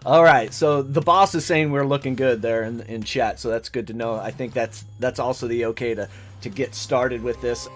All right, so the boss is saying we're looking good there in chat, so that's good to know. I think that's also the okay to get started with this.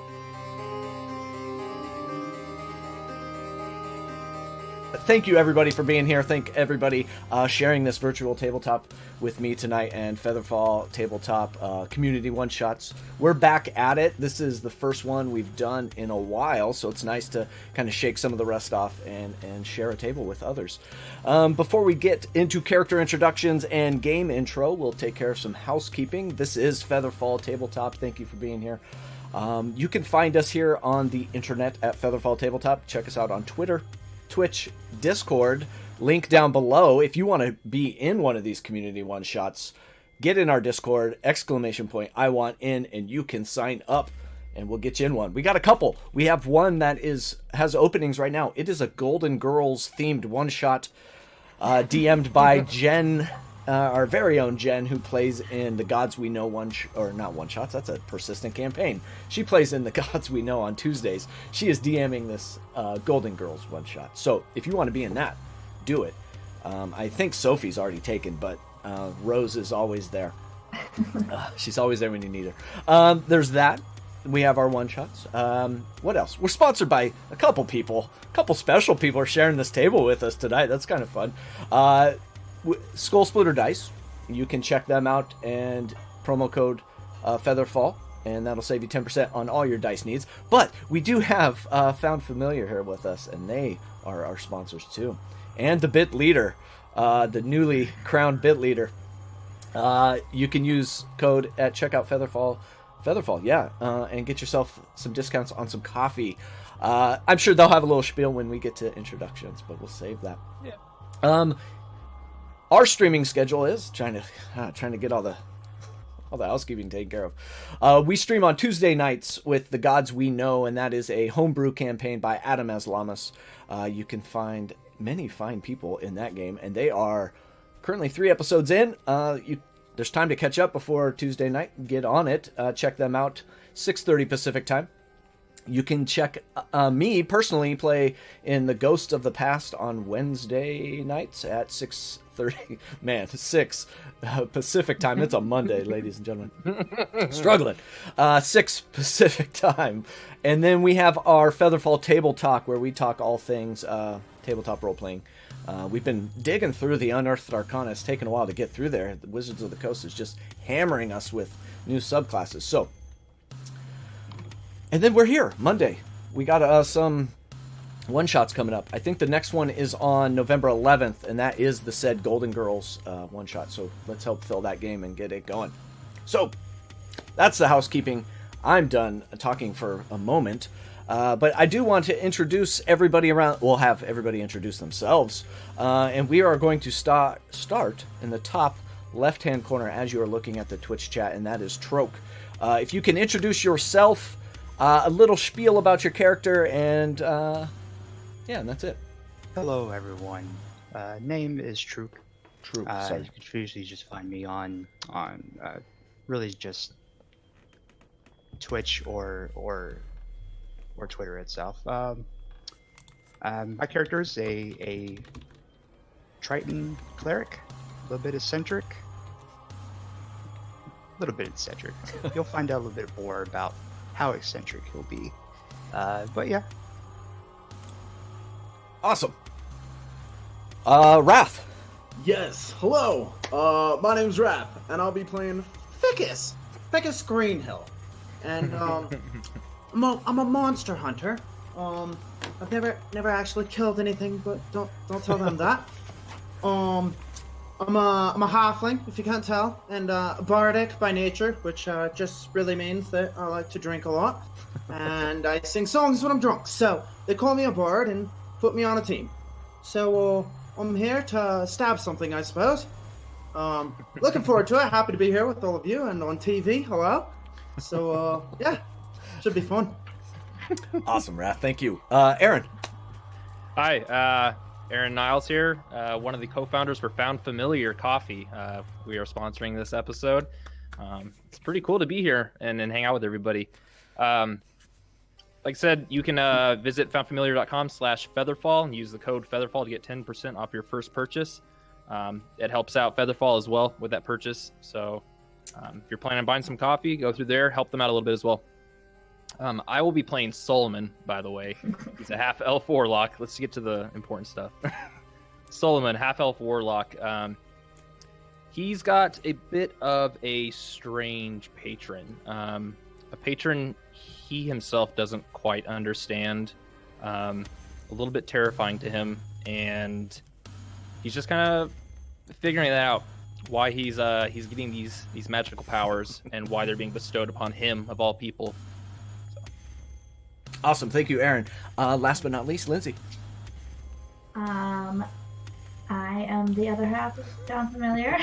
Thank you, everybody, for being here. Thank everybody sharing this virtual tabletop with me tonight and FeatherFall Tabletop community one-shots. We're back at it. This is the first one we've done in a while, so it's nice to kind of shake some of the rust off and share a table with others. Before we get into character introductions and game intro, we'll take care of some housekeeping. This is FeatherFall Tabletop. Thank you for being here. You can find us here on the internet at FeatherFall Tabletop. Check us out on Twitter, Twitch, Discord, link down below. If you want to be in one of these community one-shots, get in our Discord, ! I want in, and you can sign up and we'll get you in one. We got a couple. We have one that has openings right now. It is a Golden Girls themed one-shot DM'd by Jen, our very own Jen, who plays in the Gods We Know not one-shots, that's a persistent campaign. She plays in the Gods We Know on Tuesdays. She is DMing this Golden Girls one-shot. So if you want to be in that, do it. I think Sophie's already taken, but Rose is always there. She's always there when you need her. There's that. We have our one-shots. What else? We're sponsored by a couple people. A couple special people are sharing this table with us tonight. That's kind of fun. SkullSplitter Dice, you can check them out and promo code FeatherFall, and that'll save you 10% on all your dice needs. But we do have Found Familiar here with us, and they are our sponsors too. And the Bit Leader, the newly crowned Bit Leader. You can use code at checkout FeatherFall, yeah, and get yourself some discounts on some coffee. I'm sure they'll have a little spiel when we get to introductions, but we'll save that. Yeah. Our streaming schedule is trying to get all the housekeeping taken care of. We stream on Tuesday nights with The Gods We Know, and that is a homebrew campaign by Adam Aslamas. You can find many fine people in that game, and they are currently 3 episodes in. There's time to catch up before Tuesday night. Get on it. Check them out. 6:30 Pacific time. You can check me personally play in The Ghost of the Past on Wednesday nights at 6:30. Man, 6 Pacific time. It's a Monday, ladies and gentlemen. Struggling. 6 Pacific time. And then we have our FeatherFall Table Talk, where we talk all things tabletop role-playing. We've been digging through the Unearthed Arcana. It's taken a while to get through there. The Wizards of the Coast is just hammering us with new subclasses. So, and then we're here, Monday. We got some one-shots coming up. I think the next one is on November 11th, and that is the said Golden Girls one-shot. So let's help fill that game and get it going. So that's the housekeeping. I'm done talking for a moment. But I do want to introduce everybody around. We'll have everybody introduce themselves. And we are going to start in the top left-hand corner as you are looking at the Twitch chat, and that is Troke. If you can introduce yourself, a little spiel about your character, and and that's it. Hello, everyone. Name is Trook. Trook, sorry. You can usually just find me on really just Twitch or Twitter itself. My character is a Triton cleric, a little bit eccentric. You'll find out a little bit more about how eccentric he'll be. But yeah. Awesome. Wrath. Yes, hello. My name's Raph, and I'll be playing Ficus Greenhill. And I'm a monster hunter. I've never actually killed anything, but don't tell them that. I'm a halfling, if you can't tell, and bardic by nature, which just really means that I like to drink a lot, and I sing songs when I'm drunk. So they call me a bard and put me on a team. So I'm here to stab something, I suppose. Looking forward to it. Happy to be here with all of you and on TV. Hello. So yeah, should be fun. Awesome, Raph. Thank you. Aaron. Hi, Aaron Niles here, one of the co-founders for Found Familiar Coffee. We are sponsoring this episode. It's pretty cool to be here and hang out with everybody. Like I said, you can visit foundfamiliar.com/featherfall and use the code featherfall to get 10% off your first purchase. It helps out FeatherFall as well with that purchase. So if you're planning on buying some coffee, go through there, help them out a little bit as well. I will be playing Solomon, by the way. He's a half elf warlock. Let's get to the important stuff. Solomon, half elf warlock. He's got a bit of a strange patron. A patron he himself doesn't quite understand. A little bit terrifying to him, and he's just kind of figuring that out. Why he's getting these magical powers and why they're being bestowed upon him of all people. Awesome, thank you, Aaron. Last but not least, Lindsay. I am the other half of Sound Familiar.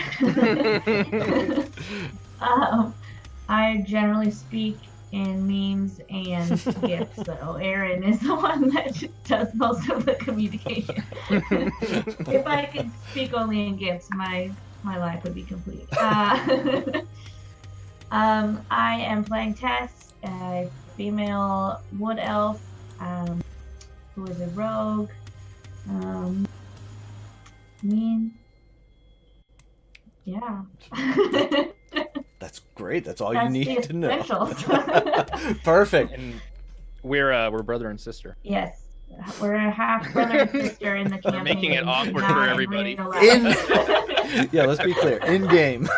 I generally speak in memes and gifs, so Aaron is the one that does most of the communication. If I could speak only in gifs, my life would be complete. I am playing Tess, a female wood elf, who is a rogue. Yeah. That's great. That's all That's you need to know. essentials. Perfect. And we're brother and sister. Yes. We're a half brother and sister in the campaign. We're making it awkward not for in everybody. real life. Yeah, let's be clear. In game.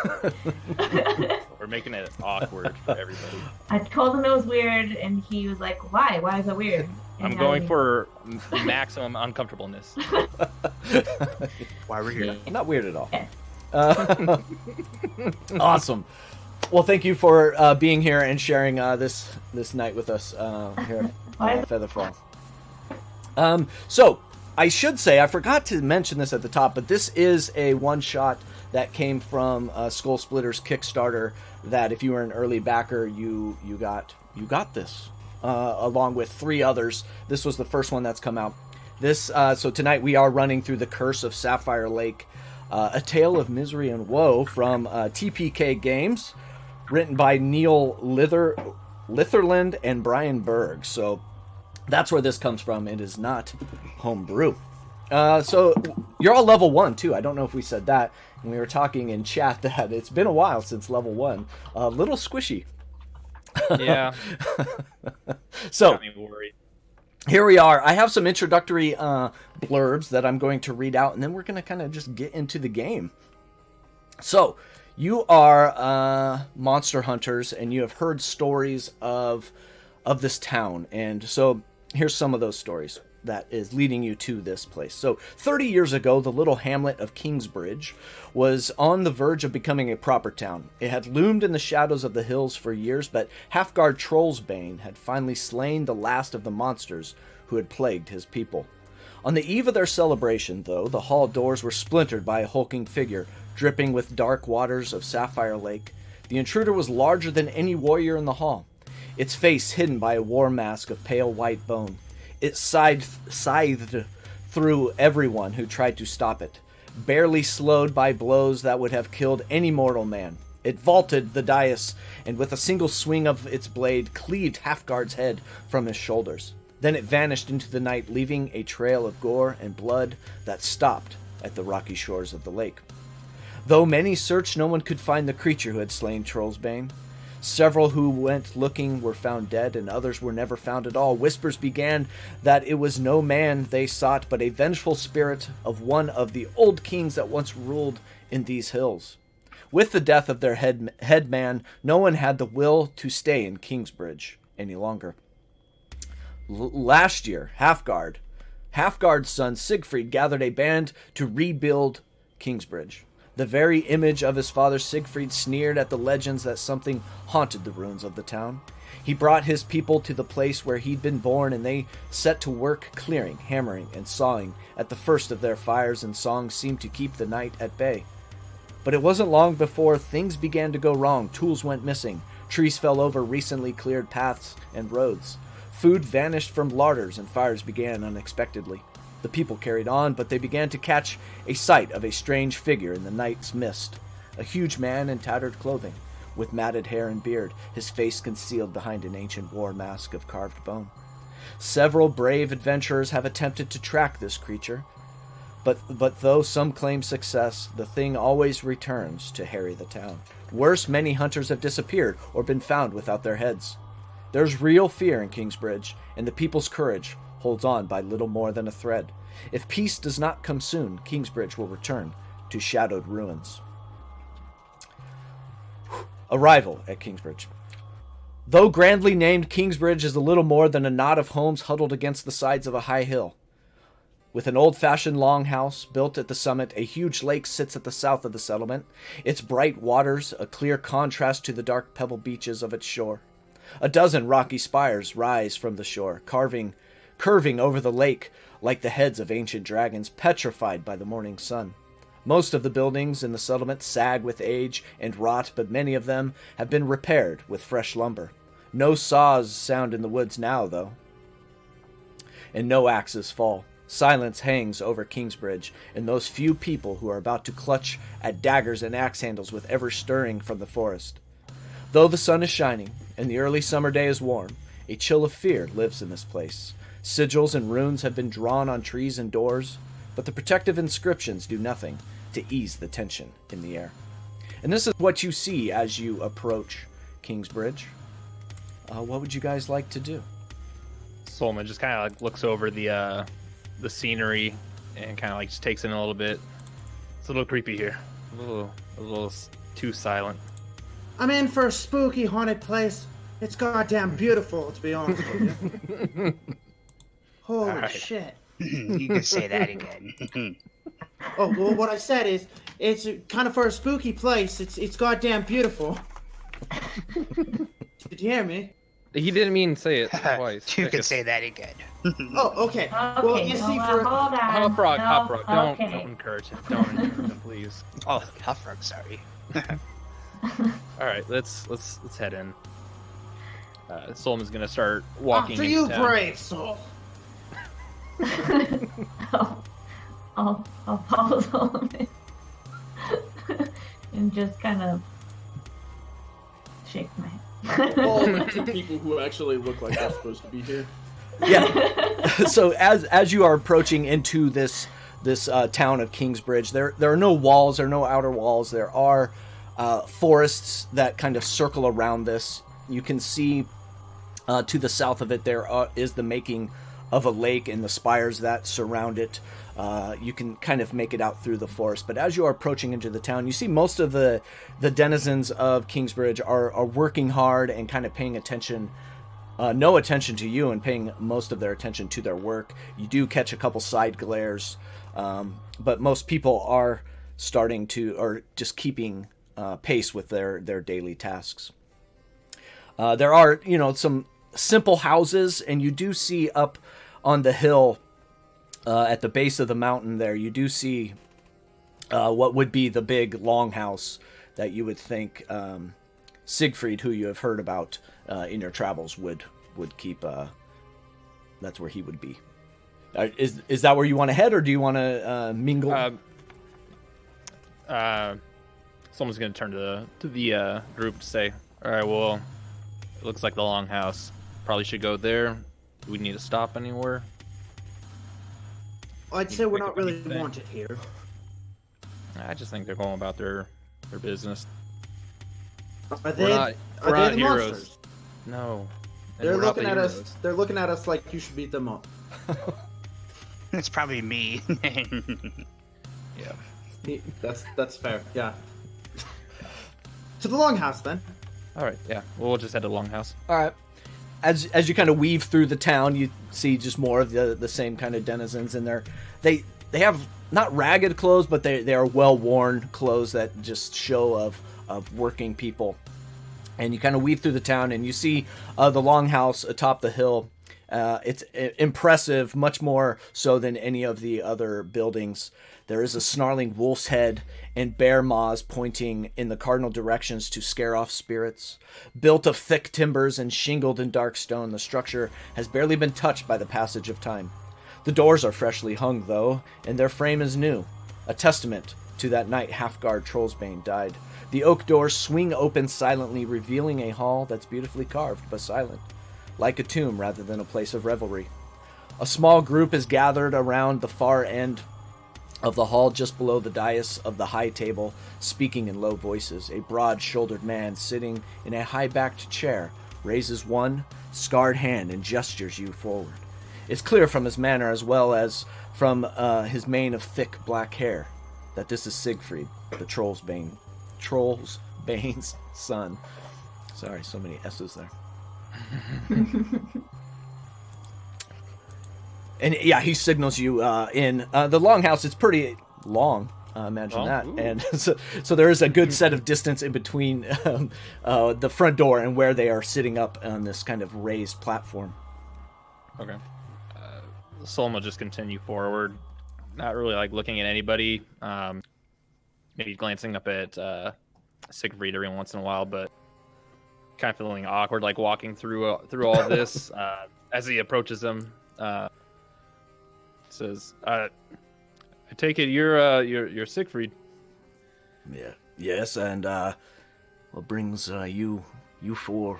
We're making it awkward for everybody. I told him it was weird, and he was like, "Why? Why is it weird?" And I'm going for maximum uncomfortableness. Why we're here. Not weird at all. Yeah. Awesome. Well, thank you for being here and sharing this night with us here at FeatherFall. So, I should say, I forgot to mention this at the top, but this is a one-shot that came from SkullSplitter's Kickstarter. That if you were an early backer, you got this along with 3 others. This was the first one that's come out. This so tonight we are running through the Curse of Sapphire Lake, a tale of misery and woe from TPK Games, written by Neil Litherland and Brian Berg. So that's where this comes from. It is not homebrew. So you're all level 1 too. I don't know if we said that. And we were talking in chat that it's been a while since level 1. A little squishy. Yeah. So Got me worried. here we are. I have some introductory blurbs that I'm going to read out, and then we're going to kind of just get into the game. So you are monster hunters, and you have heard stories of this town. And so here's some of those stories that is leading you to this place. So 30 years ago, the little hamlet of Kingsbridge was on the verge of becoming a proper town. It had loomed in the shadows of the hills for years, but Halfguard Trollsbane had finally slain the last of the monsters who had plagued his people. On the eve of their celebration, though, the hall doors were splintered by a hulking figure, dripping with dark waters of Sapphire Lake. The intruder was larger than any warrior in the hall, its face hidden by a war mask of pale white bone. It scythed through everyone who tried to stop it, barely slowed by blows that would have killed any mortal man. It vaulted the dais, and with a single swing of its blade, cleaved Halfguard's head from his shoulders. Then it vanished into the night, leaving a trail of gore and blood that stopped at the rocky shores of the lake. Though many searched, no one could find the creature who had slain Trollsbane. Several who went looking were found dead, and others were never found at all. Whispers began that it was no man they sought, but a vengeful spirit of one of the old kings that once ruled in these hills. With the death of their headman, no one had the will to stay in Kingsbridge any longer. Last year, Halfguard's son Siegfried gathered a band to rebuild Kingsbridge. The very image of his father Siegfried sneered at the legends that something haunted the ruins of the town. He brought his people to the place where he'd been born, and they set to work clearing, hammering, and sawing at the first of their fires, and songs seemed to keep the night at bay. But it wasn't long before things began to go wrong. Tools went missing, trees fell over recently cleared paths and roads. Food vanished from larders, and fires began unexpectedly. The people carried on, but they began to catch a sight of a strange figure in the night's mist. A huge man in tattered clothing, with matted hair and beard, his face concealed behind an ancient war mask of carved bone. Several brave adventurers have attempted to track this creature, But though some claim success, the thing always returns to harry the town. Worse, many hunters have disappeared or been found without their heads. There's real fear in Kingsbridge, and the people's courage holds on by little more than a thread. If peace does not come soon, Kingsbridge will return to shadowed ruins. Arrival at Kingsbridge. Though grandly named, Kingsbridge is a little more than a knot of homes huddled against the sides of a high hill. With an old-fashioned longhouse built at the summit, a huge lake sits at the south of the settlement, its bright waters a clear contrast to the dark pebble beaches of its shore. A dozen rocky spires rise from the shore, curving over the lake like the heads of ancient dragons, petrified by the morning sun. Most of the buildings in the settlement sag with age and rot, but many of them have been repaired with fresh lumber. No saws sound in the woods now, though, and no axes fall. Silence hangs over Kingsbridge and those few people who are about to clutch at daggers and axe handles with ever stirring from the forest. Though the sun is shining and the early summer day is warm, a chill of fear lives in this place. Sigils and runes have been drawn on trees and doors, but the protective inscriptions do nothing to ease the tension in the air. And this is what you see as you approach Kingsbridge. What would you guys like to do? Solomon just kind of like looks over the scenery and kind of like just takes in a little bit. It's a little creepy here. A little too silent. I'm in for a spooky haunted place. It's goddamn beautiful, to be honest with you. Holy Alright. shit. You can say that again. Oh, well, what I said is, it's kind of for a spooky place. It's goddamn beautiful. Did you hear me? He didn't mean say it twice. You can say that again. Oh, okay. Well, Okay, you see, hold for on. Hop frog, No, hop frog. Don't okay. encourage him. Don't encourage him, please. Oh, Huff Rug, sorry. All right, let's head in. Solomon's gonna start walking. after into you, town. brave soul. I'll pause on it and just kind of shake my head. All the two people who actually look like they're supposed to be here. Yeah. So as you are approaching into this town of Kingsbridge, there are no walls, there are no outer walls. There are forests that kind of circle around this. You can see to the south of it there is the making of a lake and the spires that surround it. You can kind of make it out through the forest. But as you are approaching into the town, you see most of the denizens of Kingsbridge are working hard and kind of paying attention, no attention to you, and paying most of their attention to their work. You do catch a couple side glares, but most people are starting to, or just keeping pace with their daily tasks. There are, some simple houses, and you do see up on the hill at the base of the mountain there, you do see what would be the big longhouse that you would think Siegfried, who you have heard about in your travels, would keep. That's where he would be. Is that where you want to head, or do you want to mingle? Someone's gonna turn to the group to say, "All right, well, it looks like the longhouse. Probably should go there. Do we need to stop anywhere?" I'd say we're Pick not up really anything. wanted here. I just think they're going about their business. Are We're they? not Are not they the heroes. monsters? No. And They're we're not looking the at us. heroes. They're looking at us like you should beat them up. It's probably me. Yeah. That's fair. Yeah. To the longhouse then. All right. Yeah. We'll just head to the longhouse. All right. As you kind of weave through the town, you see just more of the same kind of denizens, and they have not ragged clothes, but they are well worn clothes that just show of working people. And you kind of weave through the town, and you see the longhouse atop the hill. It's impressive, much more so than any of the other buildings. There is a snarling wolf's head and bear maws pointing in the cardinal directions to scare off spirits. Built of thick timbers and shingled in dark stone, the structure has barely been touched by the passage of time. The doors are freshly hung, though, and their frame is new, a testament to that night Halfguard Trollsbane died. The oak doors swing open silently, revealing a hall that's beautifully carved but silent, like a tomb rather than a place of revelry. A small group is gathered around the far end of the hall just below the dais of the high table, speaking in low voices. A broad-shouldered man sitting in a high-backed chair raises one scarred hand and gestures you forward. It's clear from his manner as well as from his mane of thick black hair that this is Siegfried, the Troll's Bane's son. Sorry, so many S's there. And yeah, he signals you in. The longhouse is pretty long. Imagine that. Ooh. And so there is a good set of distance in between the front door and where they are sitting up on this kind of raised platform. Okay. Solma will just continue forward, not really like looking at anybody. Maybe glancing up at Siegfried every once in a while, but kind of feeling awkward, like walking through all this. As he approaches him, says, "I take it you're Siegfried." Yeah. Yes, and what brings you four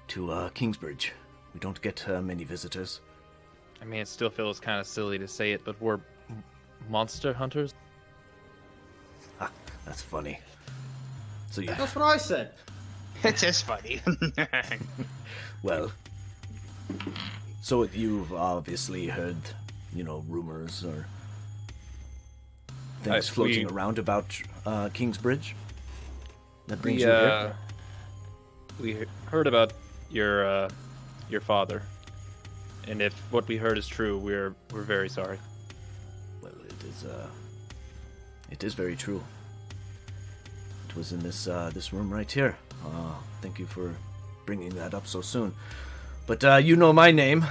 to Kingsbridge? We don't get many visitors. I mean, it still feels kind of silly to say it, but we're monster hunters. Ha, that's funny. So you, That's what I said. It's just funny. well, so you've obviously heard, rumors or things floating around about Kingsbridge. That brings you here. We heard about your father, and if what we heard is true, we're very sorry. Well, it is very true. It was in this room right here. Thank you for bringing that up so soon. But you know my name.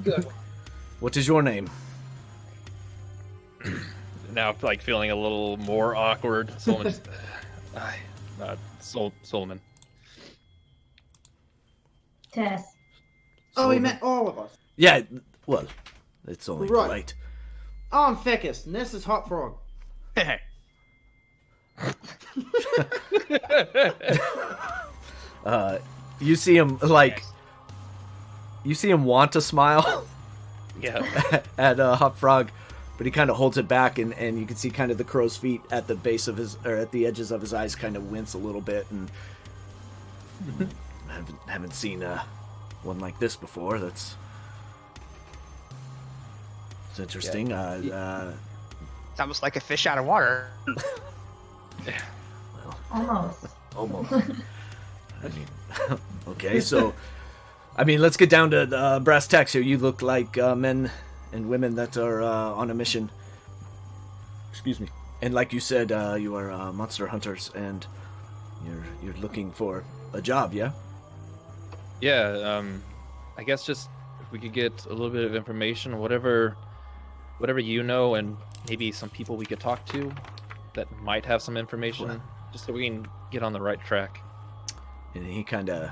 Good. What is your name? Now, like feeling a little more awkward. Solomon, Solomon. Tess. Oh, he meant all of us. Yeah, well, it's only Right. polite. Oh, I'm Ficus, and this is Hot Frog. You see him you see him want to smile Yeah. at Hop Frog, but he kind of holds it back, and you can see kind of the crow's feet at the base of at the edges of his eyes kind of wince a little bit, and haven't seen one like this before. It's interesting. It's almost like a fish out of water. Almost. Almost. I mean, okay, so, let's get down to the brass tacks here. You look like men and women that are on a mission. Excuse me. And like you said, you are monster hunters, and you're looking for a job, yeah? Yeah. I guess just if we could get a little bit of information, whatever you know, and maybe some people we could talk to that might have some information, just so we can get on the right track. And he kind of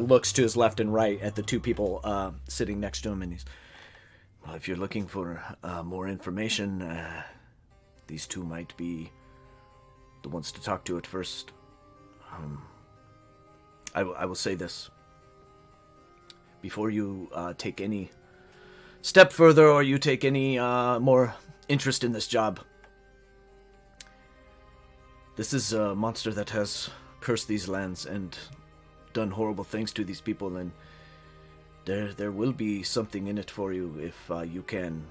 looks to his left and right at the two people sitting next to him, and he's, well, if you're looking for more information, these two might be the ones to talk to at first. I will say this. Before you take any step further or you take any more interest in this job, this is a monster that has cursed these lands and done horrible things to these people, and there will be something in it for you if you can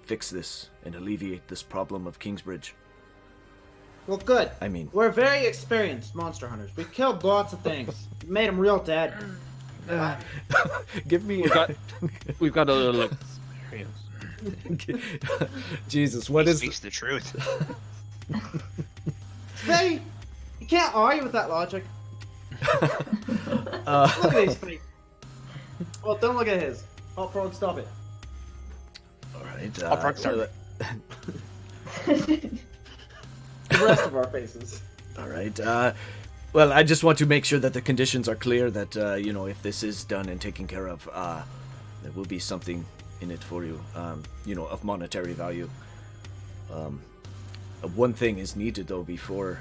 fix this and alleviate this problem of Kingsbridge. Well, good. I mean, We're very experienced monster hunters. We've killed lots of things. Made them real dead. give me We've got a little experience. Jesus, what He is speaks the truth. Hey, you can't argue with that logic. Look at his face. Well, don't look at his. Hot Frog, stop it. all right? Hop Frog, start it. The rest of our faces. All right. Well, I just want to make sure that the conditions are clear, that, if this is done and taken care of, there will be something in it for you, of monetary value. One thing is needed, though, before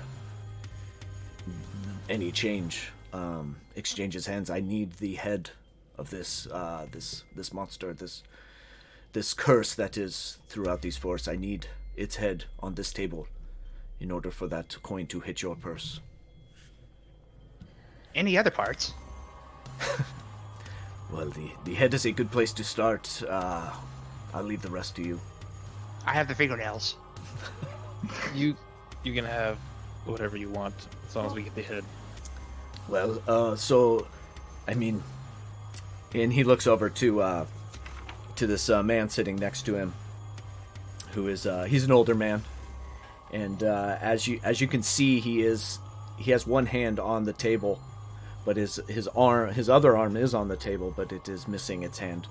any change exchanges hands. I need the head of this monster, this this curse that is throughout these forests. I need its head on this table in order for that coin to hit your purse. Any other parts? Well, the head is a good place to start. I'll leave the rest to you. I have the fingernails. You can have whatever you want as long as we get the head. Well, so, I mean, and he looks over to this man sitting next to him, who is he's an older man, and as you can see, he has one hand on the table, but his other arm is on the table, but it is missing its hand.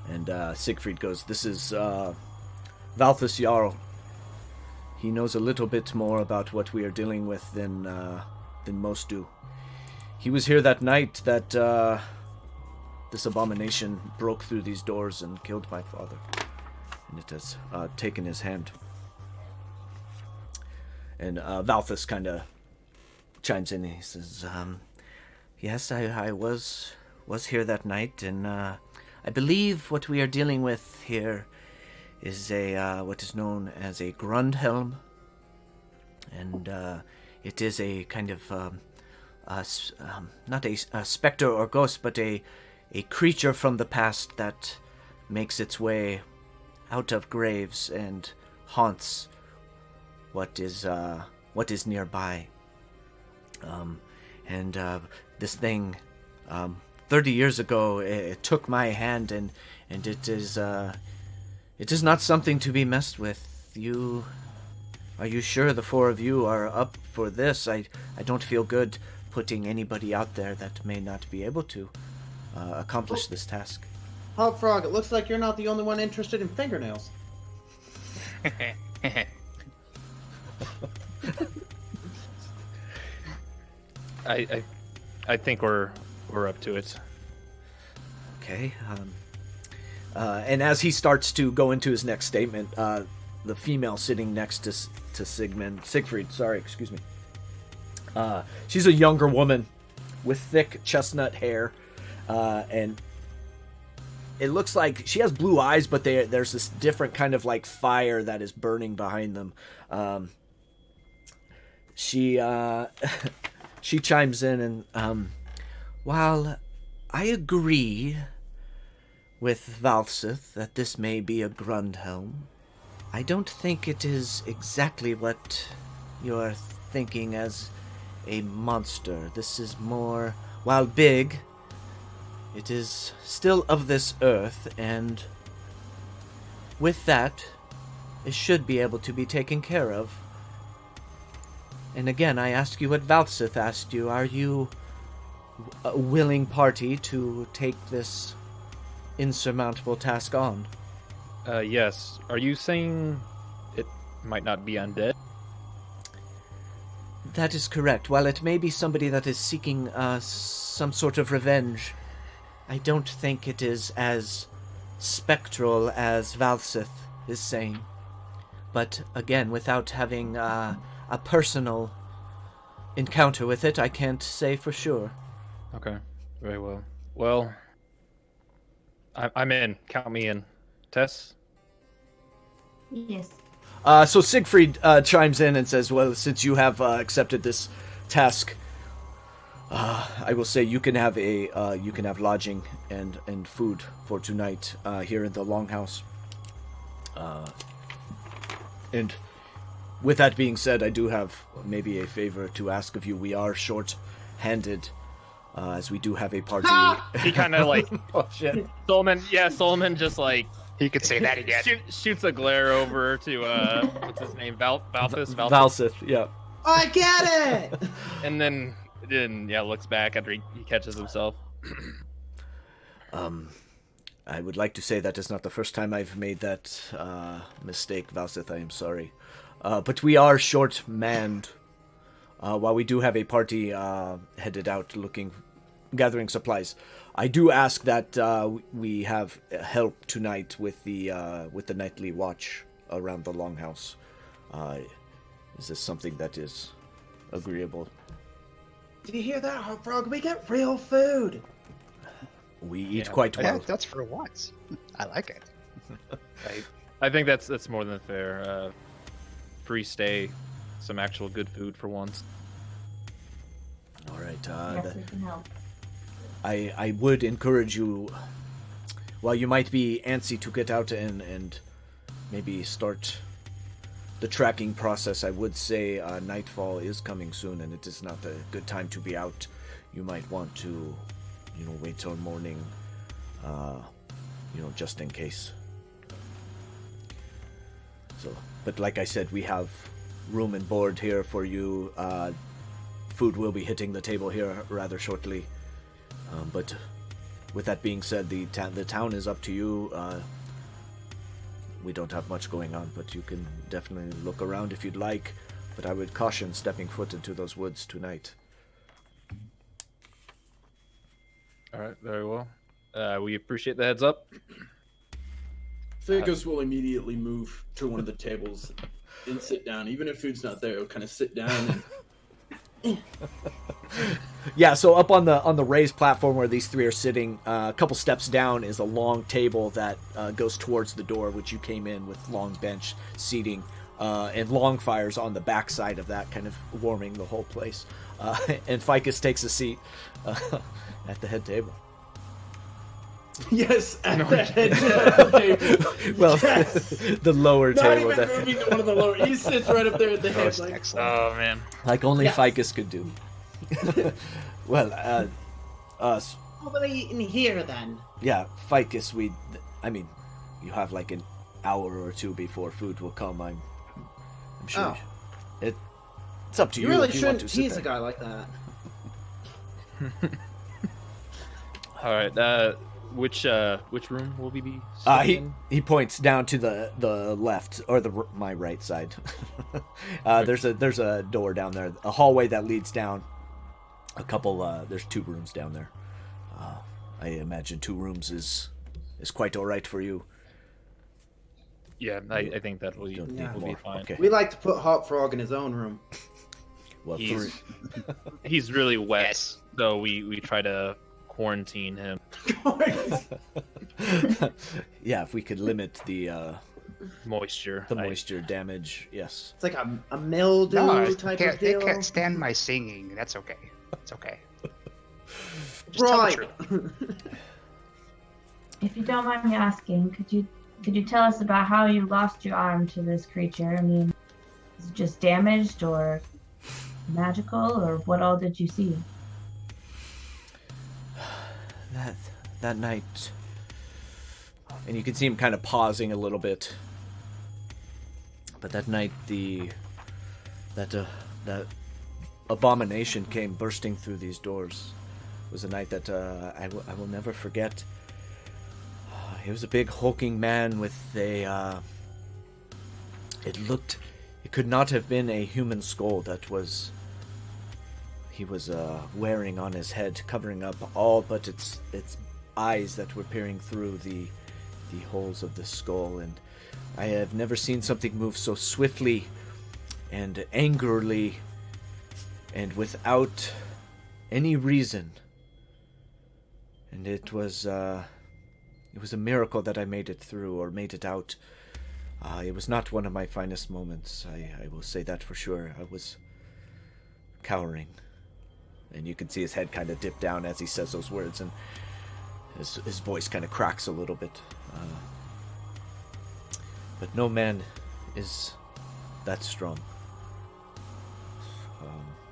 And Siegfried goes, "This is Valthus Jarl. He knows a little bit more about what we are dealing with than most do. He was here that night that this abomination broke through these doors and killed my father, and it has taken his hand." And Valthus kind of chimes in. He says, "Yes, I was here that night, and I believe what we are dealing with here is what is known as a Grundhelm, and it is a kind of not a specter or ghost, but a creature from the past that makes its way out of graves and haunts what is nearby. And this thing, 30 years ago, it took my hand, and it is not something to be messed with. Are you sure the four of you are up for this? I don't feel good putting anybody out there that may not be able to accomplish this task." Hog Frog, it looks like you're not the only one interested in fingernails. I think we're up to it. Okay. And as he starts to go into his next statement, the female sitting next to Siegfried, excuse me. She's a younger woman with thick chestnut hair, and it looks like she has blue eyes, but there's this different kind of like fire that is burning behind them. She she chimes in and while I agree with Valsith that this may be a Grundhelm, I don't think it is exactly what you're thinking as a monster. This is more, while big, it is still of this earth, and with that, it should be able to be taken care of. And again, I ask you what Valsith asked you. Are you a willing party to take this insurmountable task on? Yes. Are you saying it might not be undead? That is correct. While it may be somebody that is seeking some sort of revenge, I don't think it is as spectral as Valsith is saying. But again, without having a personal encounter with it, I can't say for sure. Okay, very well. Well, I'm in. Count me in. Tess? Yes. So Siegfried chimes in and says, "Well, since you have accepted this task, I will say you can have lodging and food for tonight here in the Longhouse. And with that being said, I do have maybe a favor to ask of you. We are short-handed, as we do have a party." He kind of like... Oh shit! Solomon just like... He could say that again. Shoots a glare over to what's his name, Valthus. Valsith, yeah. I get it. And then looks back after he catches himself. I would like to say that is not the first time I've made that mistake, Valsith. I am sorry, but we are short-manned. While we do have a party headed out gathering supplies, I do ask that we have help tonight with the nightly watch around the Longhouse. Is this something that is agreeable? Did you hear that, Hog Frog? We get real food. We eat Yeah. quite Yeah, well. that's for once. I like it. I think that's more than fair. Free stay, some actual good food for once. All right. Yes, we can help. I would encourage you, while you might be antsy to get out and maybe start the tracking process, I would say nightfall is coming soon, and it is not a good time to be out. You might want to, wait till morning, just in case. So, but like I said, we have room and board here for you. Food will be hitting the table here rather shortly. But with that being said, the town is up to you. We don't have much going on, but you can definitely look around if you'd like. But I would caution stepping foot into those woods tonight. All right, very well. We appreciate the heads up. Ficus will immediately move to one of the tables and sit down. Even if food's not there, he'll kind of sit down and Yeah, so up on the raised platform where these three are sitting, a couple steps down is a long table that goes towards the door, which you came in with long bench seating, and long fires on the back side of that, kind of warming the whole place. And Ficus takes a seat at the head table. yes, at the head of the table. Well, Yes. the lower Not table, even moving to one of the lower. He sits right up there at the head. Most Like, excellent. Oh man. like only Yes. Ficus could do. Well, us. Oh, but in here then. Yeah, Ficus, you have like an hour or two before food will come. I'm sure. Oh. It's up to you. You really if you want shouldn't to sit tease a there. guy like that. All right. Which room will we be sitting in? He points down to the left or my right side. There's a door down there, a hallway that leads down. There's 2 rooms down there. I imagine 2 rooms is quite all right for you. Yeah, I think that will Don't be need more. fine. Okay. We like to put Hot Frog in his own room. Well, He's 3. he's really wet, Yes. so we try to quarantine him. Yeah, if we could limit the Moisture. moisture damage, yes. It's like a mildew No, type they of deal. can't stand my singing. That's okay. It's okay. Just tell the Right. truth. If you don't mind me asking, could you tell us about how you lost your arm to this creature? I mean, is it just damaged or magical, or what all did you see? That night, and you can see him kind of pausing a little bit. But that night, that abomination came bursting through these doors. It was a night that I will never forget. He was a big hulking man with a. It could not have been a human skull that he was wearing on his head, covering up all but its eyes that were peering through the holes of the skull. And I have never seen something move so swiftly and angrily and without any reason. And it was a miracle that I made it through, or made it out. It was not one of my finest moments, I will say that for sure. I was cowering. And you can see his head kind of dip down as he says those words, and his voice kind of cracks a little bit. But no man is that strong,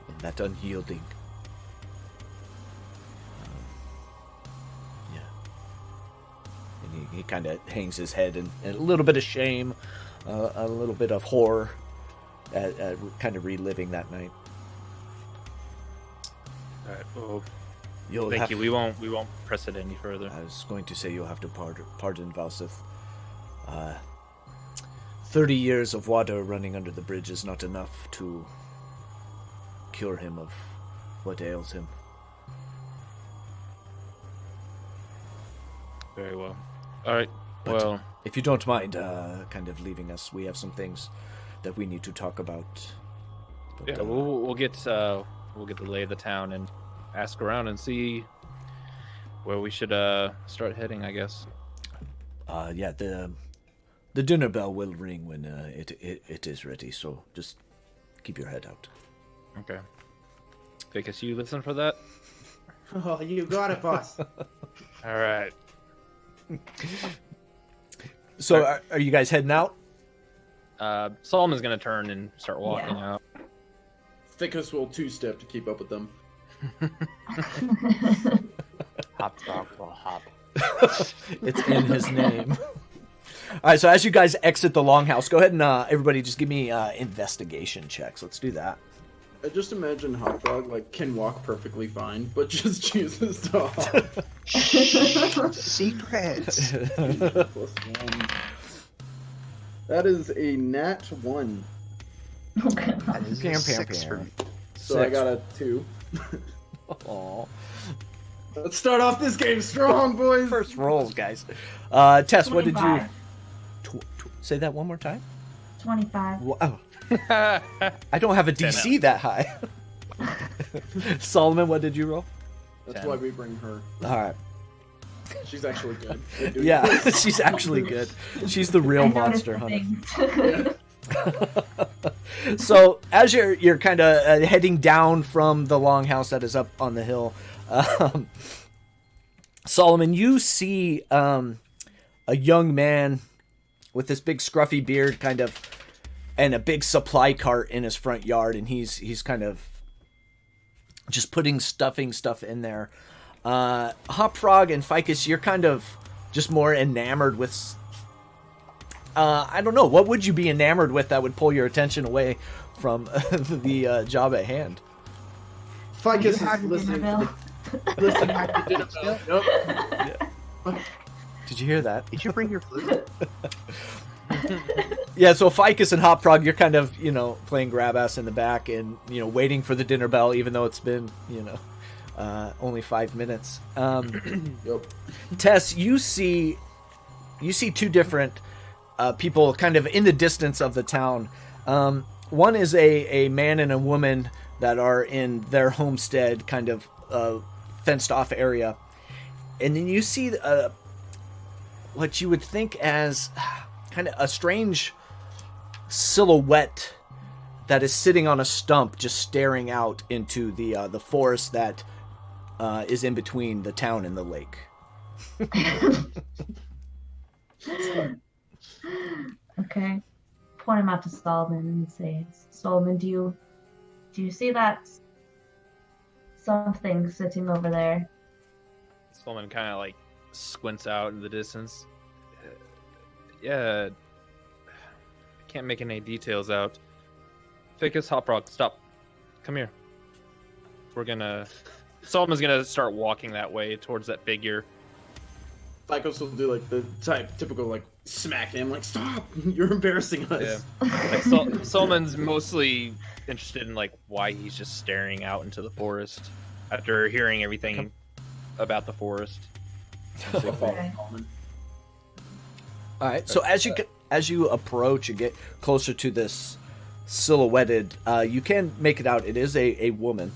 and that unyielding. Yeah. And he kind of hangs his head in a little bit of shame, a little bit of horror at kind of reliving that night. All right. Well, You'll thank have- you. We won't press it any further. I was going to say you'll have to pardon Valsith. 30 years of water running under the bridge is not enough to cure him of what ails him. Very well. All right. But Well, if you don't mind kind of leaving us, we have some things that we need to talk about. But, yeah, we'll get the lay of the town and ask around and see Well, we should start heading, I guess. Yeah, the dinner bell will ring when it is ready. So just keep your head out. Okay. Ficus, you listen for that? Oh, you got it, boss. All right. So are you guys heading out? Solomon's gonna turn and start walking out. Ficus will two-step to keep up with them. Hop dog will hop. It's in his name. All right, so as you guys exit the longhouse, go ahead and everybody just give me investigation checks. Let's do that. I just imagine Hot Dog like can walk perfectly fine, but just chooses to hop. Secrets. +1. That is a nat 1. That is Pam, a pam, 6 pam. for me. So I Six. got a 2. Aw. Let's start off this game strong, boys. First rolls, guys. Tess, what did you... 25. Say that one more time? 25. Wow. I don't have a DC that high. Solomon, what did you roll? That's 10. why we bring her. All right. She's actually good. at doing Yeah, this. she's actually good. She's the real I monster noticed hunter. things. So as you're kind of heading down from the longhouse that is up on the hill, Solomon, you see a young man with this big scruffy beard, kind of, and a big supply cart in his front yard, and he's kind of just stuffing stuff in there. Hop Frog and Ficus, you're kind of just more enamored with. I don't know. What would you be enamored with that would pull your attention away from the job at hand? Ficus You is have listening dinner to the, listening to the dinner bell. Yep. Did you hear that? Did you bring your flute? Yeah, so Ficus and Hop Frog, you're kind of, playing grab ass in the back and, waiting for the dinner bell, even though it's been, only 5 minutes. Yep. Tess, you see two different people kind of in the distance of the town. One is a man and a woman that are in their homestead, kind of fenced off area. And then you see what you would think as kind of a strange silhouette that is sitting on a stump, just staring out into the forest that is in between the town and the lake. Okay. Point him out to Solomon and say, Solomon, do you see that something sitting over there? Solomon kind of like squints out in the distance. Yeah, I can't make any details out. Ficus, Hop Frog, stop. Come here. Solomon's gonna start walking that way towards that figure. Ficus will do like the typical like smack him, like stop! You're embarrassing us. Yeah. Like Solomon's mostly interested in like why he's just staring out into the forest after hearing everything about the forest. Okay. All right. So as you approach and get closer to this silhouetted, you can make it out. It is a woman.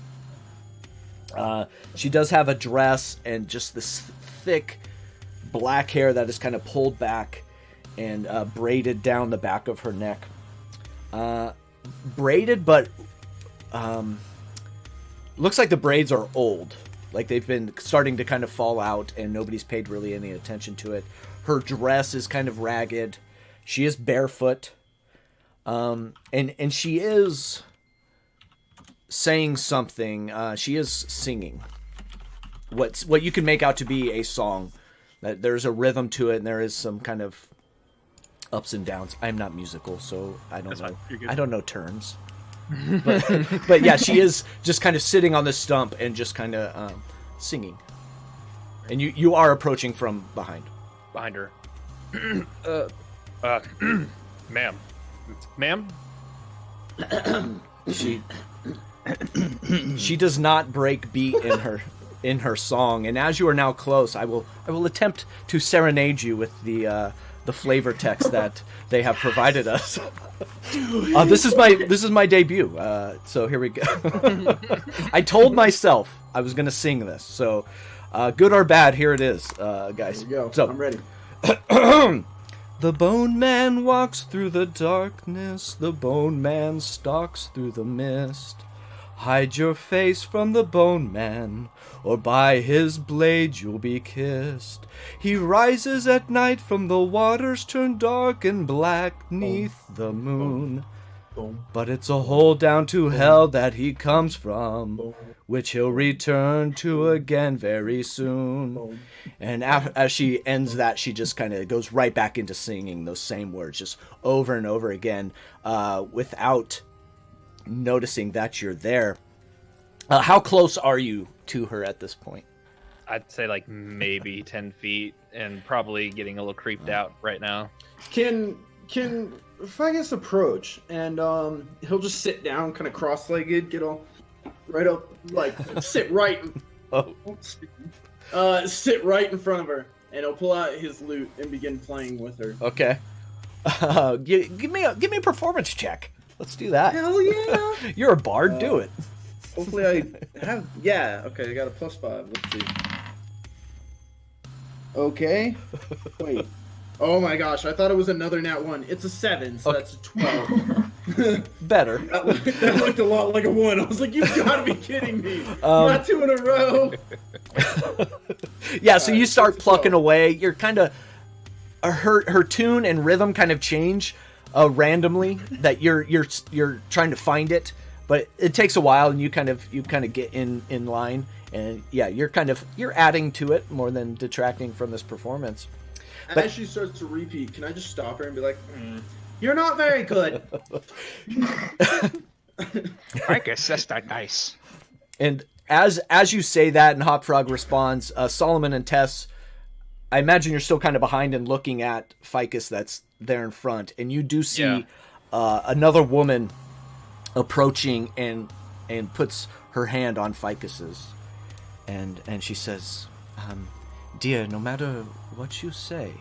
She does have a dress and just this thick black hair that is kind of pulled back and braided down the back of her neck. Braided, but looks like the braids are old. Like they've been starting to kind of fall out and nobody's paid really any attention to it. Her dress is kind of ragged. She is barefoot. And she is saying something. She is singing. What you can make out to be a song. That there's a rhythm to it and there is some kind of ups and downs. I'm not musical, so I don't know. I don't know terms. But yeah, she is just kind of sitting on the stump and just kind of singing. And you are approaching from behind. Behind her. Ma'am? She does not break beat in her song, and as you are now close, I will attempt to serenade you with the flavor text that they have provided us. This is my debut. So here we go. I told myself I was going to sing this. So Good or bad, here it is, guys. Here we go. So, I'm ready. the bone man walks through the darkness, the bone man stalks through the mist. Hide your face from the bone man, or by his blade you'll be kissed. He rises at night from the waters turned dark and black neath the moon. Boom. But it's a hole down to hell that he comes from, which he'll return to again very soon. And as she ends that, she just kind of goes right back into singing those same words, just over and over again, without noticing that you're there. How close are you to her at this point? I'd say like maybe 10 feet, and probably getting a little creeped out right now. Can Ficus approach, and he'll just sit down, kind of cross-legged, get all right up, like sit right, sit right in front of her, and he'll pull out his lute and begin playing with her. Okay. Give me a performance check. Let's do that. Hell yeah! You're a bard. Do it. Hopefully I have. Yeah. Okay, I got a +5. Let's see. Okay. Wait. Oh my gosh! I thought it was another nat 1. It's a 7, so that's a 12. Better. That looked a lot like a 1. I was like, you've got to be kidding me! Not 2 in a row. Yeah. So you start that's a plucking 12. away. You're kind of her tune and rhythm kind of change randomly. That you're trying to find it, but it takes a while, and you kind of get in line, and yeah, you're adding to it more than detracting from this performance. But as she starts to repeat, can I just stop her and be like, "You're not very good." Ficus, that's not nice. And as you say that, and Hopfrog responds, Solomon and Tess, I imagine you're still kind of behind and looking at Ficus that's there in front, and you do see another woman approaching and puts her hand on Ficus's, and she says, "Dear, no matter what you say,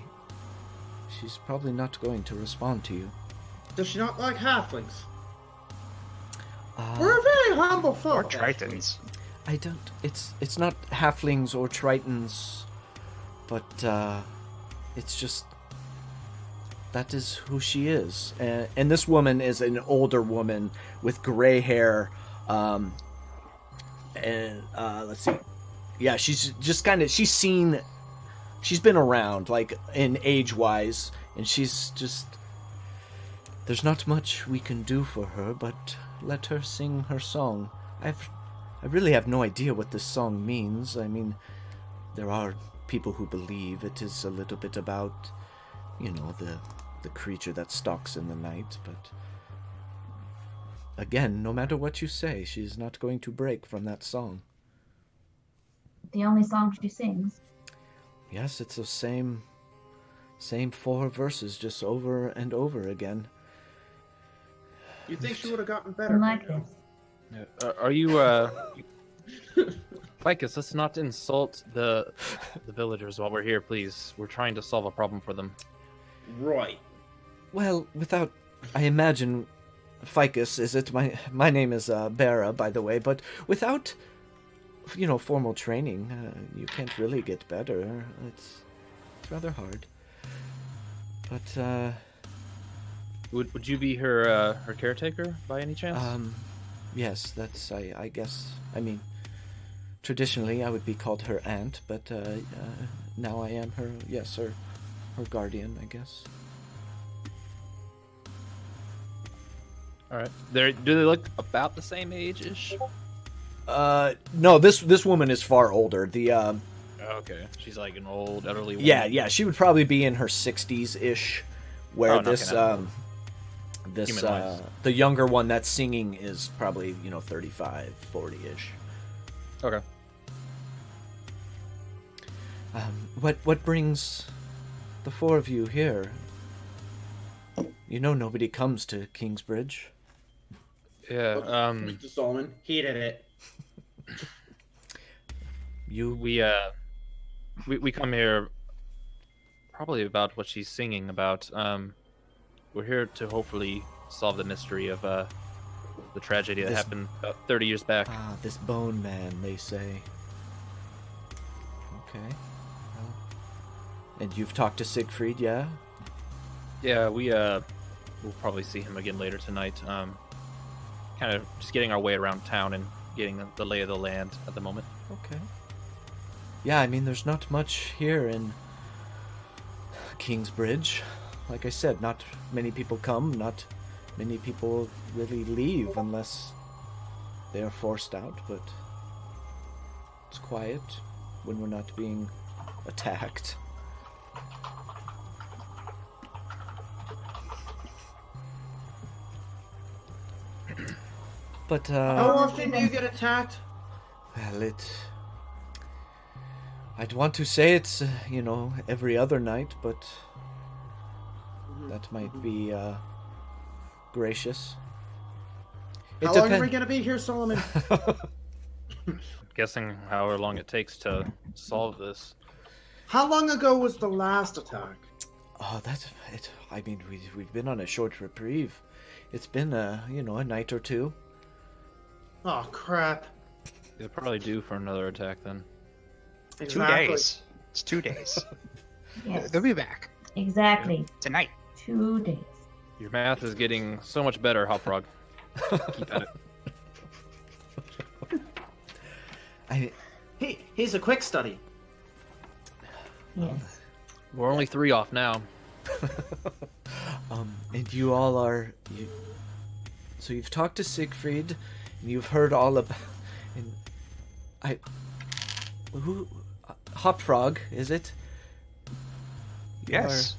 she's probably not going to respond to you." Does she not like halflings? We're a very humble folk. Or tritons. I don't. It's not halflings or tritons, but it's just that is who she is. And this woman is an older woman with gray hair. And let's see. Yeah, she's just kind of she's been around, like in age-wise, and she's just. There's not much we can do for her, but let her sing her song. I really have no idea what this song means. I mean, there are people who believe it is a little bit about, the creature that stalks in the night, but again, no matter what you say, she's not going to break from that song. The only song she sings. Yes, it's the same 4 verses just over and over again. You think she would have gotten I better? like this. Are you, Ficus, let's not insult the villagers while we're here, please. We're trying to solve a problem for them. Right. Well, I imagine, Ficus, my name is Bera, by the way, but without, formal training, you can't really get better. It's rather hard. But, Would you be her caretaker by any chance? Yes, that's, I guess, I mean, traditionally I would be called her aunt, but now I am her guardian, I guess. All right. Do they look about the same age-ish? No, this woman is far older. Okay. She's like an old, elderly woman. Yeah, she would probably be in her 60s-ish, where the younger one that's singing is probably, 35, 40-ish. Okay. What brings the 4 of you here? Nobody comes to Kingsbridge. Yeah, Mr. Solomon, he did it. We come here probably about what she's singing about. We're here to hopefully solve the mystery of the tragedy that happened about 30 years back. This bone man, they say. Okay. Well, and you've talked to Siegfried, yeah? Yeah, we'll probably see him again later tonight. Kind of just getting our way around town and getting the lay of the land at the moment. Okay. Yeah, I mean, there's not much here in Kingsbridge. Like I said, not many people come, not many people really leave unless they are forced out, but it's quiet when we're not being attacked. But, How often do you get attacked? well, I'd want to say it's, every other night, but that might be, gracious. How long are we gonna be here, Solomon? Guessing however long it takes to solve this. How long ago was the last attack? Oh, that's it. I mean, we've been on a short reprieve. It's been, a night or two. Oh, crap. They're probably due for another attack then. Exactly. 2 days. It's 2 days. Yes. They'll be back Exactly. tonight. 2 days. Your math is getting so much better, Hop Frog. Keep at it. He's a quick study. Yes. We're only 3 off now. And you all are... So you've talked to Siegfried, and you've heard all about... And Hopfrog, is it? Yes.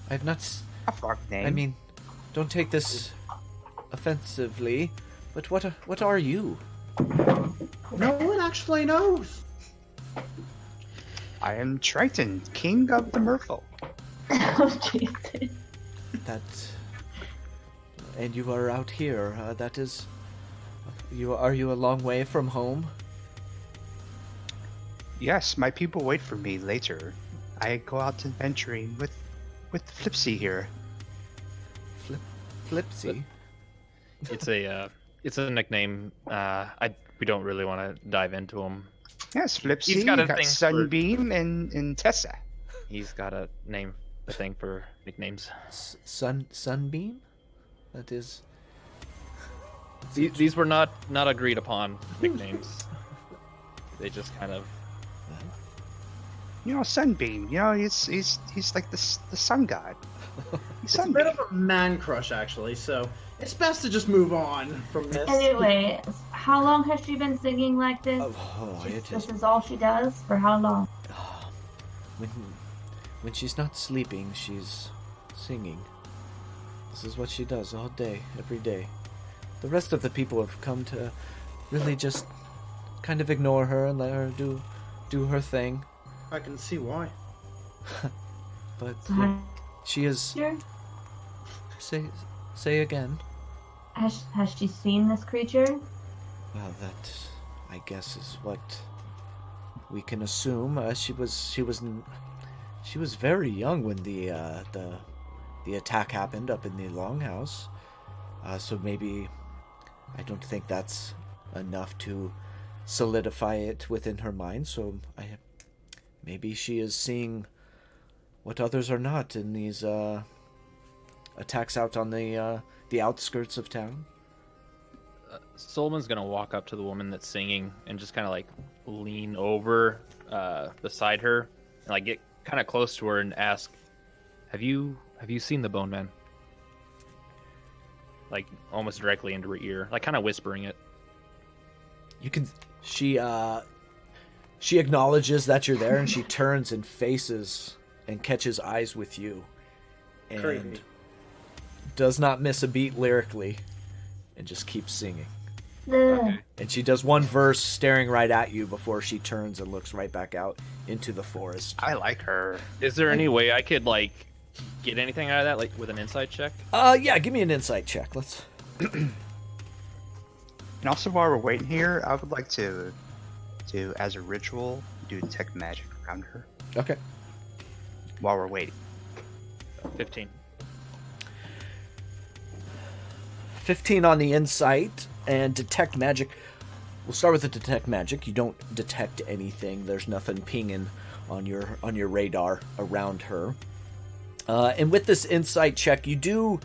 I've not... A frog name. I mean, don't take this offensively, but what are you? No one actually knows. I am Triton, king of the Merfolk. Oh, Jesus. And you are out here. That is... Are you a long way from home? Yes, my people wait for me later. I go out adventuring with Flipsy here. Flipsy? It's a nickname. We don't really want to dive into him. Yes, Flipsy. He's got a got thing for- Sunbeam and Tessa. He's got a thing for nicknames. Sunbeam? That is... These were not agreed upon nicknames. They just kind of... You know, Sunbeam. You know, he's like the sun god. He's It's a bit of a man crush, actually, so it's best to just move on from this. Anyway, how long has she been singing like this? This is all she does? For how long? When she's not sleeping, she's singing. This is what she does all day, every day. The rest of the people have come to really just kind of ignore her and let her do her thing. I can see why. But So she is... Sure. Say again. Has she seen this creature? Well, that, I guess, is what we can assume. She was very young when the attack happened up in the Longhouse. So maybe, I don't think that's enough to solidify it within her mind. So maybe she is seeing what others are not in these attacks out on the outskirts of town. Solomon's gonna walk up to the woman that's singing and just kind of like lean over beside her and like get kind of close to her and ask, "Have you seen the Bone Man?" Like almost directly into her ear, like kind of whispering it. You can. She acknowledges that you're there, and she turns and faces and catches eyes with you, and Creepy. does not miss a beat lyrically, and just keeps singing. Ugh. And she does one verse staring right at you before she turns and looks right back out into the forest. I like her. Is there any way I could like get anything out of that, like with an insight check? Yeah, give me an insight check. Let's. And also, while we're waiting here, I would like to, as a ritual, do detect magic around her Okay. while we're waiting. 15. 15 on the insight and detect magic. We'll start with the detect magic. You don't detect anything. There's nothing pinging on your radar around her. And with this insight check, you do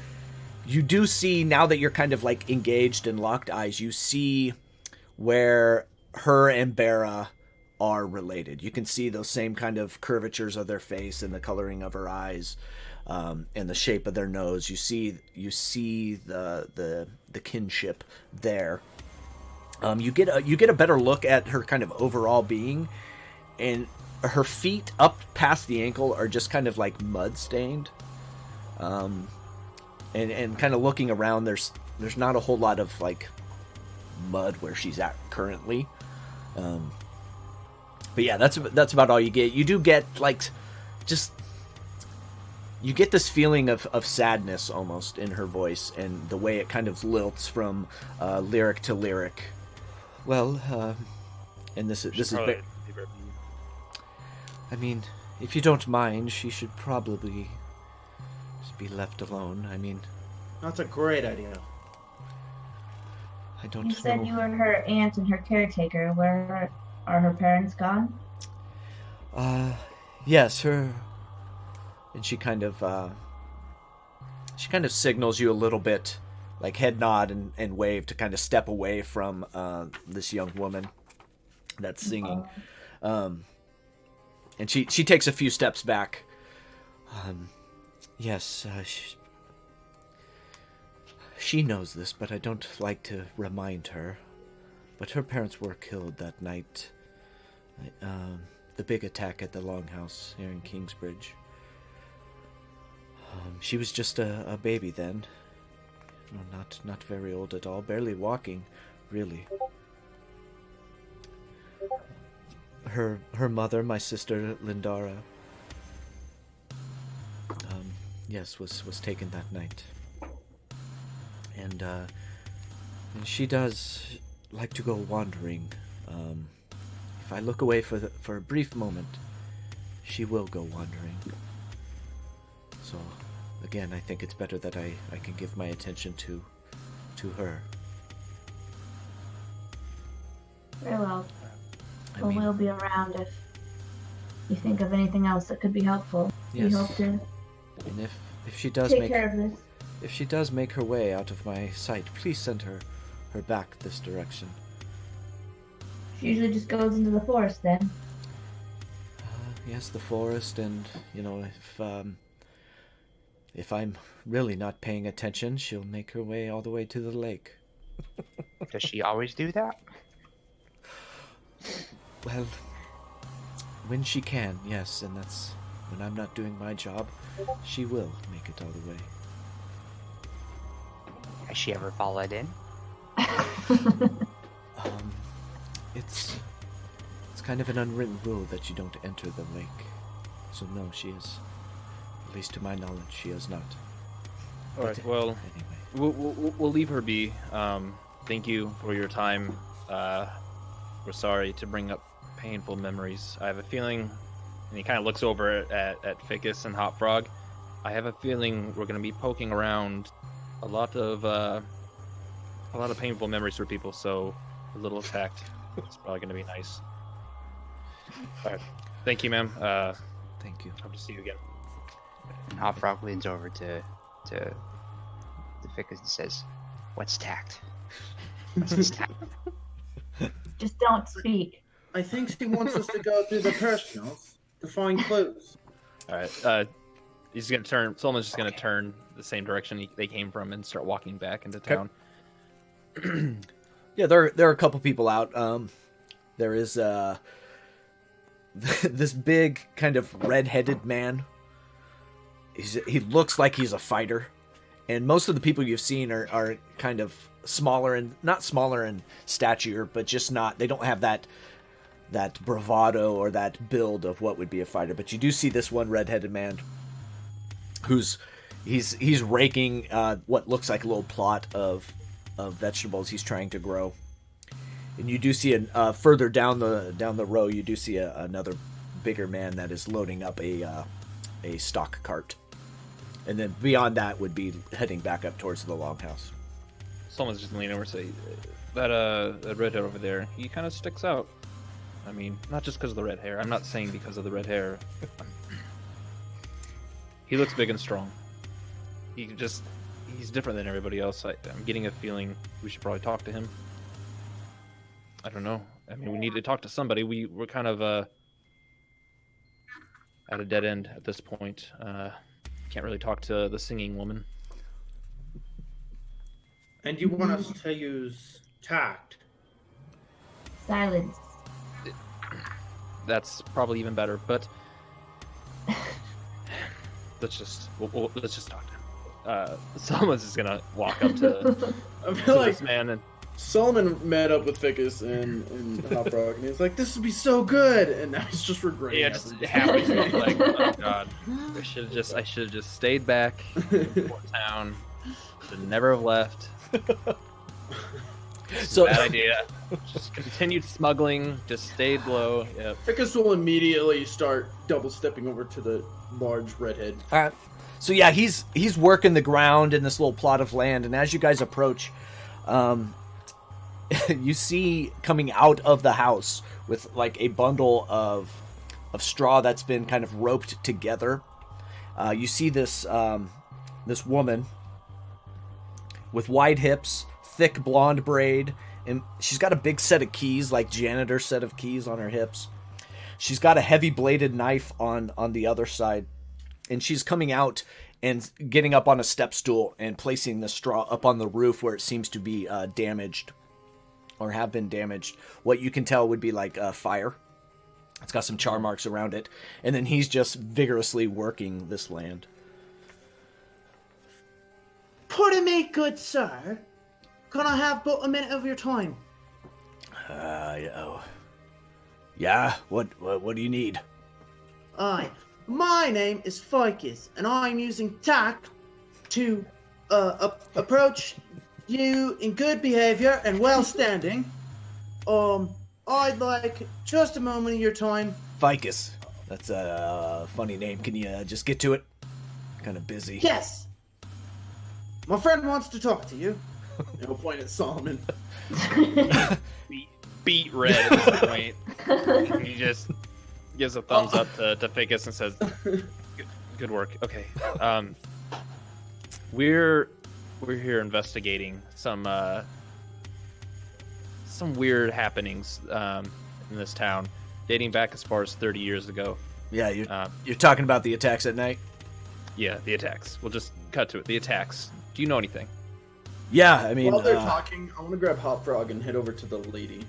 see, now that you're kind of like engaged in locked eyes, you see where her and Bera are related. You can see those same kind of curvatures of their face and the coloring of her eyes, and the shape of their nose. You see the kinship there. You get a better look at her kind of overall being, and her feet up past the ankle are just kind of like mud stained. And kind of looking around, there's not a whole lot of like mud where she's at currently. But yeah, that's about all you get. You do get like you get this feeling of sadness almost in her voice, and the way it kind of lilts from lyric to lyric. Well, and this is. I mean, if you don't mind, she should probably just be left alone. I mean, That's a great idea. I don't You said know. you were her aunt and her caretaker. Where are her parents gone? Yes, her. And she kind of signals you a little bit, like head nod and wave to kind of step away from this young woman that's singing. And she takes a few steps back. Yes, she knows this, but I don't like to remind her. But her parents were killed that night. The big attack at the Longhouse here in Kingsbridge. She was just a baby then. Not very old at all. Barely walking, really. Her mother, my sister Lindara, yes, was taken that night. And she does like to go wandering. If I look away for a brief moment, she will go wandering. So, again, I think it's better that I can give my attention to her. Very well. I Well, mean, we'll be around if you think of anything else that could be helpful. Yes. We hope to and if she does take care of this. if she does make her way out of my sight, please send her back this direction. She usually just goes into the forest then. Yes, the forest, and if I'm really not paying attention, she'll make her way all the way to the lake. Does she always do that? Well, when she can, yes, and that's when I'm not doing my job, she will make it all the way. Has she ever fallen in? It's kind of an unwritten rule that you don't enter the lake. So no, she is, at least to my knowledge, she is not. All right. Well, Anyway, we'll leave her be. Thank you for your time. We're sorry to bring up painful memories. I have a feeling, and he kind of looks over at Ficus and Hot Frog. I have a feeling we're going to be poking around a lot of painful memories for people. So a little tact is probably going to be nice. All right. Thank you, ma'am. thank you. Hope to see you again. And Hot Frog leans over to Ficus and says, "What's tact? What's his tact?" Just don't speak. I think she wants us to go through the personals to find clues. All right. He's gonna turn. Solomon's just gonna turn the same direction they came from and start walking back into town. Yeah, there are a couple people out. There is this big kind of red-headed man. He looks like he's a fighter, and most of the people you've seen are kind of smaller, and not smaller in stature, but just not. They don't have that bravado or that build of what would be a fighter. But you do see this one red-headed man he's raking what looks like a little plot of vegetables he's trying to grow. And you do see further down the row, you do see another bigger man that is loading up a stock cart. And then beyond that would be heading back up towards the longhouse. Someone's just leaning over and say, that redhead over there, he kind of sticks out. I mean, not just because of the red hair. I'm not saying because of the red hair. He looks big and strong. He's different than everybody else. I'm getting a feeling we should probably talk to him. I don't know. I mean, we need to talk to somebody. We're kind of at a dead end at this point. Can't really talk to the singing woman. And you want us to use tact? Silence. That's probably even better, but let's just talk to him. Someone's just gonna walk up to, I to feel like this man and Solomon met up with Ficus and Hop Rock, and he's like, "This would be so good," and now he's just regretting. yeah, just everything. happy. Like, oh god, I should have just stayed back in Port Town. Should never have left. So Bad idea. Just continued smuggling. Just stayed low. Yep. Ficus will immediately start double stepping over to the large redhead. all right. So yeah, he's working the ground in this little plot of land, and as you guys approach, you see coming out of the house with like a bundle of straw that's been kind of roped together. You see this this woman with wide hips, thick blonde braid, and she's got a big set of keys, like janitor set of keys on her hips. She's got a heavy bladed knife on the other side, and she's coming out and getting up on a step stool and placing the straw up on the roof where it seems to be damaged or have been damaged. What you can tell would be like fire. It's got some char marks around it, and then he's just vigorously working this land. Pardon me, good sir. Can I have but a minute of your time? Yeah. What do you need? Aye. My name is Ficus, and I'm using tact to approach you in good behavior and well standing. I'd like just a moment of your time. Ficus. That's a funny name. Can you just get to it? Kind of busy. Yes. My friend wants to talk to you. And he'll point at Solomon. Beat red at this point. He just gives a thumbs up to Ficus and says, "Good work." Okay. We're here investigating some weird happenings in this town, dating back as far as 30 years ago. Yeah, you're talking about the attacks at night? Yeah, the attacks. We'll just cut to it. The attacks. Do you know anything? Yeah, I mean, While they're talking, I want to grab Hop Frog and head over to the lady.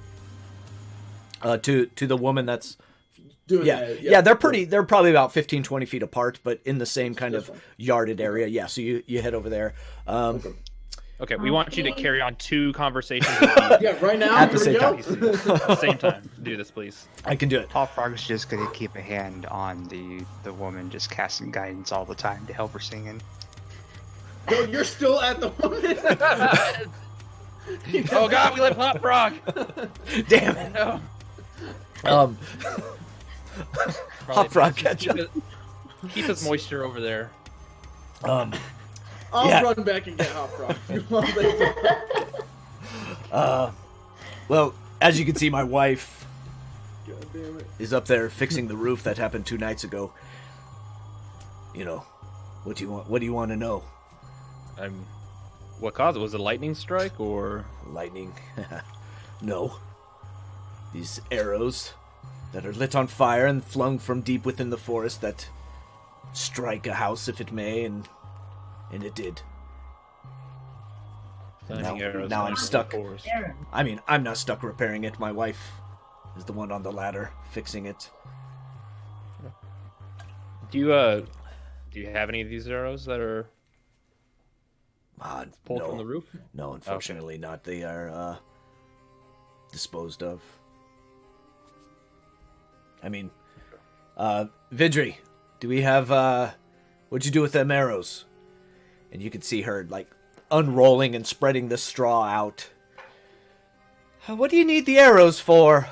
to the woman that's Doing yeah, that, yeah, they're probably about 15, 20 feet apart, but in the same kind of yarded area. Yeah, so you head over there. Okay, we want you to carry on two conversations Yeah, right now. At the here we same go. at the same time. Do this, please. I can do it. Hop Frog is just gonna keep a hand on the woman, just casting guidance all the time to help her singing. No, you're still at the woman. Oh god, we left Hot Frog! Damn it. No. Hop Frog catch up. Keep his moisture over there. I'll Yeah. run back and get Hop Frog. Well, as you can see, my wife God damn it. is up there fixing the roof that happened 2 nights ago. You know, what do you want? What do you want to know? What caused it? Was it a lightning strike or? Lightning? No. These arrows that are lit on fire and flung from deep within the forest that strike a house if it may, and it did. Finding arrows now I'm in the stuck. forest. Aaron. I mean, I'm not stuck repairing it. My wife is the one on the ladder fixing it. Do you have any of these arrows that are pulled No. from the roof? No, unfortunately not. They are disposed of. I mean, Vidri, do we have what'd you do with them arrows? And you can see her like unrolling and spreading the straw out. What do you need the arrows for?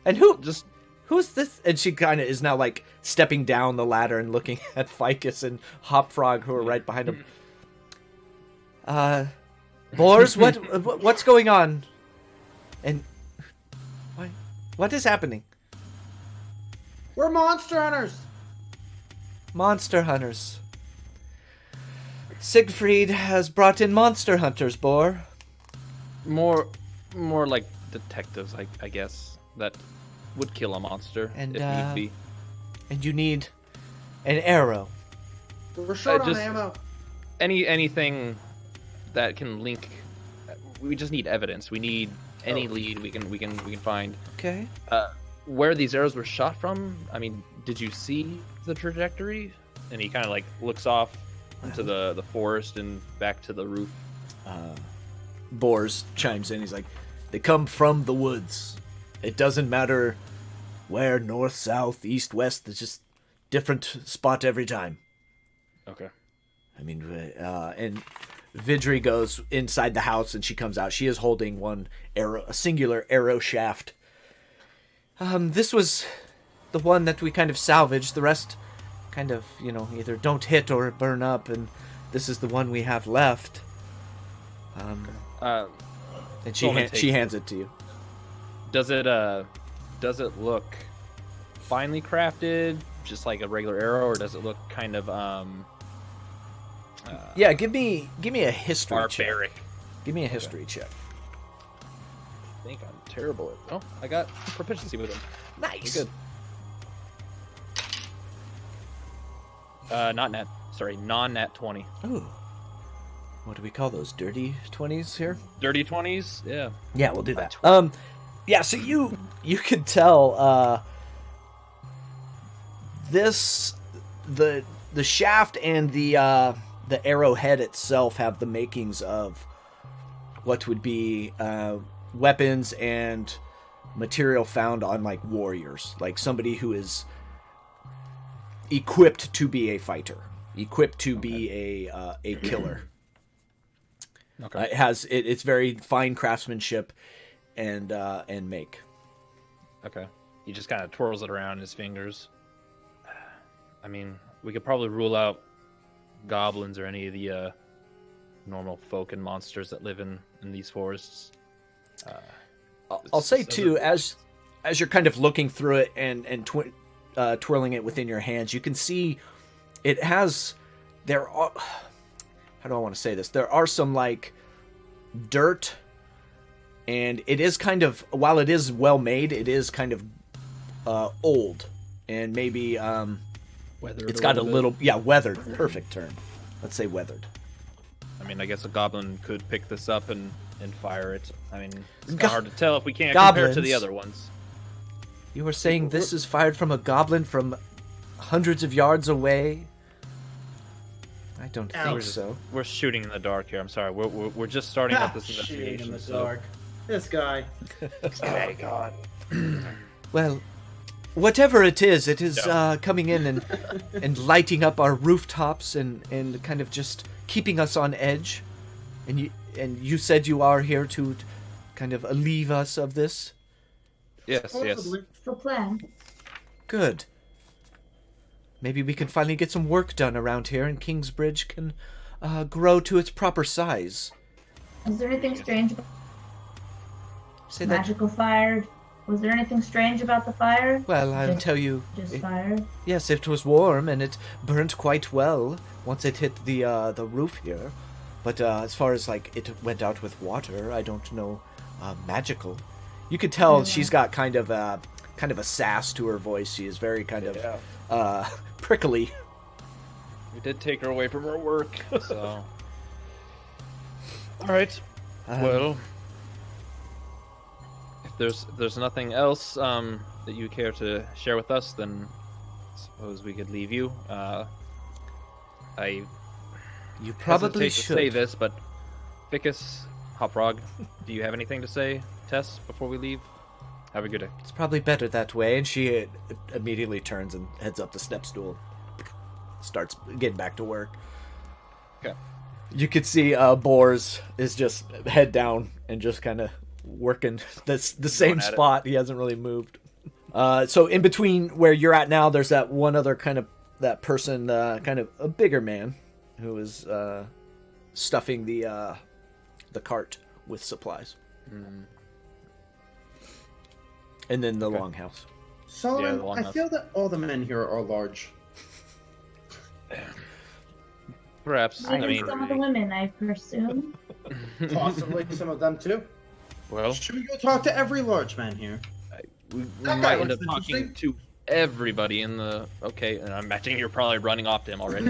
And who's this? And she kind of is now like stepping down the ladder and looking at Ficus and Hop Frog, who are right behind him. Boars, what's going on? And What is happening? We're monster hunters. Monster hunters. Siegfried has brought in monster hunters, Boar. More like detectives, I guess, that would kill a monster And, if need be. And you need an arrow. We're short on just- ammo. Anything that can link. We just need evidence. We need any lead we can find. Okay. Where these arrows were shot from? I mean, did you see the trajectory? And he kind of like looks off into the forest and back to the roof. Boars chimes in. He's like, they come from the woods. It doesn't matter where, north, south, east, west. It's just different spot every time. Okay. I mean, and Vidri goes inside the house and she comes out. She is holding one arrow, a singular arrow shaft. This was the one that we kind of salvaged. The rest kind of, either don't hit or burn up, and this is the one we have left. And she hands it to you. Does it look finely crafted, just like a regular arrow, or does it look kind of Yeah, give me a history barbaric? check. Give me a history check. I think I'm terrible at. Oh, I got proficiency with it. Nice. Good. Non-nat 20. Ooh. What do we call those? Dirty 20s here? Dirty 20s? Yeah. Yeah, we'll do that. Yeah, so you could tell the shaft and the arrowhead itself have the makings of what would be weapons and material found on like warriors, like somebody who is equipped to be a fighter, equipped to be a killer. Okay. It's very fine craftsmanship and make. Okay. He just kind of twirls it around in his fingers. I mean, we could probably rule out goblins or any of the normal folk and monsters that live in these forests. I'll say too, as you're kind of looking through it and twirling it within your hands, you can see it has. There are. How do I want to say this? There are some like dirt, and it is kind of, while it is well made, it is kind of old, and maybe Weathered. it's got a little weathered. Perfect term. Let's say weathered. I mean, I guess a goblin could pick this up and fire it. I mean, it's kind of hard to tell if we can't compare it to the Goblins. other ones. You were saying this is fired from a goblin from hundreds of yards away? I don't think so. We're shooting in the dark here. I'm sorry. We're just starting up this Shooting investigation. in the so- dark. This guy. Oh God. Well, whatever it is Yeah. coming in and lighting up our rooftops and kind of just keeping us on edge. And you said you are here to kind of alleviate us of this? Yes, yes. Supposedly. It's the plan. Good. Maybe we can finally get some work done around here and Kingsbridge can grow to its proper size. Is there anything strange about Say that. magical fire? Was there anything strange about the fire? Well, I'll Just- tell you. Just fire? Yes, it was warm and it burnt quite well once it hit the roof here. But as far as like it went out with water, I don't know magical. You could tell Yeah. she's got kind of a sass to her voice. She is very kind of prickly. We did take her away from her work, so. All right. Well, if there's nothing else that you care to share with us, then I suppose we could leave you. I You probably hesitate to should. say this, but Ficus, Hoprog, do you have anything to say, Tess, before we leave? Have a good day. It's probably better that way. And she immediately turns and heads up the step stool. Starts getting back to work. Okay. You could see Boars is just head down and just kind of working the same at it. spot. He hasn't really moved. So in between where you're at now, there's that one other that person, kind of a bigger man, who is stuffing the cart with supplies. And then the Okay. longhouse. Solomon, the I longhouse. feel that all the men here are large. Perhaps. I Even mean, some of the women, I presume. Possibly some of them too. well, Should we go talk to every large man here? we That guy might end up looks talking interesting. to everybody in the. Okay, and I'm imagining you're probably running off to him already.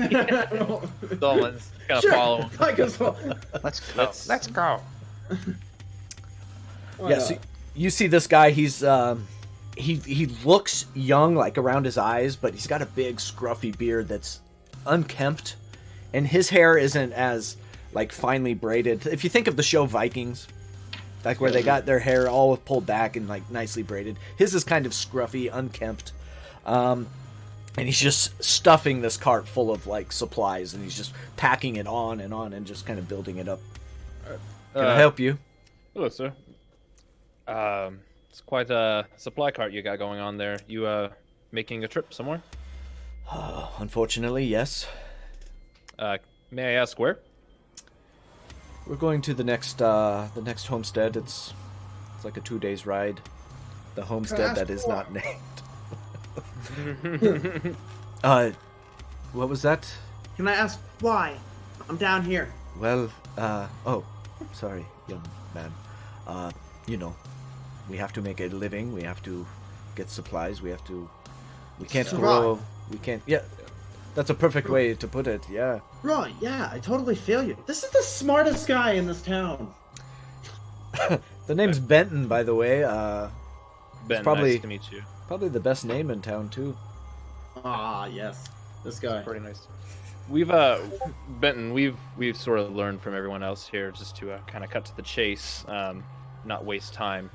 Someone's gonna Sure, follow him. might as well. Let's go. Let's go. Why Yeah, not? so you see this guy, he's he looks young, like around his eyes, but he's got a big scruffy beard that's unkempt, and his hair isn't as like finely braided. If you think of the show Vikings, like where they got their hair all pulled back and like nicely braided, his is kind of scruffy, unkempt. And he's just stuffing this cart full of like supplies, and he's just packing it on and just kind of building it up. Can I help you? Hello, sir. It's quite a supply cart you got going on there. You making a trip somewhere? Unfortunately, yes. May I ask where? We're going to the next homestead. It's like a 2 days ride. The homestead that is not named. What was that? Can I ask why? I'm down here. Well, oh, sorry, young man. You know, we have to make a living. We have to get supplies. We can't Survive. grow. We can't. Yeah, that's a perfect way to put it. Yeah. Right, yeah, I totally feel you. This is the smartest guy in this town. The name's Benton, by the way. Ben, probably- nice to meet you. Probably the best name in town too. Ah, yes. This guy. Pretty nice. We've Benton, we've sort of learned from everyone else here just to kind of cut to the chase, not waste time.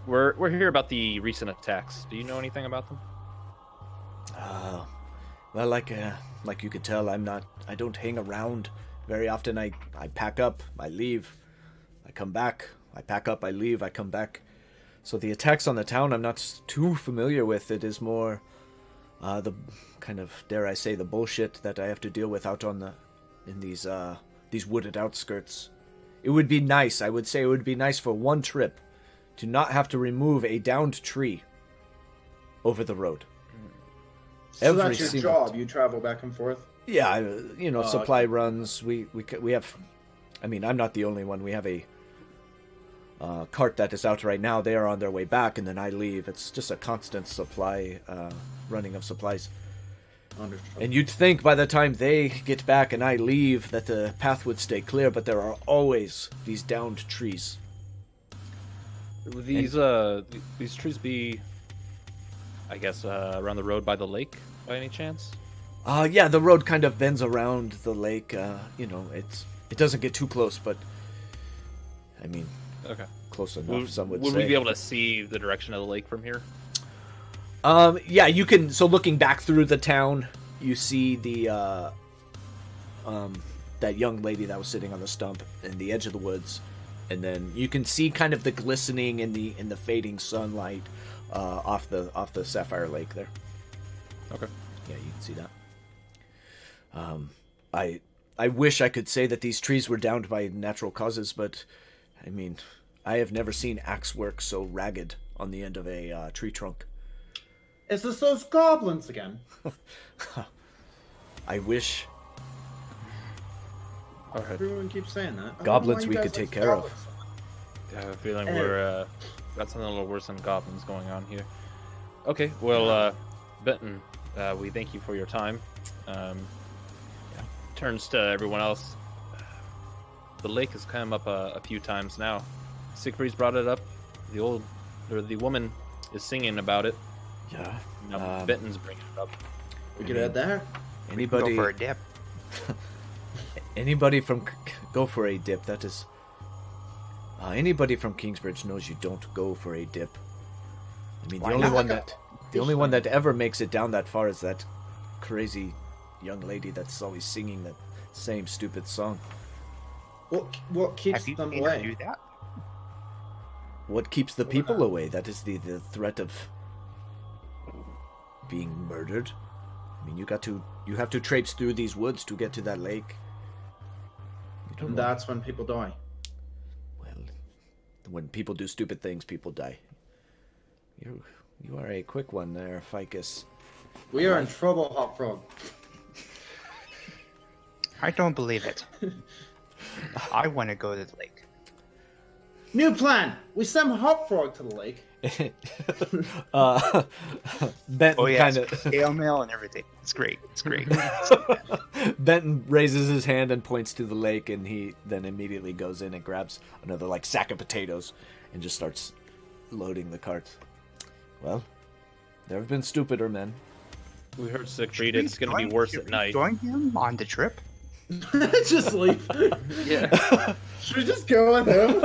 We're here about the recent attacks. Do you know anything about them? Well, like you could tell, I don't hang around very often. I pack up, I leave, I come back, I pack up, I leave, I come back. So the attacks on the town I'm not too familiar with. It is more the kind of, dare I say, the bullshit that I have to deal with out in these wooded outskirts. It would be nice, I would say it would be nice for one trip to not have to remove a downed tree over the road. So Every that's your single job. You travel back and forth. Yeah, supply okay. runs. We have. I mean, I'm not the only one. We have a cart that is out right now. They are on their way back, and then I leave. It's just a constant supply running of supplies. Understood. And you'd think by the time they get back and I leave that the path would stay clear, but there are always these downed trees. Would these trees be, I guess, around the road by the lake by any chance? Yeah, the road kind of bends around the lake. It doesn't get too close, but I mean, Okay. close enough. Some would Would say. we be able to see the direction of the lake from here? Yeah, you can. So looking back through the town, you see the that young lady that was sitting on the stump in the edge of the woods, and then you can see kind of the glistening in the fading sunlight off the Sapphire Lake there. Okay. Yeah, you can see that. I wish I could say that these trees were downed by natural causes, but I mean, I have never seen axe work so ragged on the end of a tree trunk. Is this those goblins again? I wish. All right. Everyone keeps saying that. I don't know Goblins why you we guys could like take care of. goblins. I have a feeling Hey. we're got something a little worse than goblins going on here. Okay, well, Benton, we thank you for your time. Turns to everyone else. The lake has come up a few times now. Siegfried's brought it up. The woman is singing about it. Yeah. Now Benton's bringing it up. We could add there. Anybody? Go for a dip. Anybody from go for a dip? That is. Anybody from Kingsbridge knows you don't go for a dip. I mean, Why the only not? one that ever makes it down that far is that crazy young lady that's always singing that same stupid song. What keeps Have you them seen her away? do that? What keeps the people away? That is the threat of being murdered. I mean, you have to traipse through these woods to get to that lake. You don't And know. that's when people die. Well, when people do stupid things, people die. You are a quick one there, Ficus. We are in trouble, Hop Frog. I don't believe it. I want to go to the lake. New plan. We send Hop Frog to the lake. Benton Oh yeah, kind of scale mail and everything. It's great. It's great. Benton raises his hand and points to the lake, and he then immediately goes in and grabs another like sack of potatoes and just starts loading the cart. Well, there have been stupider men. We heard Siegfried. It's going to be worse at night. Join him on the trip. Just leave. Yeah. Should we just go with him?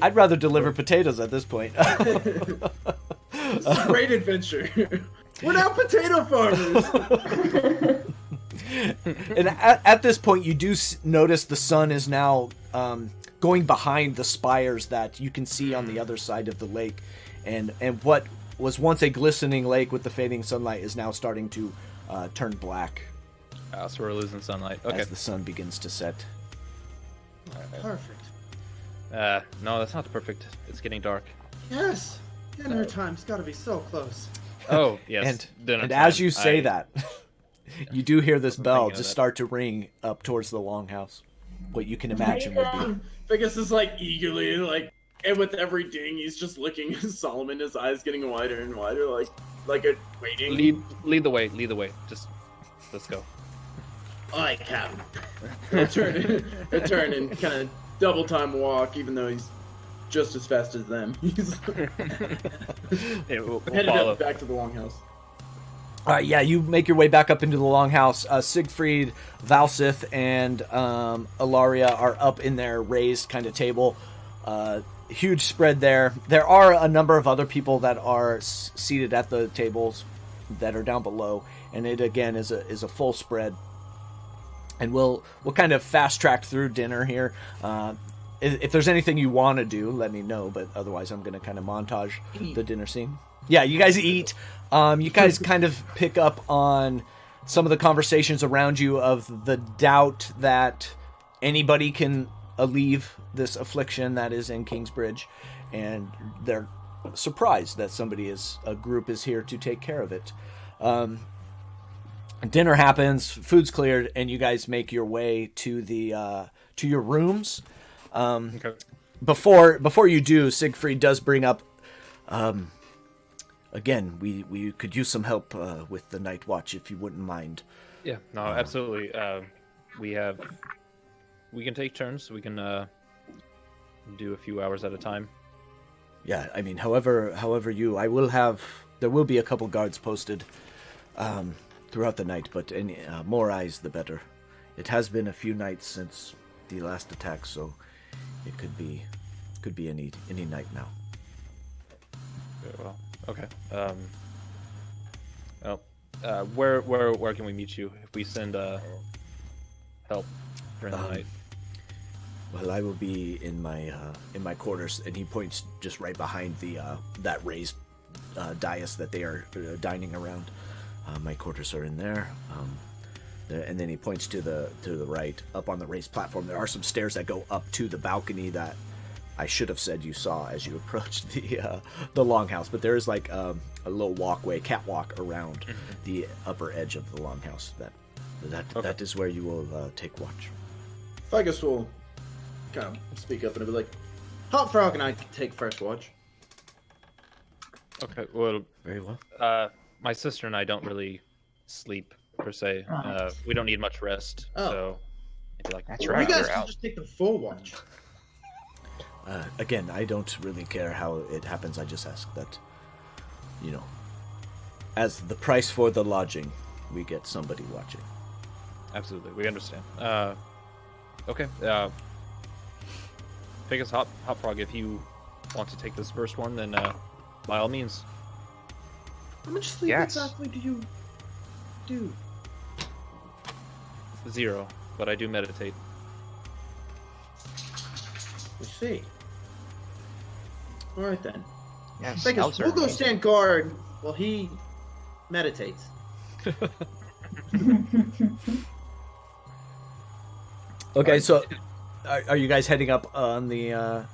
I'd rather deliver potatoes at this point. It's a great adventure. We're now potato farmers. And at this point, you do notice the sun is now going behind the spires that you can see on the other side of the lake, and what was once a glistening lake with the fading sunlight is now starting to turn black So we're losing sunlight. Okay. as the sun begins to set. Perfect. No, that's not perfect. It's getting dark. Yes. Dinner time's got to be so close. Oh, yes. And dinner as time. you say that, you do hear this bell thinking of just that. start to ring up towards the longhouse. What you can imagine would be. Figgis is like eagerly, like, and with every ding, he's just looking at Solomon, his eyes getting wider and wider, like a waiting. Lead the way. Lead the way. Just let's go. Aye, Captain. He'll turn and kind of double time walk, even though he's just as fast as them. He's Yeah, we'll headed follow. up back to the longhouse. Yeah, you make your way back up into the longhouse. Siegfried, Valsith, and Ilaria are up in their raised kind of table. Huge spread there. There are a number of other people that are seated at the tables that are down below, and it again is a full spread. And we'll kind of fast track through dinner here. If there's anything you want to do, let me know. But otherwise, I'm going to kind of montage the dinner scene. Yeah, you guys eat. You guys kind of pick up on some of the conversations around you of the doubt that anybody can alleviate this affliction that is in Kingsbridge, and they're surprised that a group is here to take care of it. Dinner happens, food's cleared, and you guys make your way to to your rooms. Okay. Before you do, Siegfried does bring up, again, we could use some help with the night watch if you wouldn't mind. Yeah. No, absolutely. We can take turns. We can do a few hours at a time. Yeah, I mean, however there will be a couple guards posted throughout the night, but any more eyes the better. It has been a few nights since the last attack, so it could be any night now. Very well. Okay. Where can we meet you if we send help during the night? Well, I will be in my quarters, and he points just right behind that raised dais that they are dining around. My quarters are in there. And then he points to the right, up on the raised platform. There are some stairs that go up to the balcony that I should have said you saw as you approached the longhouse. But there is like a little walkway, catwalk around the upper edge of the longhouse. That is where you will take watch. Figgis will kind of speak up and be like, Hot Frog and I can take first watch. Okay. Well, Very well. my sister and I don't really sleep per se. We don't need much rest. Oh. So maybe like That's 4 right. You hours. guys can just take the full watch. Again, I don't really care how it happens. I just ask that, as the price for the lodging, we get somebody watching. Absolutely, we understand. Okay. Take us Hot Frog. If you want to take this first one, then by all means. How much sleep Yes. exactly do you do? 0, but I do meditate. Let's see. Alright then. Yes. Figgis, elves are we'll go amazing. stand guard while he meditates. Okay, so are you guys heading up on the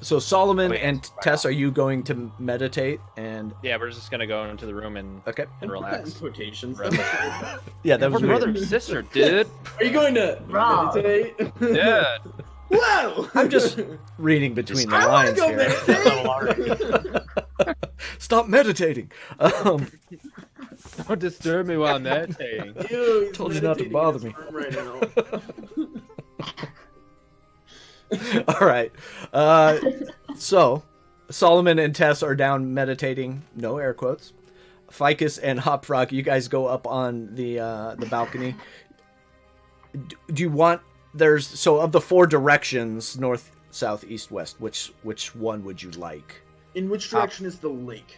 So Solomon Oh, yeah, and right Tess, on. are you going to meditate and? Yeah, we're just gonna go into the room and Okay. and Put that in relax. quotations. Right. Yeah, that We're was weird. brother and sister, dude. Are you going to Rob. meditate? Yeah. Whoa! I'm just reading between the I want to lines go here. meditate. Stop meditating. Don't disturb me while I'm meditating. Ew, he's Told you not to meditating bother in me. his room right now. All right. So Solomon and Tess are down meditating. No air quotes. Ficus and Hopfrog, you guys go up on the balcony. Do you want? There's of the 4 directions, north, south, east, west. Which one would you like? In which direction is the lake?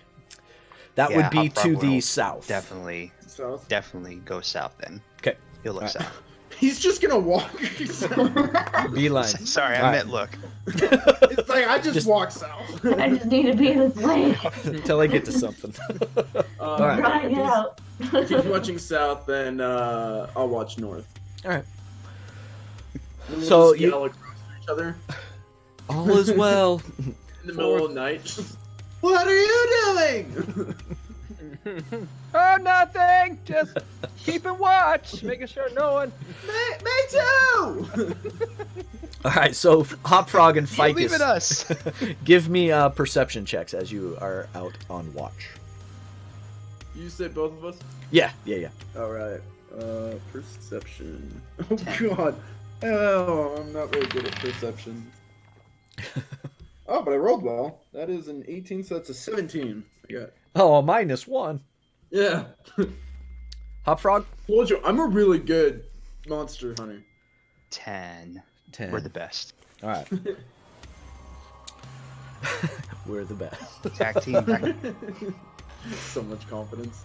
That Yeah, would be Hopfrog to the will south. Definitely South. go south then. Okay. He'll look Alright. south. He's just gonna walk. Beeline. Sorry, I Alright. meant look. It's like I just Just- walk south. I just need to be in this lake. Until I get to something. All right. Drying it out. If he's watching south, then I'll watch north. All right. And we'll So just you- yell across at each other All is well. in the middle of the night. Just, what are you doing? Oh, nothing. Just keeping watch, making sure no one. me too. All right. So Hopfrog and You leave Ficus, it us. give me perception checks as you are out on watch. You said both of us. Yeah. All right. Perception. Oh God. Oh, I'm not really good at perception. Oh, but I rolled well. That is an 18, so that's a 17. I got. Oh, a -1. Yeah. Hopfrog. Told you, I'm a really good monster hunter. 10. 10. We're the best. All right. We're the best. Tag team. Back. So much confidence.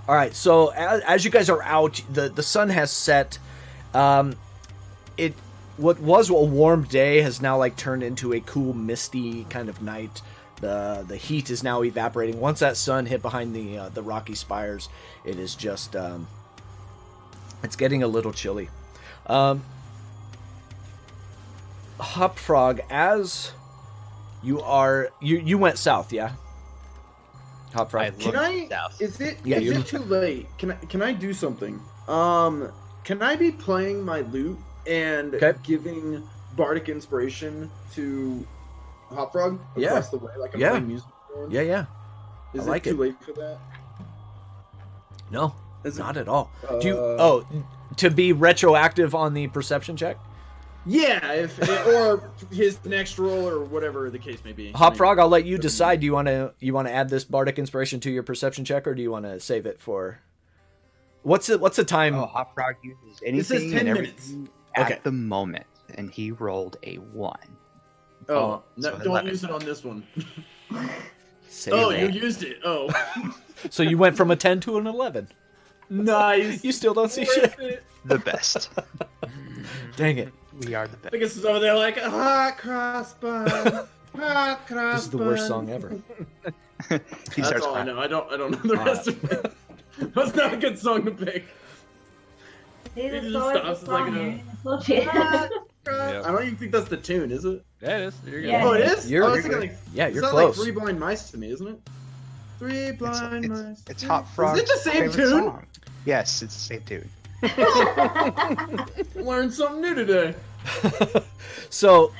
All right. So as you guys are out, the sun has set. What was a warm day has now turned into a cool, misty kind of night. The heat is now evaporating. Once that sun hit behind the rocky spires, it is just it's getting a little chilly. Hopfrog, as you went south, yeah. Hopfrog. Can I? Is it? Yeah, is you're- it too late? Can I do something? Can I be playing my lute and Okay. giving bardic inspiration to Hopfrog Yeah. across the way, like I'm Yeah. playing music? for him? Yeah. Is I like it too it. late for that? No, Is not at all. Do you? Uh, To be retroactive on the perception check? Yeah, if or his next roll or whatever the case may be. Hopfrog, I'll let you decide. Do you want to add this bardic inspiration to your perception check, or do you want to save it for? What's the time? Oh, Hopfrog uses It says anything 10 and minutes. everything Okay. at the moment, and he rolled a 1. Oh, no, so don't 11. use it on this one. Save Oh, it. you used it. Oh, So you went from a 10 to an 11. nice. You still don't see Worth shit. it. The best. Dang it. We are the best. I guess it's over there like hot crossbuns. Hot crossbuns. This is the worst song ever. He That's starts all I crying. know. I don't know the rest of it. That's not a good song to pick. See, It this just always stops, a it's like, song, no. Aaron. I told you. Yeah. I don't even think that's the tune, is it? Yeah, it is. You're good. Yeah. Oh, it is. You're- I was thinking like Yeah, it's you're not close. like Three Blind Mice to me, isn't it? Three Blind Mice. It's Hopfrog's Is it the same favorite tune? song. Yes, it's the same tune. Learned something new today. So,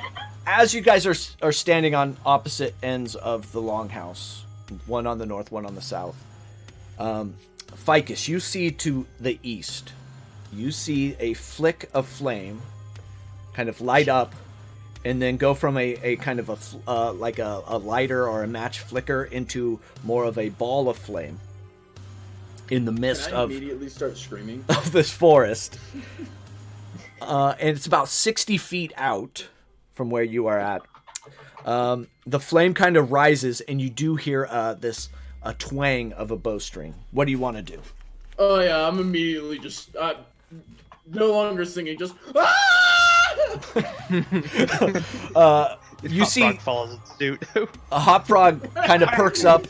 as you guys are standing on opposite ends of the longhouse, one on the north, one on the south, Ficus, you see to the east, you see a flick of flame kind of light up and then go from a kind of a lighter or a match flicker into more of a ball of flame in the midst Can I of immediately start screaming? this forest. And it's about 60 feet out from where you are at. The flame kind of rises, and you do hear a twang of a bowstring. What do you want to do? Oh yeah, I'm immediately just no longer singing, just You see Hopfrog follows in suit. a Hopfrog kind of perks up.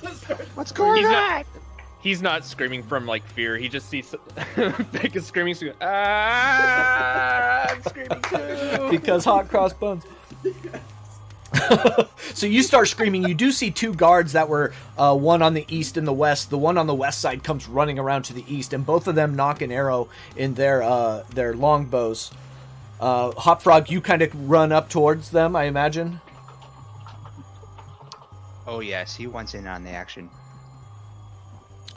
What's going on? He's not screaming from fear. He just sees Vic is screaming. So, I'm screaming. Because hot cross buns. So you start screaming. You do see two guards that were one on the east and the west. The one on the west side comes running around to the east, and both of them knock an arrow in their longbows. Hop Frog, you kind of run up towards them, I imagine. Oh yes, he wants in on the action.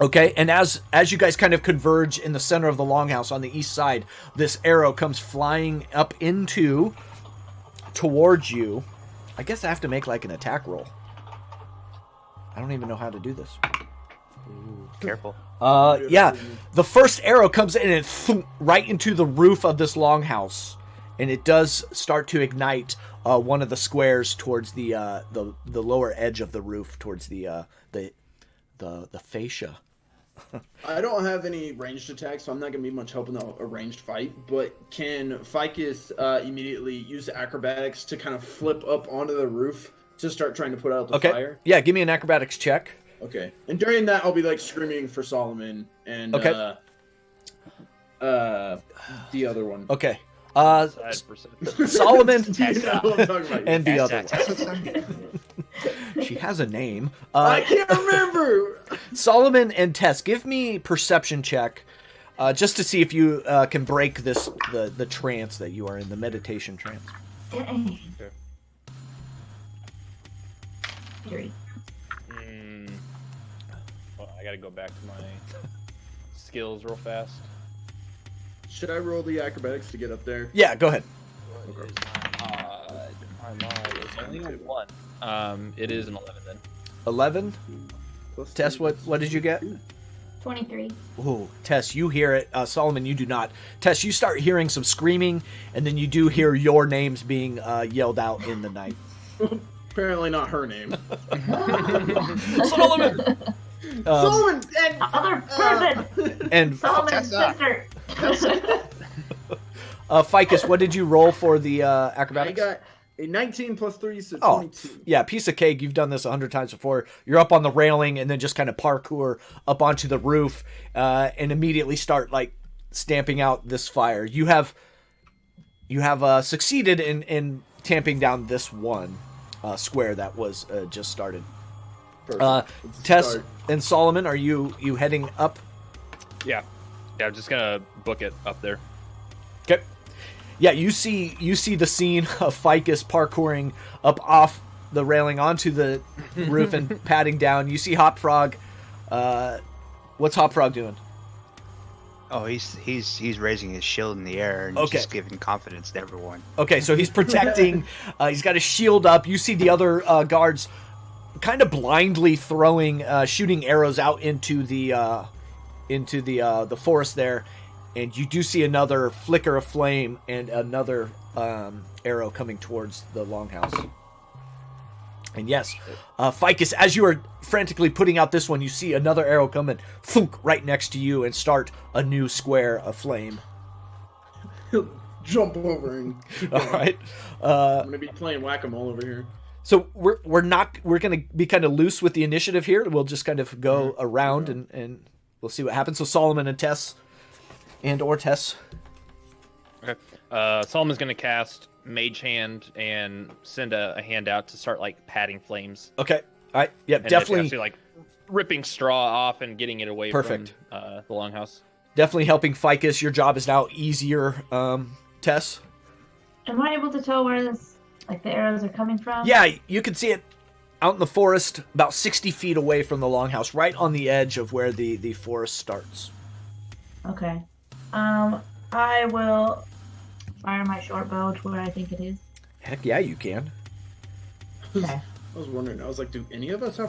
Okay, and as you guys kind of converge in the center of the longhouse on the east side, this arrow comes flying up towards you. I guess I have to make like an attack roll. I don't even know how to do this. Ooh, careful. Yeah, the first arrow comes in and thump, right into the roof of this longhouse, and it does start to ignite one of the squares towards the lower edge of the roof, towards the fascia. I don't have any ranged attacks, so I'm not going to be much help in a ranged fight, but can Ficus immediately use acrobatics to kind of flip up onto the roof to start trying to put out the fire? Yeah, give me an acrobatics check. Okay. And during that, I'll be like screaming for Solomon and the other one. Okay. Solomon You know what I'm talking about. and the other one. She has a name. I can't remember! Solomon and Tess, give me perception check, just to see if you can break the trance that you are in, the meditation trance. 3. Well, I gotta go back to my skills real fast. Should I roll the acrobatics to get up there? Yeah, go ahead. What is my mod is only a 1. It is an 11 then. 11. Plus Tess, what did you get? 23. Ooh, Tess, you hear it. Solomon, you do not. Tess, you start hearing some screaming, and then you do hear your names being yelled out in the night. Apparently not her name. Solomon! Solomon! And, Other person! And Solomon's sister! Ficus, what did you roll for the I acrobatics? got a 19 plus 3, so Oh, 22. yeah, piece of cake. You've done this 100 times before. You're up on the railing and then just kind of parkour up onto the roof and immediately start like stamping out this fire. You have succeeded in tamping down this one square that was just started. Perfect. Tess Start. and Solomon, are you heading up? Yeah, I'm just gonna book it up there. Okay. Yeah, you see the scene of Ficus parkouring up off the railing onto the roof and padding down. You see Hop Frog. What's Hop Frog doing? Oh, he's raising his shield in the air and Okay. just giving confidence to everyone. Okay, so he's protecting. He's got his shield up. You see the other guards kind of blindly shooting arrows out into the forest there. And you do see another flicker of flame and another arrow coming towards the longhouse. And yes, Ficus, as you are frantically putting out this one, you see another arrow come and thunk right next to you and start a new square of flame. He'll jump over and keep All going. right. I'm gonna be playing whack-a-mole over here. So we're gonna be kind of loose with the initiative here. We'll just kind of go around and we'll see what happens. So Solomon and Tess. Or Tess. Okay. Solomon's gonna cast Mage Hand and send a hand out to start like patting flames. Okay. All right. Yep. And Definitely. actually, like ripping straw off and getting it away Perfect. from the longhouse. Definitely helping Ficus. Your job is now easier. Tess. Am I able to tell where the arrows are coming from? Yeah, you can see it out in the forest, about 60 feet away from the longhouse, right on the edge of where the forest starts. Okay. I will fire my short bow to where I think it is. Heck yeah, you can. Okay. I was wondering. I was like, do any of us have?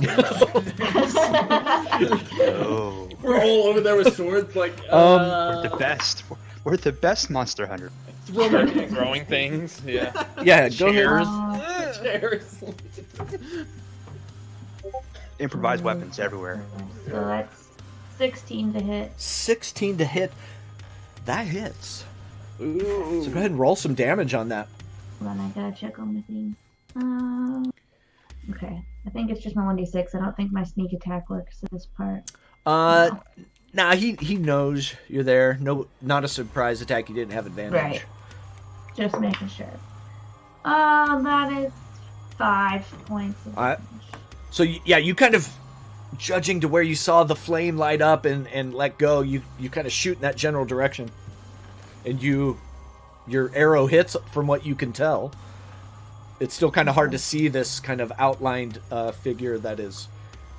Oh, We're all over there with swords. Like, we're the best. We're the best monster hunter. throw my Throwing things. Yeah. Yeah, go ahead. Cheers. chairs. Improvised weapons everywhere. So that's 16 to hit. 16 to hit. That hits. Ooh. So go ahead and roll some damage on that. Hold on, I gotta check on the thing. Okay. I think it's just my 1d6. I don't think my sneak attack works this part. Nah, he knows you're there. No, not a surprise attack. You didn't have advantage. Right. Just making sure. That is 5 points of Alright. damage. So you kind of, judging to where you saw the flame light up and let go, you kind of shoot in that general direction, and your arrow hits. From what you can tell, it's still kind of hard to see this kind of outlined figure that is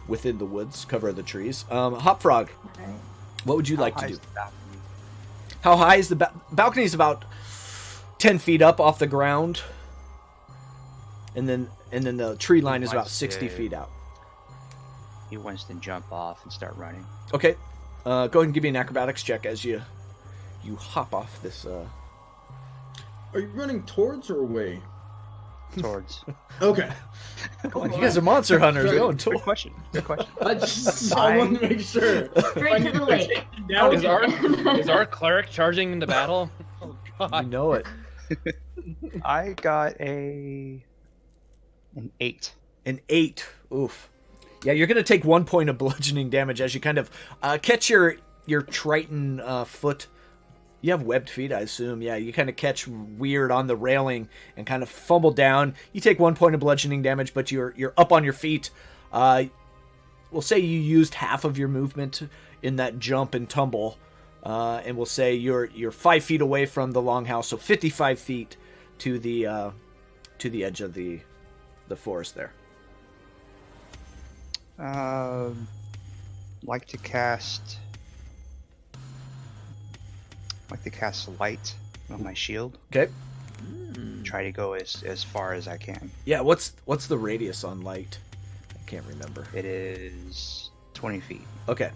within the woods, cover of the trees. Hop Frog, Alright. what would you like to How high do? is the balcony? How high is the balcony? Is about 10 feet up off the ground, and then the tree line is about Wants 60 to- feet out. He wants to jump off and start running. Okay, go ahead and give me an acrobatics check as you hop off this. Are you running towards or away? Towards. Okay. Come on, you guys are monster hunters. Sorry. Going Good to question. Good question. I want to make sure. Straight to the lake. Now is Okay. our cleric charging into battle? Oh you god. know it. I got an 8. An 8. Oof. Yeah, you're gonna take 1 point of bludgeoning damage as you kind of catch your Triton foot. You have webbed feet, I assume. Yeah, you kind of catch weird on the railing and kind of fumble down. You take 1 point of bludgeoning damage, but you're up on your feet. We'll say you used half of your movement in that jump and tumble, and we'll say you're 5 feet away from the longhouse, so 55 feet to the edge of the forest there. Like to cast light on my shield. Okay. Try to go as far as I can. Yeah, what's the radius on light? I can't remember. It is 20 feet. Okay.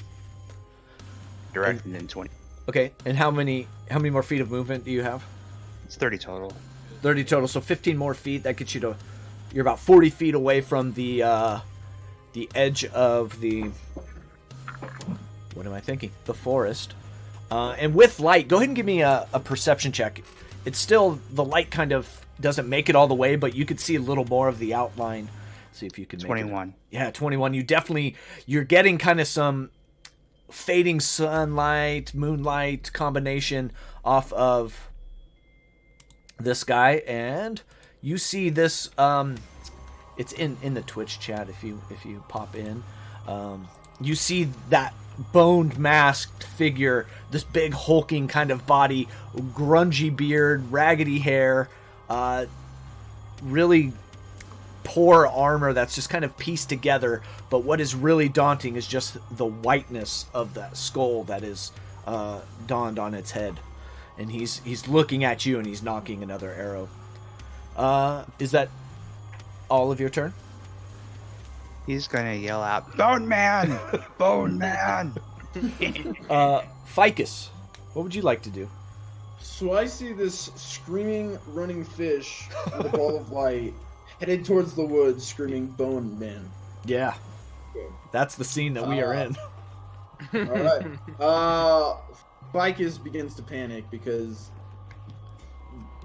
Direct and then 20. Okay, and how many more feet of movement do you have? It's 30 total. 30 total, so 15 more feet. That gets you to... You're about 40 feet away from the edge of the... What am I thinking? The forest. And with light, go ahead and give me a perception check. It's still... The light kind of doesn't make it all the way, but you could see a little more of the outline. See if you can make 21. it. Yeah, 21. You're getting kind of some fading sunlight, moonlight combination off of this guy, and you see this it's in the Twitch chat if you pop in. You see that boned masked figure, this big hulking kind of body, grungy beard, raggedy hair, really poor armor that's just kind of pieced together, but what is really daunting is just the whiteness of that skull that is donned on its head. And he's looking at you and he's knocking another arrow. Is that all of your turn? He's gonna yell out, "Bone Man! Bone Man!" Ficus, what would you like to do? So I see this screaming, running fish with a ball of light headed towards the woods, screaming "Bone Man." Yeah, that's the scene that we are in. All right. Ficus begins to panic because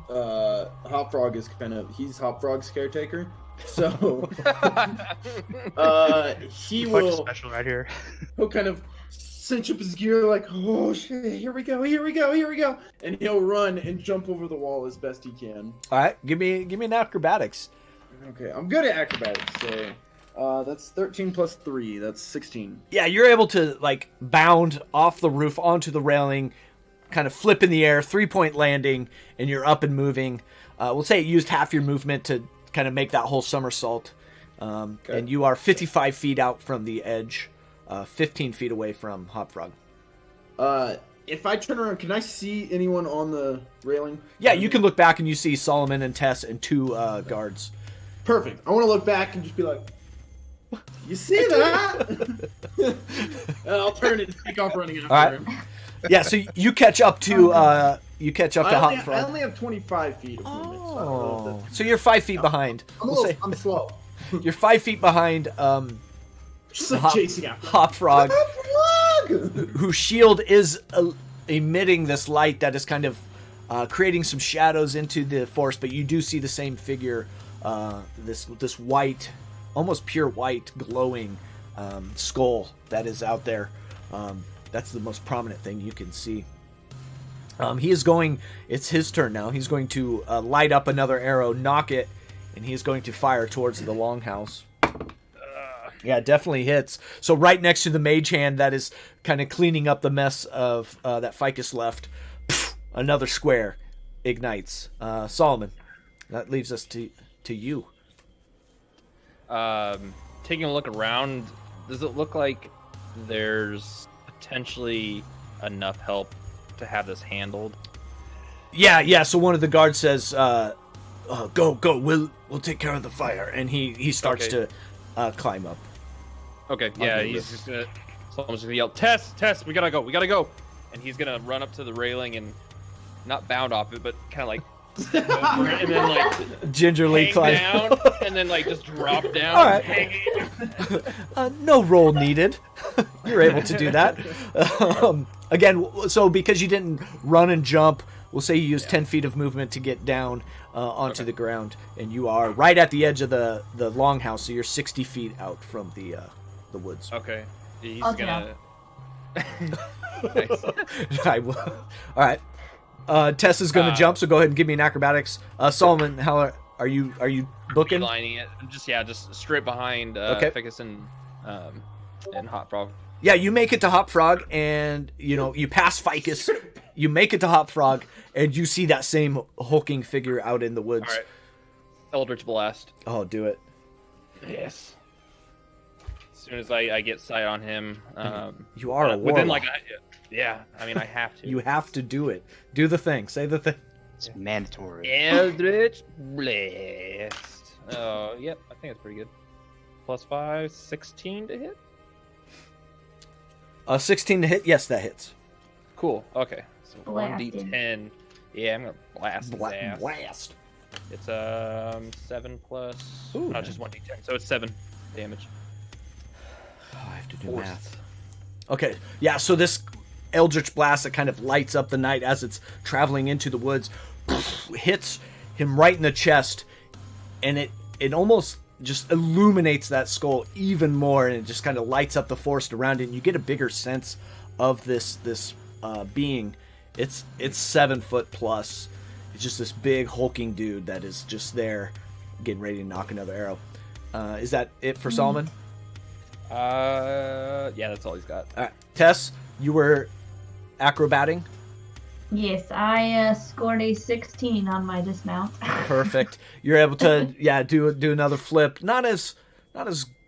Hop Frog is he's Hop Frog's caretaker. So he Quite will special right here. he'll kind of cinch up his gear like, oh shit, here we go, and he'll run and jump over the wall as best he can. All right, give me an acrobatics. Okay, I'm good at acrobatics, so that's 13 plus 3, that's 16. Yeah, you're able to like bound off the roof onto the railing, kind of flip in the air, 3-point landing, and you're up and moving. We'll say it used half your movement to kind of make that whole somersault. Okay. And you are 55 feet out from the edge, 15 feet away from Hop Frog. If I turn around, can I see anyone on the railing? Yeah, you can look back and you see Solomon and Tess and 2 guards. Perfect. I want to look back and just be like, you see that? And I'll turn and take off running after All right. him. Yeah, so you catch up to Hop I Frog. only have 25 feet of movement, so I don't know if that's... So you're 5 feet behind. I'm slow. You're 5 feet behind Just like Hop- chasing after Hop Frog, Hop Frog! whose shield is emitting this light that is kind of creating some shadows into the forest, but you do see the same figure, this white, almost pure white, glowing skull that is out there. That's the most prominent thing you can see. He is going. It's his turn now. He's going to light up another arrow, knock it, and he's going to fire towards the longhouse. Yeah, definitely hits. So right next to the mage hand that is kind of cleaning up the mess of that Ficus left, another square ignites. Solomon, that leaves us to you. Taking a look around, does it look like there's potentially enough help to have this handled? Yeah. So one of the guards says, "Go. We'll take care of the fire," and he starts to climb up. Okay. Yeah, he's just gonna. Someone's gonna yell, "Tess, we gotta go!" And he's gonna run up to the railing and not bound off it, but kind of like, over it, and then like gingerly climb down, and then like just drop down. All right. No roll needed. You're able to do that. Again, so because you didn't run and jump, we'll say you used 10 feet of movement to get down onto the ground, and you are right at the edge of the longhouse, so you're 60 feet out from the woods. Okay. He's Okay. gonna. Nice. I will. All right. Tess is going to jump, so go ahead and give me an acrobatics. Solomon, how are you booking? Lining it, just straight behind Ficus and Hot Frog. Yeah, you make it to Hop Frog, and you pass Ficus. You make it to Hop Frog, and you see that same hulking figure out in the woods. All right. Eldritch Blast. Oh, do it. Yes. As soon as I get sight on him, You are a within warlock. I mean, I have to. You have to do it. Do the thing. Say the thing. It's mandatory. Eldritch Blast. Oh, yep. I think that's pretty good. +5, 16 to hit. 16 to hit. Yes, that hits. Cool. Okay. So Blasted. 1d10. Yeah, I'm gonna blast his ass. Blast. It's 7 plus. Ooh, Not just 1d10. So it's 7 damage. Oh, I have to do Force. math. Okay. Yeah. So this Eldritch Blast that kind of lights up the night as it's traveling into the woods hits him right in the chest, and it almost just illuminates that skull even more, and it just kind of lights up the forest around it, and you get a bigger sense of this being. It's 7 foot plus. It's just this big hulking dude that is just there getting ready to knock another arrow. Is that it for Solomon? Yeah, that's all he's got. All right. Tess, you were acrobating. Yes, I scored a 16 on my dismount. Perfect. You're able to do another flip. Not as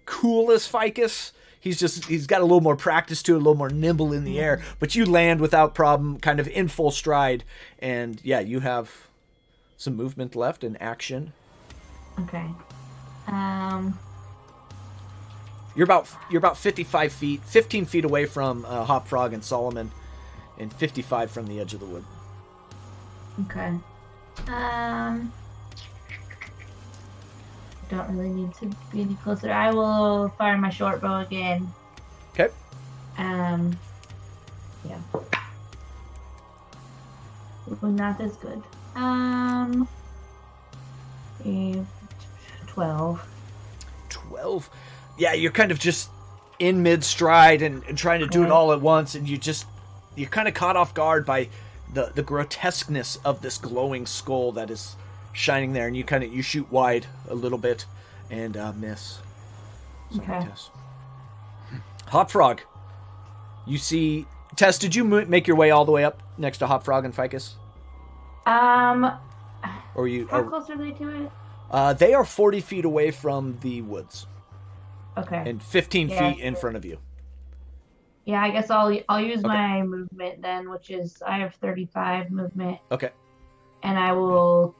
cool as Ficus. He's got a little more practice to it, a little more nimble in the air, but you land without problem, kind of in full stride, and yeah, you have some movement left and action. Okay. You're about 55 feet, 15 feet away from Hop Frog and Solomon, and 55 from the edge of the wood. Okay. Don't really need to be any closer. I will fire my short bow again. Okay. Yeah. Well, not as good. 12. 12. Yeah, you're kind of just in mid-stride and trying to do it all at once, and you're kind of caught off guard by the grotesqueness of this glowing skull that is shining there, and you shoot wide a little bit and miss. Sorry, Okay. Tess. Hop Frog. You see, Tess, did you make your way all the way up next to Hop Frog and Ficus? How Or you? close are they to it? They are 40 feet away from the woods Okay. and 15 Yeah, feet in sure. front of you. Yeah, I guess I'll use my movement then, which is I have 35 movement, Okay. and I will.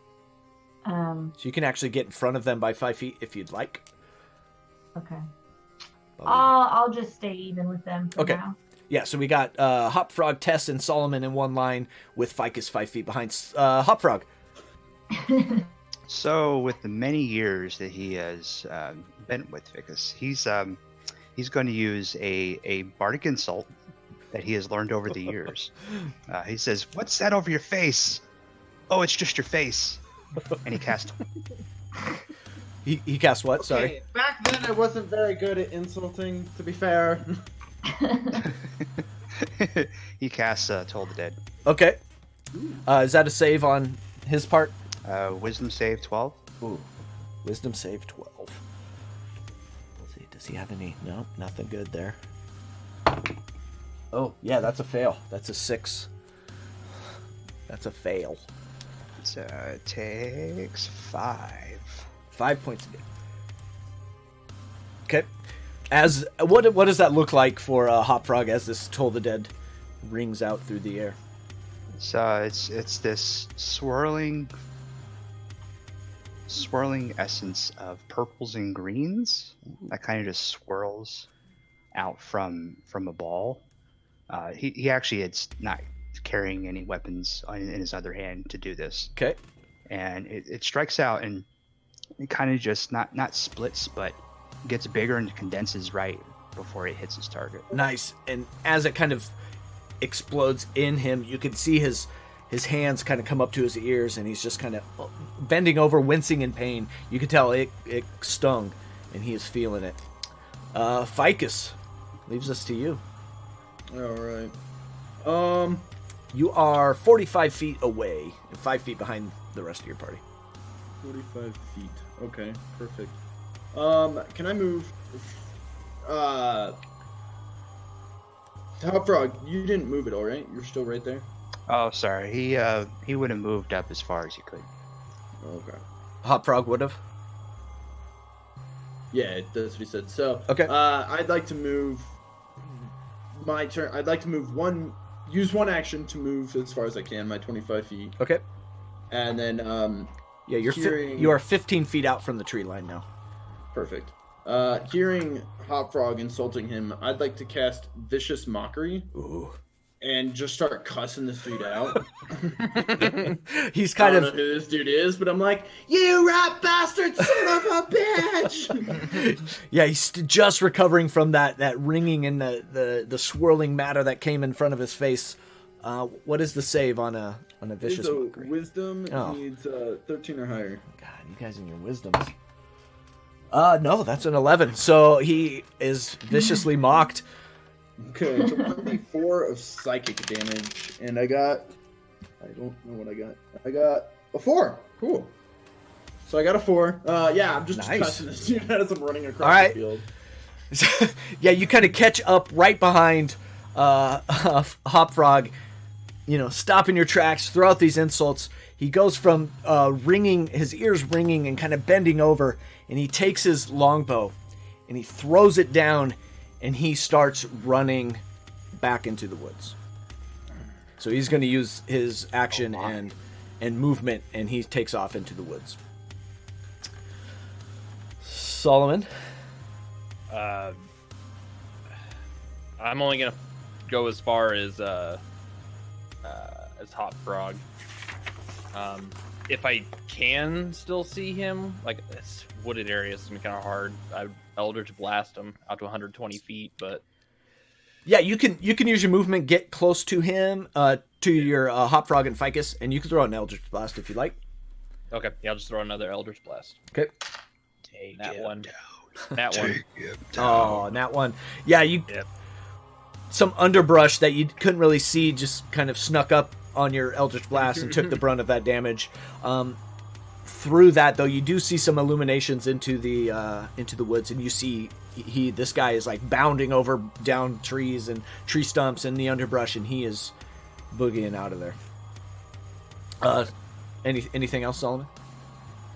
So you can actually get in front of them by 5 feet if you'd like. Okay. I'll just stay even with them for Okay. now. Yeah, so we got Hop Frog, Tess, and Solomon in one line with Ficus 5 feet behind Hop Frog. So, with the many years that he has been with Ficus, he's going to use a bardic insult that he has learned over the years. He says, "What's that over your face?" "Oh, it's just your face." And he casts. He cast what? Sorry. Okay, back then I wasn't very good at insulting, to be fair. He casts Toll the Dead. Okay. Is that a save on his part? Wisdom save 12. Ooh, wisdom save 12. Let's see, does he have any? No, nothing good there. Oh, yeah, that's a fail. That's a 6. That's a fail. So it takes 5. 5 points of damage. Okay. As what does that look like for Hop Frog as this Toll the Dead rings out through the air? So it's this swirling essence of purples and greens that kind of just swirls out from a ball. He actually is not carrying any weapons in his other hand to do this. Okay. And it strikes out and it kind of just not splits, but gets bigger and condenses right before it hits his target. Nice. And as it kind of explodes in him, you can see his hands kind of come up to his ears, and he's just kind of bending over, wincing in pain. You can tell it stung, and he is feeling it. Ficus, leaves us to you. All right. You are 45 feet away, and 5 feet behind the rest of your party. 45 feet. Okay, perfect. Can I move? Top Frog, you didn't move it, all right? You're still right there. Oh, sorry. He would have moved up as far as he could. Okay. Hop Frog would have. Yeah, that's what he said. So, Okay. I'd like to move my turn. I'd like to use one action to move as far as I can, my 25 feet. Okay. And then, Yeah, you are 15 feet out from the tree line now. Perfect. Hearing Hop Frog insulting him, I'd like to cast Vicious Mockery. Ooh. And just start cussing this dude out. He's I kind don't of know who this dude is, but I'm like, you rat bastard, son of a bitch! yeah, he's just recovering from that ringing and the swirling matter that came in front of his face. What is the save on a vicious So mockery? wisdom Oh. needs 13 or higher. God, you guys and your wisdoms. No, that's an 11. So he is viciously mocked. Okay, it's a 1d4 of psychic damage, and I don't know what I got. I got a 4. Cool. So I got a 4. Yeah, I'm just Nice. cussing this dude as I'm running across All right. the field. Yeah, you kind of catch up right behind Hop Frog, stop in your tracks, throw out these insults. He goes from his ears ringing and kind of bending over, and he takes his longbow and he throws it down, and he starts running back into the woods. So he's going to use his action and movement, and he takes off into the woods. Solomon? I'm only gonna go as far as Hop Frog. If I can still see him, like this wooded area is gonna be kind of hard. I'd Eldritch Blast him out to 120 feet, but Yeah, you can use your movement, get close to him, to your Hop Frog and Ficus, and you can throw an Eldritch Blast if you like. okay, yeah, I'll just throw another Eldritch Blast. Okay. That one. That one. Oh, that one. Yeah, Yep. some underbrush that you couldn't really see just kind of snuck up on your Eldritch Blast and took the brunt of that damage. Through that, though, you do see some illuminations into the woods, and you see this guy is like bounding over down trees and tree stumps and the underbrush, and he is boogieing out of there. Anything else, Solomon?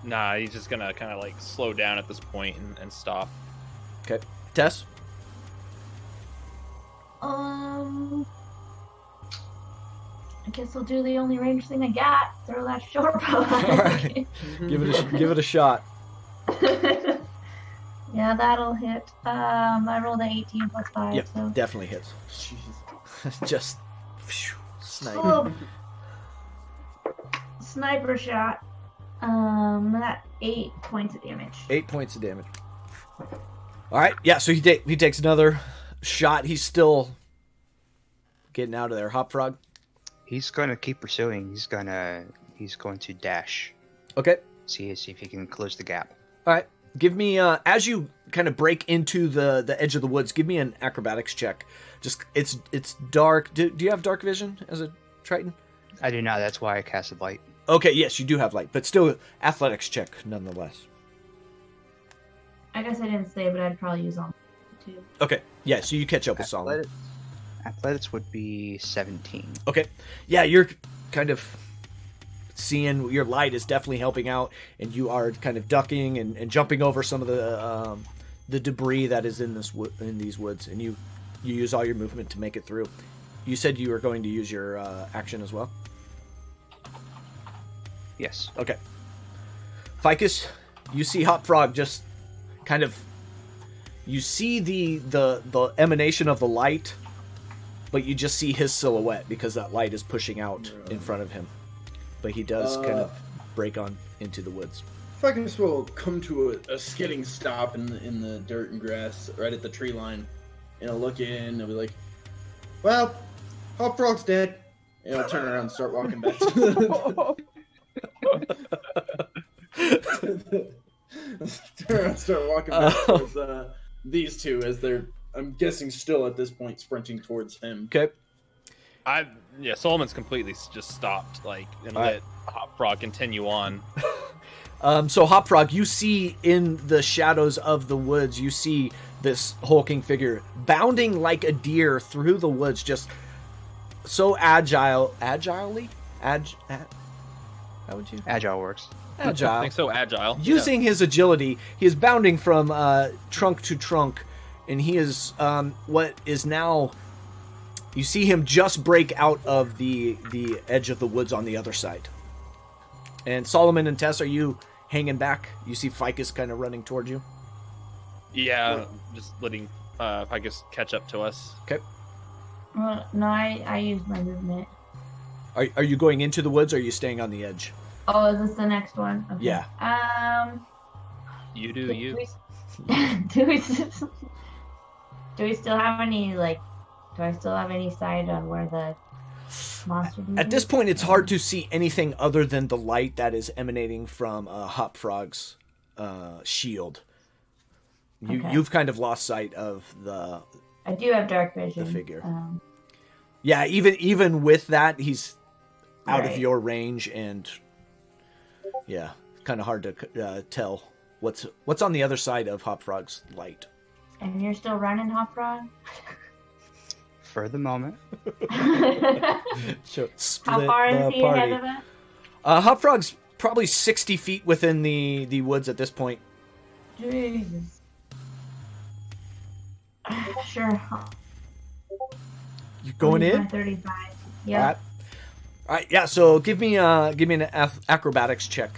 Nah, he's just gonna kind of like slow down at this point and stop. Okay, Tess. I guess I'll do the only range thing I got. Throw that short bow. All right. give it a shot. Yeah, that'll hit. I rolled an 18 plus 5. Yep, So. definitely hits. Jeez. Just snipe. Oh. Sniper shot. That 8 points of damage. 8 points of damage. All right, yeah. So he takes another shot. He's still getting out of there. Hop Frog. He's going to keep pursuing. He's going to dash. Okay. See if he can close the gap. All right. Give me as you kind of break into the edge of the woods. Give me an acrobatics check. Just it's dark. Do you have dark vision as a Triton? I do not. That's why I casted light. Okay, yes, you do have light, but still athletics check nonetheless. I guess I didn't say, but I'd probably use on too. Okay, yeah, so you catch up with Solomon. Athletics would be 17. Okay, yeah, you're kind of seeing your light is definitely helping out, and you are kind of ducking and jumping over some of the debris that is in these woods, and you use all your movement to make it through. You said you were going to use your action as well? Yes. Okay. Ficus, you see Hop Frog just kind of... You see the emanation of the light, but you just see his silhouette because that light is pushing out in front of him. But he does kind of break on into the woods. Ficus will come to a skidding stop in the dirt and grass right at the tree line. And he'll look in and he'll be like, well, Hop Frog's dead. And he'll turn around and start walking back to start walking back towards these two as they're, I'm guessing, still at this point sprinting towards him. Okay. Solomon's completely just stopped, and let Hop Frog continue on. So Hop Frog, you see in the shadows of the woods, you see this hulking figure bounding like a deer through the woods, just so agilely? How would you? Agile works. Agile. I think so agile. Using his agility, he is bounding from trunk to trunk, and he is what is now... You see him just break out of the edge of the woods on the other side. And Solomon and Tess, are you hanging back? You see Ficus kind of running towards you? Yeah, just letting Ficus catch up to us. Okay. No, I used my movement. Are you going into the woods, or are you staying on the edge? Oh, is this the next one? Okay. Yeah. You do you. Do we still have any, do I still have any sight on where the monster At this point, it's hard to see anything other than the light that is emanating from Hop Frog's shield. You've kind of lost sight of the... I do have dark vision. The figure. Yeah, even with that, he's out of your range, and yeah, kind of hard to tell what's on the other side of Hop Frog's light. And you're still running, Hop Frog? For the moment. How far is he ahead of us? Hop Frog's probably 60 feet within the woods at this point. Jesus. Sure. You going in? 35. Yeah. All right. Yeah. So give me an acrobatics check.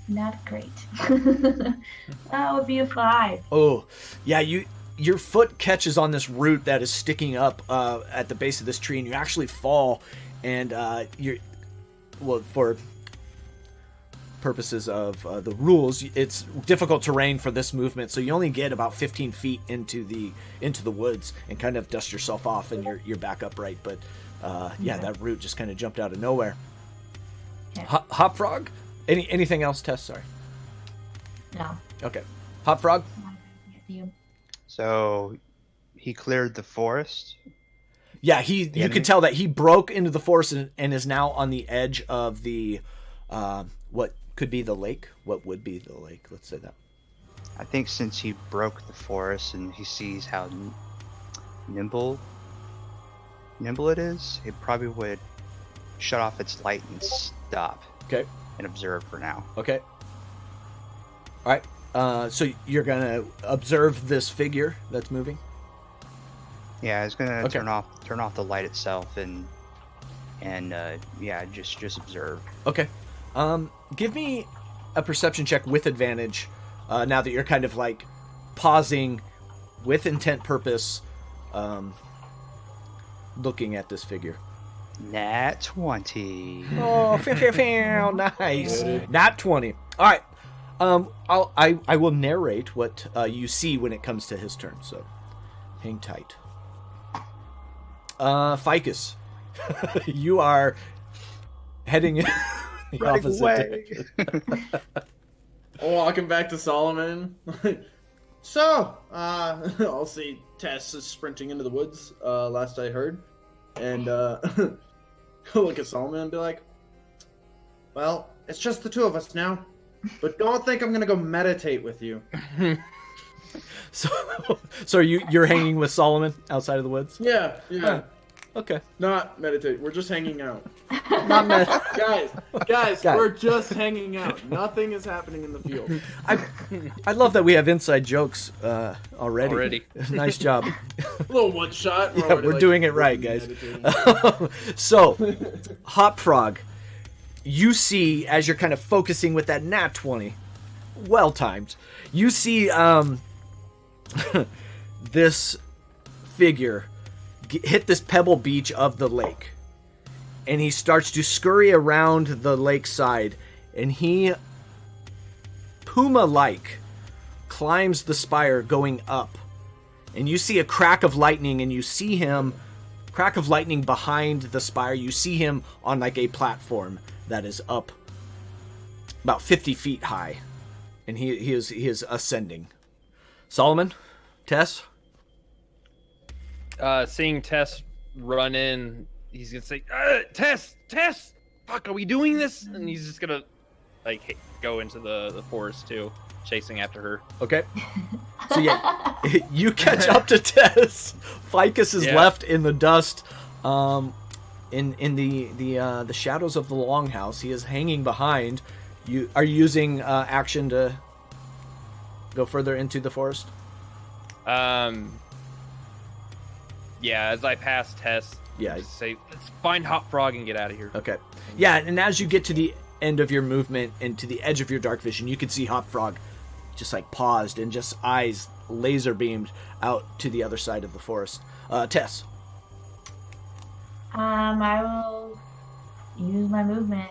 Not great. That would be a 5. Oh, yeah. Your foot catches on this root that is sticking up at the base of this tree, and you actually fall. And for purposes of the rules, it's difficult terrain for this movement, so you only get about 15 feet into the woods and kind of dust yourself off, and you're back upright. But that root just kind of jumped out of nowhere. Okay. Hop Frog? Anything else, Tess? Sorry. No. Okay. Hop Frog? So he cleared the forest. Yeah, you could tell that he broke into the forest and is now on the edge of the what could be the lake. What would be the lake? Let's say that. I think since he broke the forest and he sees how nimble it is, it probably would shut off its light and stop. Okay. And observe for now. Okay. All right. So you're gonna observe this figure that's moving. Yeah, I was gonna turn off the light itself and just observe. Okay. Give me a perception check with advantage. Now that you're kind of pausing with intent purpose, looking at this figure. Nat 20. Oh, nice. Nat 20. All right. I will narrate what you see when it comes to his turn. So, hang tight. Ficus, you are heading in the opposite direction. Walking back to Solomon. So, I'll see Tess is sprinting into the woods, last I heard. and look at Solomon and be like, "Well, it's just the two of us now, but don't think I'm gonna go meditate with you." So you're hanging with Solomon outside of the woods? Yeah. Okay. Not meditate. We're just hanging out. Not med- Guys, we're just hanging out. Nothing is happening in the field. I love that we have inside jokes already. Nice job. A little one shot. Yeah, we're doing it right, guys. So, Hop Frog, you see as you're kind of focusing with that nat 20, well timed. You see this figure hit this pebble beach of the lake, and he starts to scurry around the lakeside, and he, puma-like, climbs the spire going up, and you see a crack of lightning, and you see him, crack of lightning behind the spire. You see him on like a platform that is up about 50 feet high, and he is ascending. Solomon, Tess. Seeing Tess run in, he's gonna say, Tess, fuck, are we doing this? And he's just gonna like go into the forest too, chasing after her. Okay. So yeah, you catch up to Tess. Ficus is left in the dust, in the shadows of the longhouse. He is hanging behind. You are you using action to go further into the forest? Yeah, as I pass Tess, just say, let's find Hop Frog and get out of here. Okay. Yeah, and as you get to the end of your movement and to the edge of your dark vision, you can see Hop Frog just like paused and just eyes laser beamed out to the other side of the forest. Tess. I will use my movement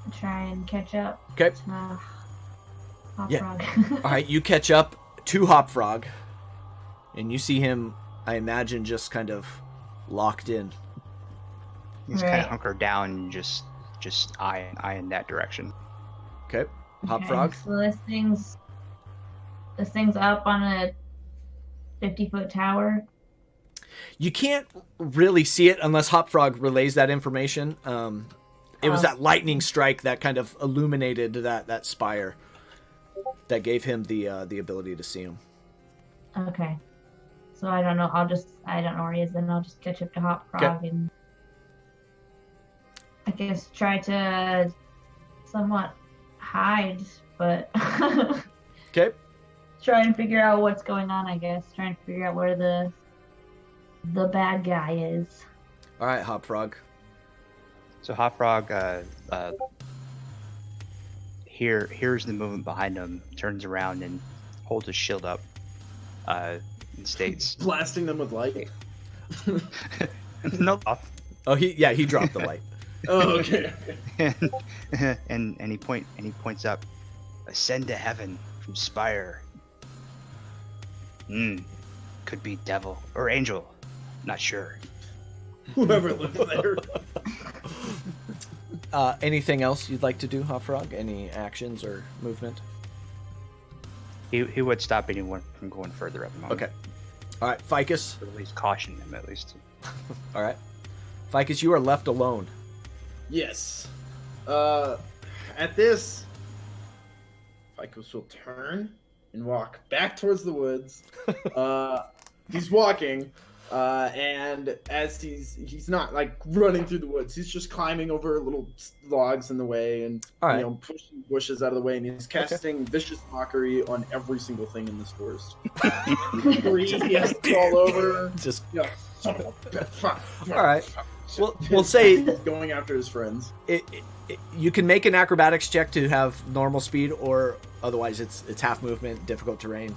to try and catch up. Okay. To Hop Frog. All right, you catch up to Hop Frog, and you see him, I imagine, just kind of locked in. He's kind of hunkered down and just eyeing that direction. Okay. Hop Frog. So this thing's up on a 50-foot tower. You can't really see it unless Hop Frog relays that information. It was that lightning strike that kind of illuminated that spire that gave him the ability to see him. Okay. So I don't know. I don't know where he is. Then I'll just catch up to Hop Frog and I guess try to somewhat hide, but okay. Try and figure out what's going on. I guess trying to figure out where the bad guy is. All right, Hop Frog. So Hop Frog hears the movement behind him, turns around and holds his shield up, and states, blasting them with light. No. Oh, he dropped the light. Oh, okay. and he points up. Ascend to heaven from spire. Could be devil or angel. Not sure. Whoever lives there. Anything else you'd like to do, Hop Frog? Any actions or movement? He would stop anyone from going further at the moment. Okay. All right, Ficus. Or at least caution him, at least. All right. Ficus, you are left alone. Yes. At this, Ficus will turn and walk back towards the woods. He's walking, and as he's not like running through the woods, he's just climbing over little logs in the way and pushing bushes out of the way, and he's casting vicious mockery on every single thing in this forest. He has to fall over. Just son of a bitch, fuck. All right. We'll say going after his friends. You can make an acrobatics check to have normal speed, or otherwise it's half movement, difficult terrain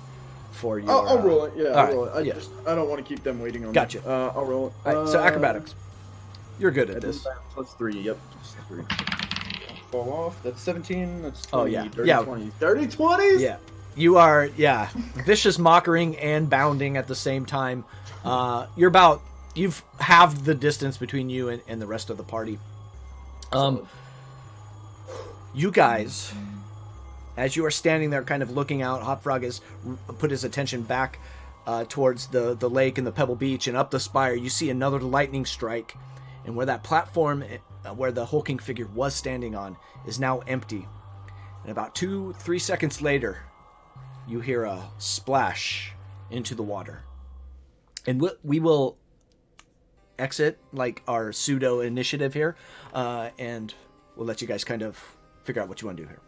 for you. I'll roll it. Yeah, I'll roll it. Yeah. I don't want to keep them waiting on Gotcha. me. I'll roll it. All right, so acrobatics. You're good at this. Plus 3. Yep. Plus 3. Fall off. That's 17. That's 20. Oh, yeah. Dirty Yeah. 20s. Dirty 20s? Yeah. You are, vicious mockering and bounding at the same time. You've halved the distance between you and the rest of the party. You guys, as you are standing there kind of looking out, Hop Frog has put his attention back towards the lake and the pebble beach and up the spire, you see another lightning strike, and where that platform where the hulking figure was standing on is now empty. And about 2-3 seconds later, you hear a splash into the water. And we will exit like our pseudo initiative here, and we'll let you guys kind of figure out what you want to do here.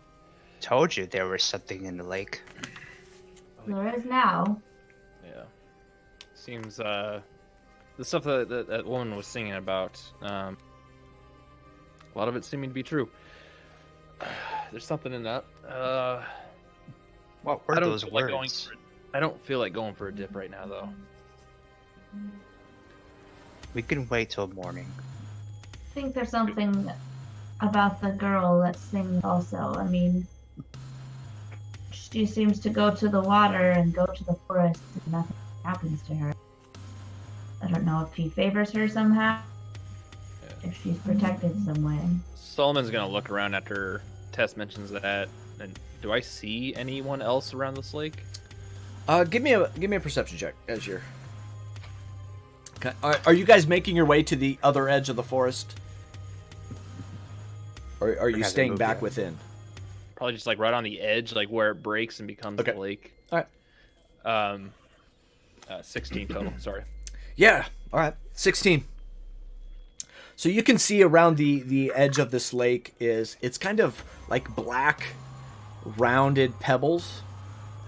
Told you there was something in the lake. There is now. Yeah. Seems the stuff that woman was singing about, a lot of it seeming to be true. There's something in that. What were those words? I don't feel like going for a dip right now, though. We can wait till morning. I think there's something about the girl that sings also. I mean, she seems to go to the water and go to the forest and nothing happens to her. I don't know if he favors her somehow, if she's protected some way. Solomon's gonna look around after Tess mentions that. And do I see anyone else around this lake? Give me a perception check as you're. Okay. Are you guys making your way to the other edge of the forest, or are you staying back within? Probably just like right on the edge, like where it breaks and becomes the lake. All right. 16 total. Sorry. Yeah. All right. 16. So you can see around the edge of this lake it's kind of like black, rounded pebbles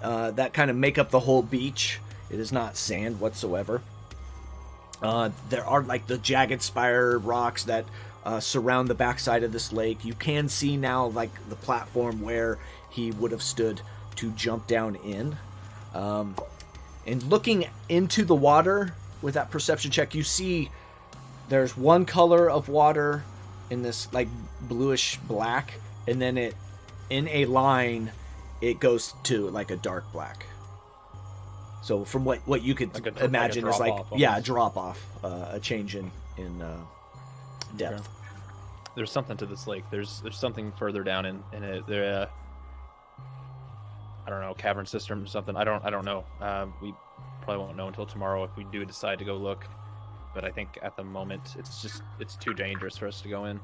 that kind of make up the whole beach. It is not sand whatsoever. There are like the jagged spire rocks that surround the backside of this lake. You can see now like the platform where he would have stood to jump down in. And looking into the water with that perception check, you see there's one color of water in this like bluish black, and then it in a line it goes to like a dark black. So from what you could like imagine is like a drop off, a change in depth. Okay. There's something to this lake. There's something further down in it. There, I don't know, cavern system or something. I don't know. We probably won't know until tomorrow if we do decide to go look. But I think at the moment it's too dangerous for us to go in.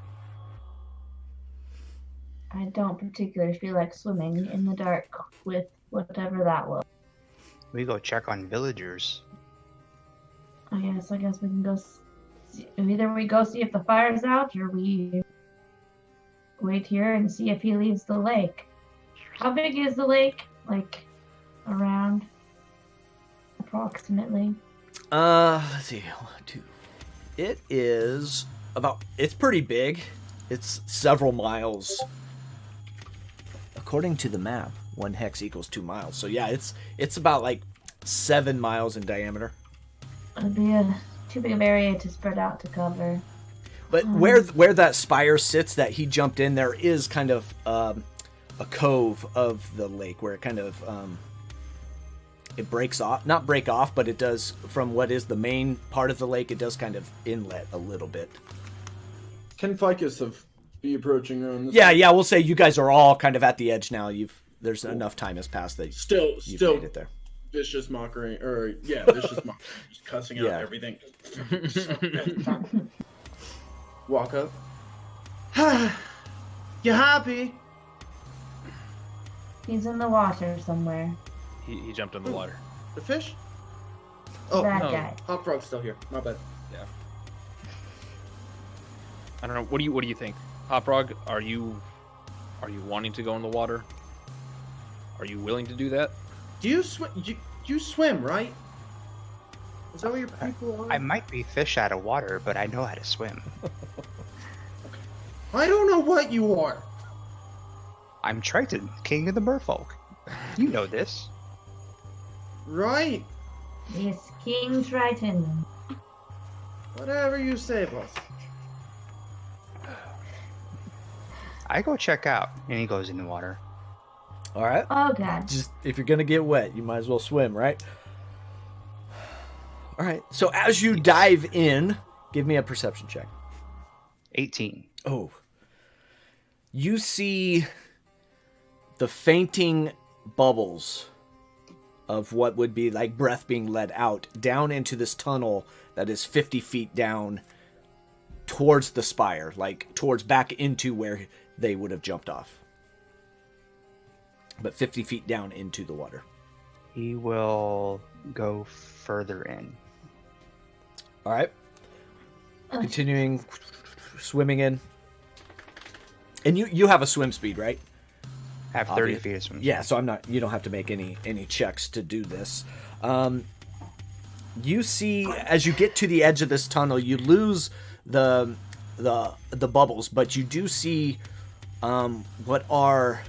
I don't particularly feel like swimming in the dark with whatever that was. We go check on villagers. I guess we can go see, either we go see if the fire's out or we wait here and see if he leaves the lake. How big is the lake? Like around approximately? Let's see. 1, 2. It is it's pretty big. It's several miles. According to the map, 1 hex equals 2 miles. So yeah, it's about like 7 miles in diameter. It'd be too big of area to spread out to cover. But where that spire sits that he jumped in, there is kind of a cove of the lake where it kind of it breaks off, not break off, but it does from what is the main part of the lake. It does kind of inlet a little bit. Can Ficus be approaching around this? Yeah. We'll say you guys are all kind of at the edge now. There's enough time has passed that you've made it there. Vicious mockery, vicious mockery, just cussing out everything. Walk up. You happy? He's in the water somewhere. He jumped in the water. The fish? Oh, That no. guy. Hot Frog's still here. My bad. Yeah. I don't know. What do you think, Hot Frog? Are you wanting to go in the water? Are you willing to do that? Do you swim? You swim, right? Is that what your people are? I might be fish out of water, but I know how to swim. I don't know what you are. I'm Triton, king of the merfolk. You know this. Right. Yes, King Triton. Whatever you say, boss. I go check out, and he goes in the water. All right. Oh god. Just if you're gonna get wet, you might as well swim, right? All right. So as you dive in, give me a perception check. 18. Oh. You see the fainting bubbles of what would be like breath being let out down into this tunnel that is 50 feet down towards the spire, like towards back into where they would have jumped off. But 50 feet down into the water. He will go further in. All right. Continuing swimming in. And you have a swim speed, right? I have 30 feet of swim. Yeah, so you don't have to make any checks to do this. You see, as you get to the edge of this tunnel, you lose the bubbles, but you do see what are,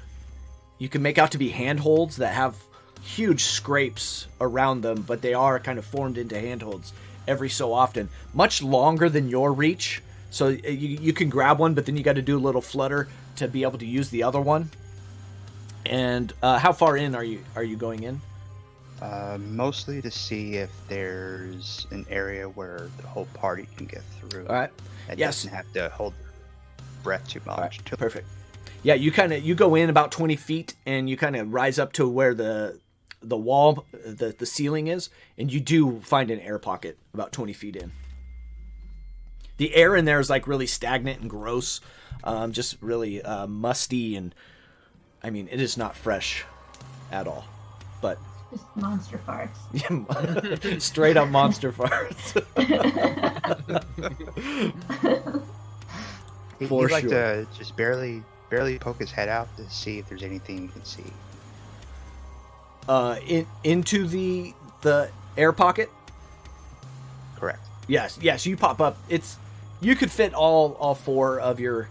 you can make out to be handholds that have huge scrapes around them, but they are kind of formed into handholds every so often. Much longer than your reach, so you can grab one, but then you got to do a little flutter to be able to use the other one. And how far in are you going in? Mostly to see if there's an area where the whole party can get through. All right. And Yes. doesn't have to hold their breath too much. All right. Perfect. Yeah, you go in about 20 feet and you kind of rise up to where the wall, the ceiling is, and you do find an air pocket about 20 feet in. The air in there is like really stagnant and gross, just really musty, and I mean it is not fresh at all. But Just monster farts. straight up monster farts. He'd For like sure. to just barely poke his head out to see if there's anything he can see. Into the air pocket. Correct. Yes, you pop up. You could fit all four of your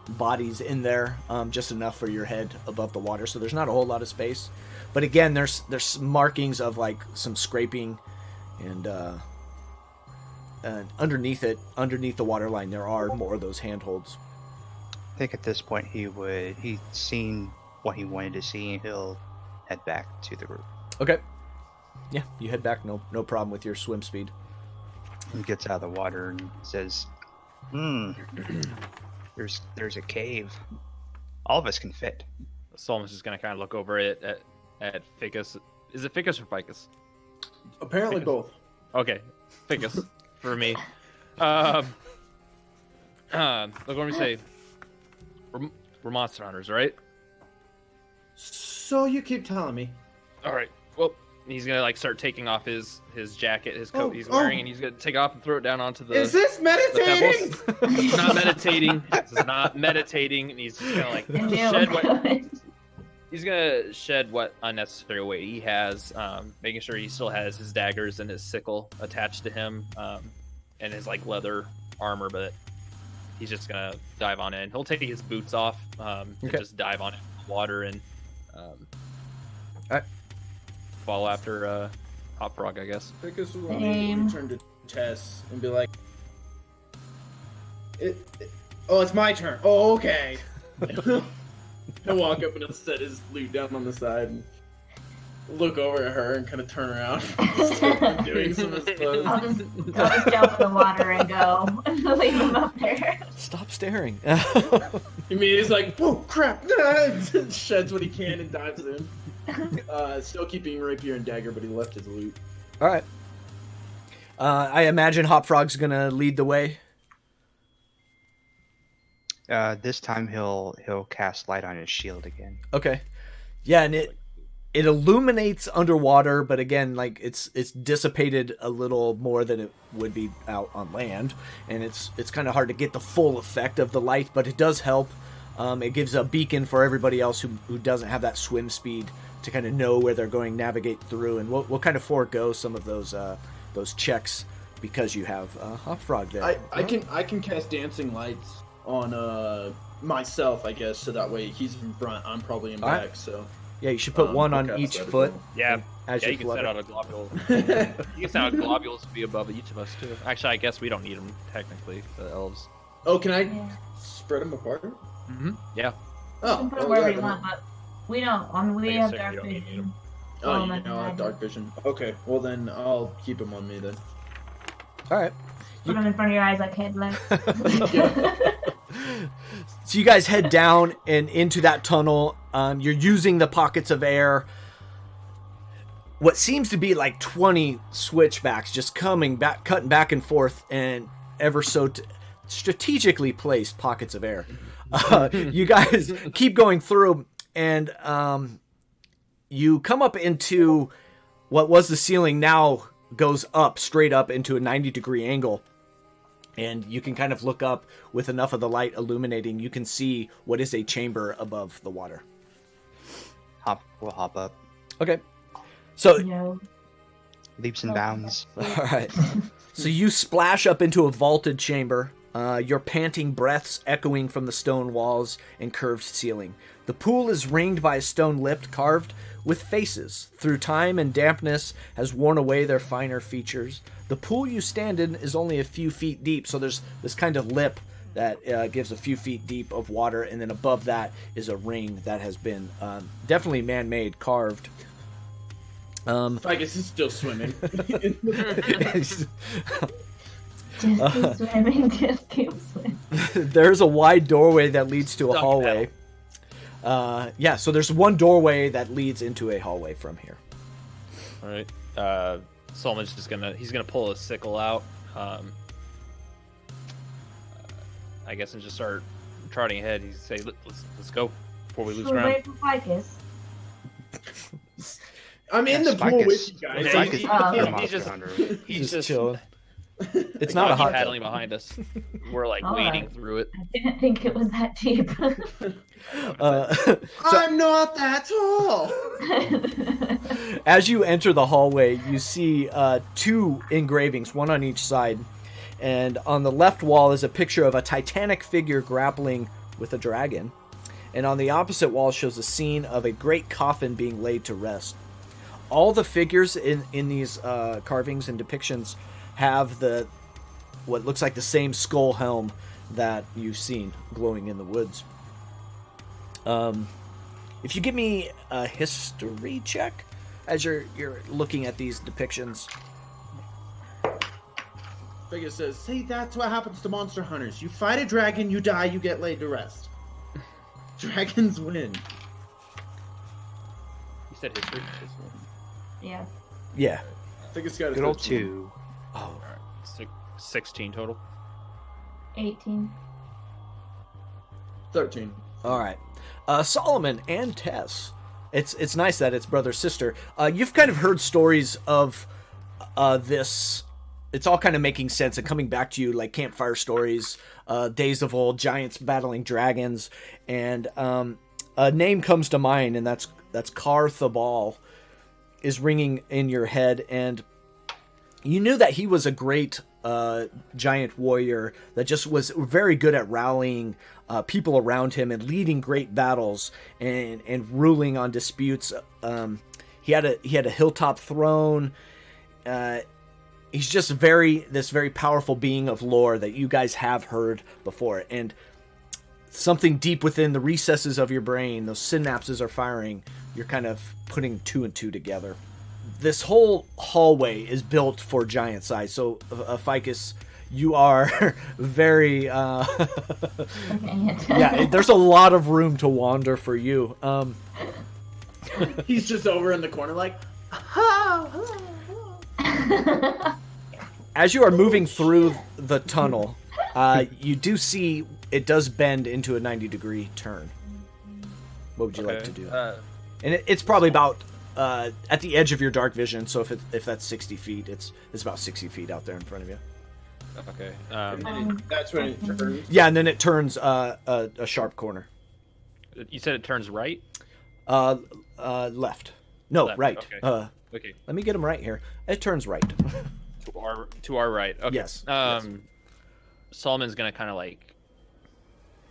bodies in there, just enough for your head above the water. So there's not a whole lot of space. But again, there's markings of like some scraping, and underneath the water line, there are more of those handholds. I think at this point he's seen what he wanted to see, and he'll head back to the group. Okay. Yeah, you head back. No problem with your swim speed. He gets out of the water and says, there's a cave. All of us can fit. Solom's just gonna kind of look over it at Ficus. Is it Ficus or Ficus? Apparently both. Okay, Ficus for me. Look, let me say, we're monster hunters, right? So you keep telling me. All right. Well, he's gonna like start taking off his jacket, his coat he's wearing, and he's gonna take it off and throw it down onto the. Is this meditating? He's not meditating. This is not meditating, and he's just gonna like shed what. He's gonna shed what unnecessary weight he has, making sure he still has his daggers and his sickle attached to him, and his like leather armor, but he's just gonna dive on in. He'll take his boots off, and just dive on in the water and follow after Hop Frog, I guess. Ficus will immediately turn to Tess and be like, "Oh, it's my turn. Oh, okay." He'll walk up and he'll set his loot down on the side and look over at her and kind of turn around. Doing some of his clothes. I'll just jump in the water and go. Leave him up there. Stop staring. He's like, "Oh crap!" Sheds what he can and dives in. Still keeping rapier and dagger, but he left his loot. All right. I imagine Hop Frog's gonna lead the way. This time he'll cast light on his shield again. Okay. Yeah, and it illuminates underwater, but again, like it's dissipated a little more than it would be out on land, and it's kind of hard to get the full effect of the light, but it does help. It gives a beacon for everybody else who doesn't have that swim speed to kind of know where they're going, navigate through, and we'll kind of forego some of those checks because you have Hop Frog there. I can cast dancing lights on myself, I guess, so that way he's in front, I'm probably in back. Right. So yeah, you should put one I'll on cast each that as foot. well. Yeah, As you you can flutter. set out a globule. You can set out globules to be above each of us too. Actually, I guess we don't need them technically, the elves. Oh, can I Yeah. spread them apart? Mm-hmm. Yeah. You Oh, can put it wherever you then- want, but we don't. We I have guess dark you don't need vision. them. Oh, Oh, you my know, I have God. dark vision. Okay, well then I'll keep them on me then. All right. Put them in front of your eyes like headlights. So you guys head down and into that tunnel. You're using the pockets of air. what seems to be like 20 switchbacks just coming back, cutting back and forth, and ever so strategically placed pockets of air. You guys keep going through, and you come up into what was the ceiling, now goes up, straight up into a 90-degree angle. And you can kind of look up with enough of the light illuminating. You can see what is a chamber above the water. We'll hop up. Okay. So, No. Leaps and bounds. all right. So you splash up into a vaulted chamber, your panting breaths echoing from the stone walls and curved ceiling. The pool is ringed by a stone lip carved with faces. Through time and dampness has worn away their finer features. The pool you stand in is only a few feet deep, so there's this kind of lip that gives a few feet deep of water, and then above that is a ring that has been definitely man-made, carved. Ficus is still swimming. Just keep swimming, just keep swimming. There's a wide doorway that leads to a Duck hallway. Yeah, so there's one doorway that leads into a hallway from here. All right. Solom's just he's gonna pull a sickle out, I guess, and just start trotting ahead. He's say, "Let's go before we lose Should we ground." wait for Ficus? I'm in the pool with you guys. Yeah, Ficus he's is a he's monster just- hunter. He's just chilling. It's like, not a hot paddling behind us. We're like All wading right. through it. I didn't think it was that deep. I'm not that tall. As you enter the hallway, you see two engravings, one on each side. And on the left wall is a picture of a titanic figure grappling with a dragon. And on the opposite wall shows a scene of a great coffin being laid to rest. All the figures in these carvings and depictions have what looks like the same skull helm that you've seen glowing in the woods. If you give me a history check as you're looking at these depictions. Ficus says, "See, that's what happens to monster hunters. You fight a dragon, you die, you get laid to rest. Dragons win." You said history. Yeah. Yeah. Ficus got a Good old 13. 2. Oh. 16 total. 18. 13. All right. Solomon and Tess. It's nice that it's brother sister. You've kind of heard stories of this. It's all kind of making sense and coming back to you, like campfire stories, days of old, giants battling dragons, and a name comes to mind, and that's Car Thabal is ringing in your head, and you knew that he was a great giant warrior that just was very good at rallying people around him and leading great battles and ruling on disputes. He had a hilltop throne. He's just this very powerful being of lore that you guys have heard before, and something deep within the recesses of your brain, those synapses are firing. You're kind of putting two and two together. This whole hallway is built for giant size. So, Ficus, you are very... yeah, there's a lot of room to wander for you. He's just over in the corner like, as you are moving through the tunnel, you do see it does bend into a 90-degree turn. What would you like to do? And it's probably about at the edge of your dark vision. So if that's 60 feet, it's about 60 feet out there in front of you. Okay. that's when it turns. Yeah, and then it turns a sharp corner. You said it turns right? Left. No, Left, right. okay. Okay. Let me get him right here. It turns right. To our right. Okay. Yes. Solomon's gonna kind of like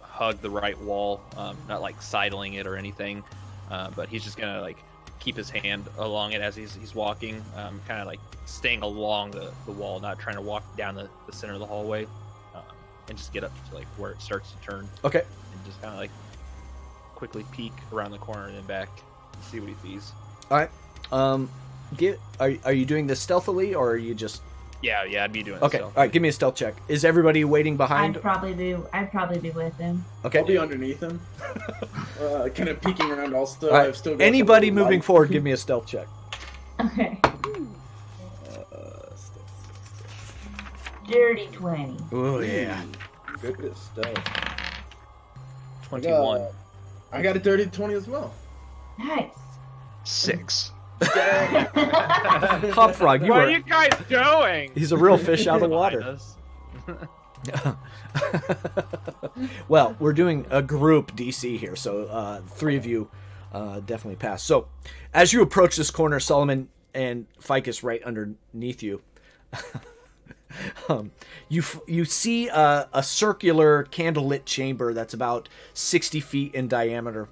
hug the right wall, not like sidling it or anything, but he's just gonna like keep his hand along it as he's walking, kind of like staying along the wall, not trying to walk down the center of the hallway, and just get up to like where it starts to turn. Okay. And just kind of like quickly peek around the corner and then back and see what he sees. All right. Are you doing this stealthily, or are you just... Yeah, I'd be doing Okay, this. all right, give me a stealth check. Is everybody waiting behind? I'd probably be with him. Okay. I'll be underneath him, kind of peeking around. Also, All right. I've still got Anybody some moving light. forward, give me a stealth check. Okay. Dirty 20. Oh yeah. Good stuff. 21. I got a dirty 20 as well. Nice. 6. Hopfrog, Where are you guys going? He's a real fish out of the Behind water. us. Well, we're doing a group DC here, so 3 of you definitely pass. So, as you approach this corner, Solomon and Ficus right underneath you, you see a circular candlelit chamber that's about 60 feet in diameter.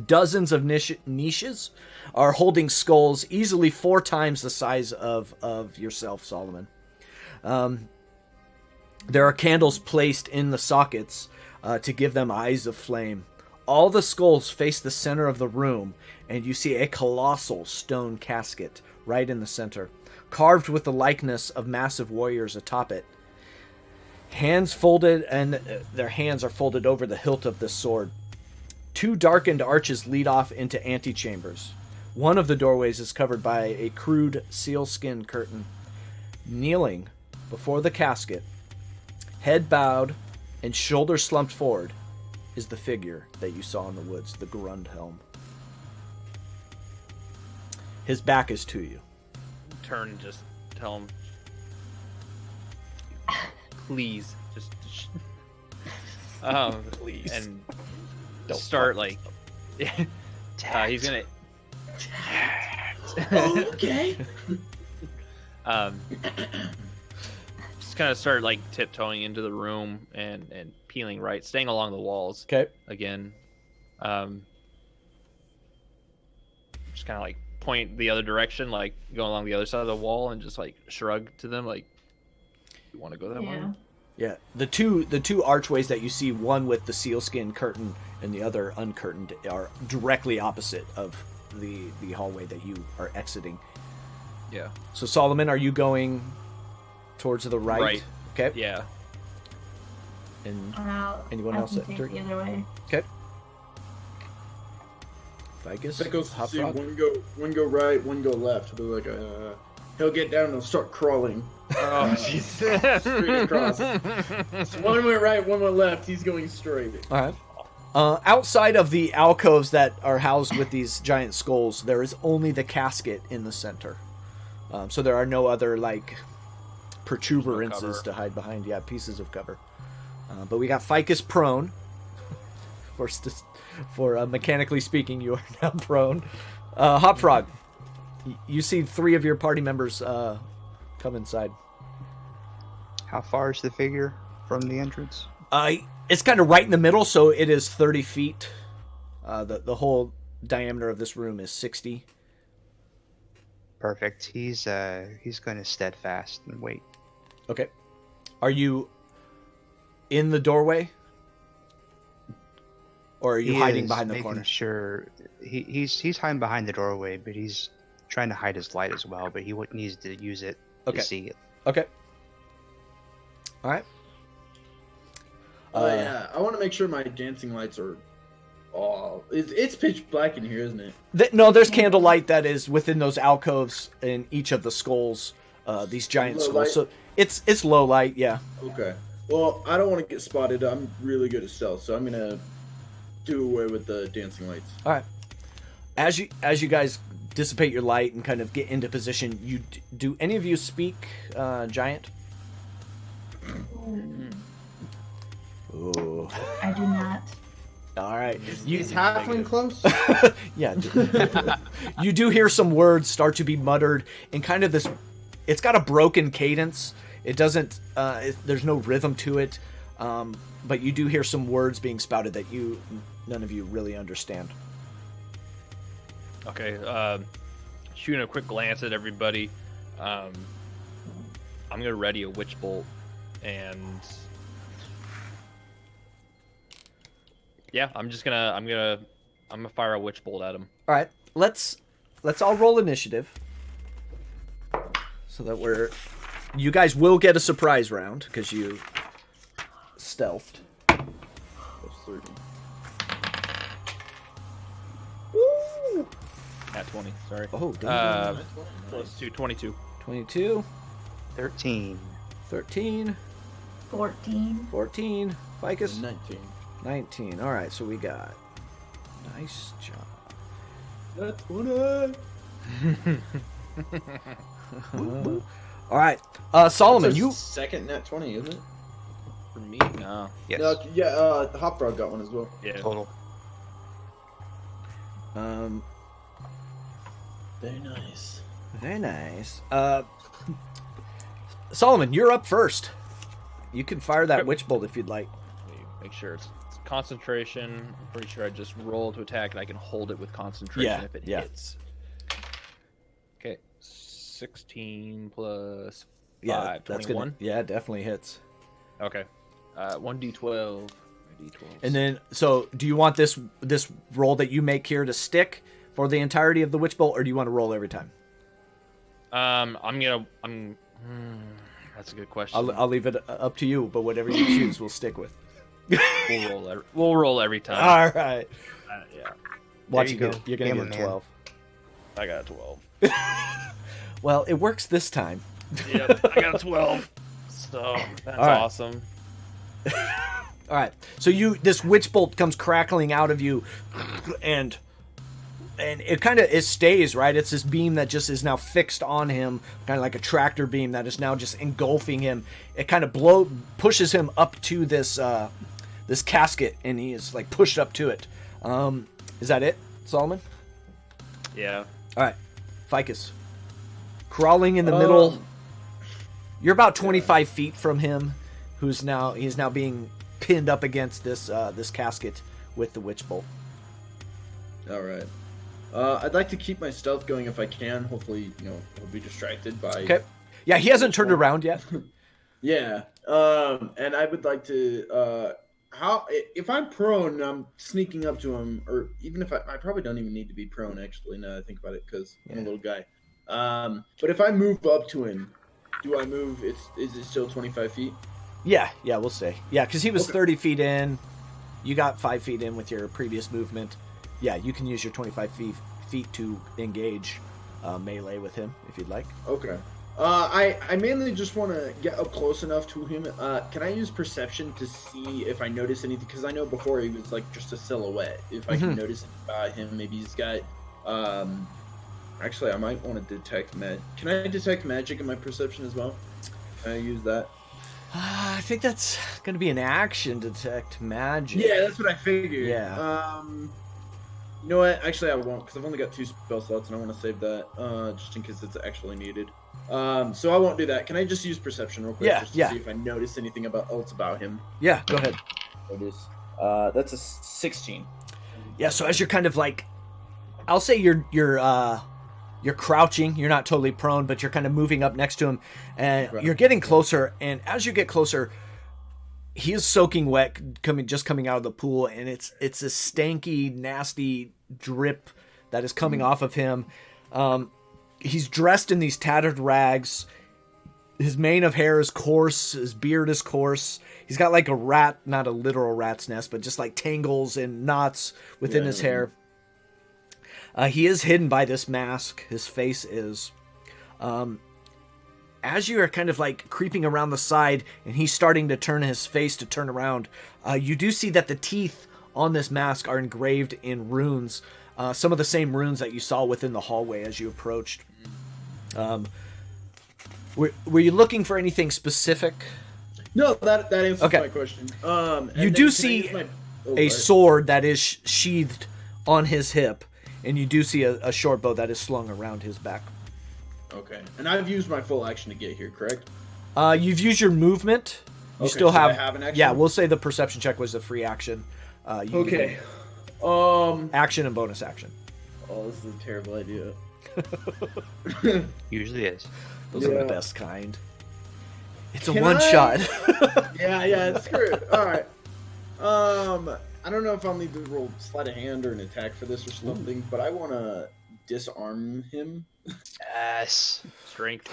Dozens of niches are holding skulls easily 4 times the size of yourself, Solomon. There are candles placed in the sockets to give them eyes of flame. All the skulls face the center of the room, and you see a colossal stone casket right in the center, carved with the likeness of massive warriors atop it. Hands folded, and their hands are folded over the hilt of this sword. 2 darkened arches lead off into antechambers. One of the doorways is covered by a crude sealskin curtain. Kneeling before the casket, head bowed and shoulders slumped forward, is the figure that you saw in the woods, the Grundhelm. His back is to you. Turn and just tell him, please, just Please. and Don't start fuck like he's gonna Okay. just kind of start like tiptoeing into the room and peeling right, staying along the walls. Okay. Again, just kind of like point the other direction, like go along the other side of the wall, and just like shrug to them, like, you want to go that way? Yeah, the two archways that you see, one with the sealskin curtain and the other uncurtained, are directly opposite of the hallway that you are exiting. Yeah. So Solomon, are you going towards the right? Right. Okay. Yeah. And I'll anyone have else to that take Dirk? the other way. Okay. Ficus. That goes Hop see Frog? one go right, one go left. He'll be like, he'll get down and he'll start crawling. Oh, jeez. Straight across. So one went right, one went left. He's going straight. All right. Outside of the alcoves that are housed with these giant skulls, there is only the casket in the center. So there are no other like protuberances cover. to hide behind. Yeah, pieces of cover. But we got Ficus prone. For mechanically speaking, you are now prone. Hop Frog, you see 3 of your party members come inside. How far is the figure from the entrance? It's kind of right in the middle, so it is 30 feet. The whole diameter of this room is 60. Perfect. He's going to steadfast and wait. Okay. Are you in the doorway? Or are you He hiding is behind the making corner? Sure, he's hiding behind the doorway, but he's trying to hide his light as well. But he needs to use it Okay. to see it. Okay. All right. Yeah, I want to make sure my dancing lights are. Oh, it's pitch black in here, isn't it? No, there's candlelight that is within those alcoves in each of the skulls. These giant Low skulls. light? So it's low light. Yeah. Okay. Well, I don't want to get spotted. I'm really good at stealth, so I'm gonna do away with the dancing lights. All right. As you guys dissipate your light and kind of get into position, you do any of you speak giant? Ooh. I do not. All right. Is halfling close? Yeah. You do hear some words start to be muttered in kind of this. It's got a broken cadence. It doesn't. There's no rhythm to it. But you do hear some words being spouted that none of you really understand. Okay, shooting a quick glance at everybody. I'm gonna ready a witch bolt, and yeah, I'm gonna fire a witch bolt at him. All right. Let's all roll initiative, so that you guys will get a surprise round because you stealthed. That's 30. Woo! At 20, sorry. Oh, damn. Plus 2, 22. 22, 13. 13, 14. 14. Ficus? 19. 19. All right, so we got. Nice job. That's 20. All right, Solomon, That's our you. second nat 20, isn't it? For me? No. Yes. No, yeah, Hop Frog got one as well. Yeah. Total. Very nice. Very nice. Solomon, you're up first. You can fire that witch bolt if you'd like. Let me make sure it's concentration. I'm pretty sure I just roll to attack and I can hold it with concentration Yeah, if it yeah. hits. Okay. 16 plus 5, Yeah, that's 21. gonna. Yeah, it definitely hits. Okay. 1d12. And then, so do you want this roll that you make here to stick for the entirety of the witch bolt, or do you want to roll every time? That's a good question. I'll leave it up to you, but whatever you choose, we'll stick with. We'll roll every time. All right. Yeah. Watch you you go. get. You're gonna Gamma get a man. 12. I got a 12. Well, it works this time. Yep, I got a 12. So that's All right. awesome. All right. So this witch bolt comes crackling out of you, and it stays, right. It's this beam that just is now fixed on him, kind of like a tractor beam that is now just engulfing him. It kind of pushes him up to this casket, and he is like pushed up to it. Is that it, Solomon? Yeah. All right, Ficus, crawling in the middle. You're about 25 feet from him, he's now being pinned up against this casket with the witch bolt. All right. I'd like to keep my stealth going if I can. Hopefully, he'll be distracted by. Okay. Yeah, he hasn't turned around yet. Yeah. And I would like to. If I'm prone, I'm sneaking up to him, or even if I probably don't even need to be prone actually. Now that I think about it, because I'm a little guy. But if I move up to him, do I move? Is it still 25 feet? Yeah, we'll say. Yeah, because he was Okay. 30 feet in. You got 5 feet in with your previous movement. Yeah, you can use your 25 feet to engage melee with him if you'd like. Okay. I mainly just want to get up close enough to him. Can I use perception to see if I notice anything? Because I know before he was like just a silhouette. If I can notice about him, maybe he's got. Actually, I might want to detect magic. Can I detect magic in my perception as well? Can I use that? I think that's going to be an action, detect magic. Yeah, that's what I figured. Yeah. You know what? Actually, I won't, because I've only got 2 spell slots, and I want to save that just in case it's actually needed. So I won't do that. Can I just use perception real quick? Yeah, just to yeah. see if I notice anything else about him. Yeah, go ahead. That's a 16. Yeah, so as you're kind of like, I'll say you're crouching. You're not totally prone, but you're kind of moving up next to him, and Right. you're getting closer. And as you get closer, he is soaking wet, coming out of the pool, and it's a stanky, nasty drip that is coming off of him. He's dressed in these tattered rags. His mane of hair is coarse. His beard is coarse. He's got like a rat, not a literal rat's nest, but just like tangles and knots within his hair. He is hidden by this mask. His face is. As you are kind of like creeping around the side and he's starting to turn his face to turn around, you do see that the teeth on this mask are engraved in runes. Some of the same runes that you saw within the hallway as you approached. Were you looking for anything specific? No, that answers Okay. my question. And You then do can I see use my- a sword that is sheathed on his hip, and you do see a short bow that is slung around his back. Okay, and I've used my full action to get here, correct? You've used your movement. You Okay, still so I have, have an action? Yeah, we'll say the perception check was a free action. You can Okay. do action and bonus action. Oh, this is a terrible idea. Usually is. Those are Yeah. the best kind. It's a Can one I- shot. Yeah, screw it. All right. I don't know if I'll need to roll sleight of hand or an attack for this or something, but I want to disarm him. Yes. Strength.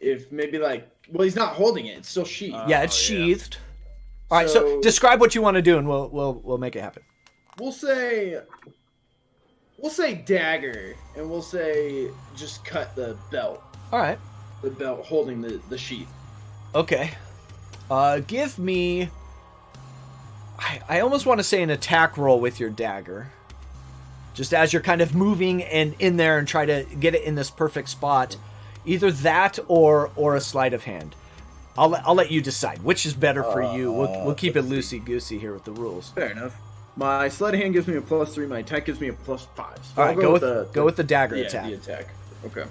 If maybe he's not holding it; it's still sheathed. Yeah, it's Oh, yeah. sheathed. All right, so So- describe what you want to do, and we'll make it happen. We'll say We'll say dagger, and we'll say just cut the belt. All right. The belt holding the sheath. Okay. Give me... I almost want to say an attack roll with your dagger. Just as you're kind of moving and in there and try to get it in this perfect spot. Either that or a sleight of hand. I'll let you decide which is better for you. We'll keep it loosey-goosey here with the rules. Fair enough. My sleight of hand gives me a +3. My attack gives me a +5. So All right, go with the dagger attack. The attack. Okay.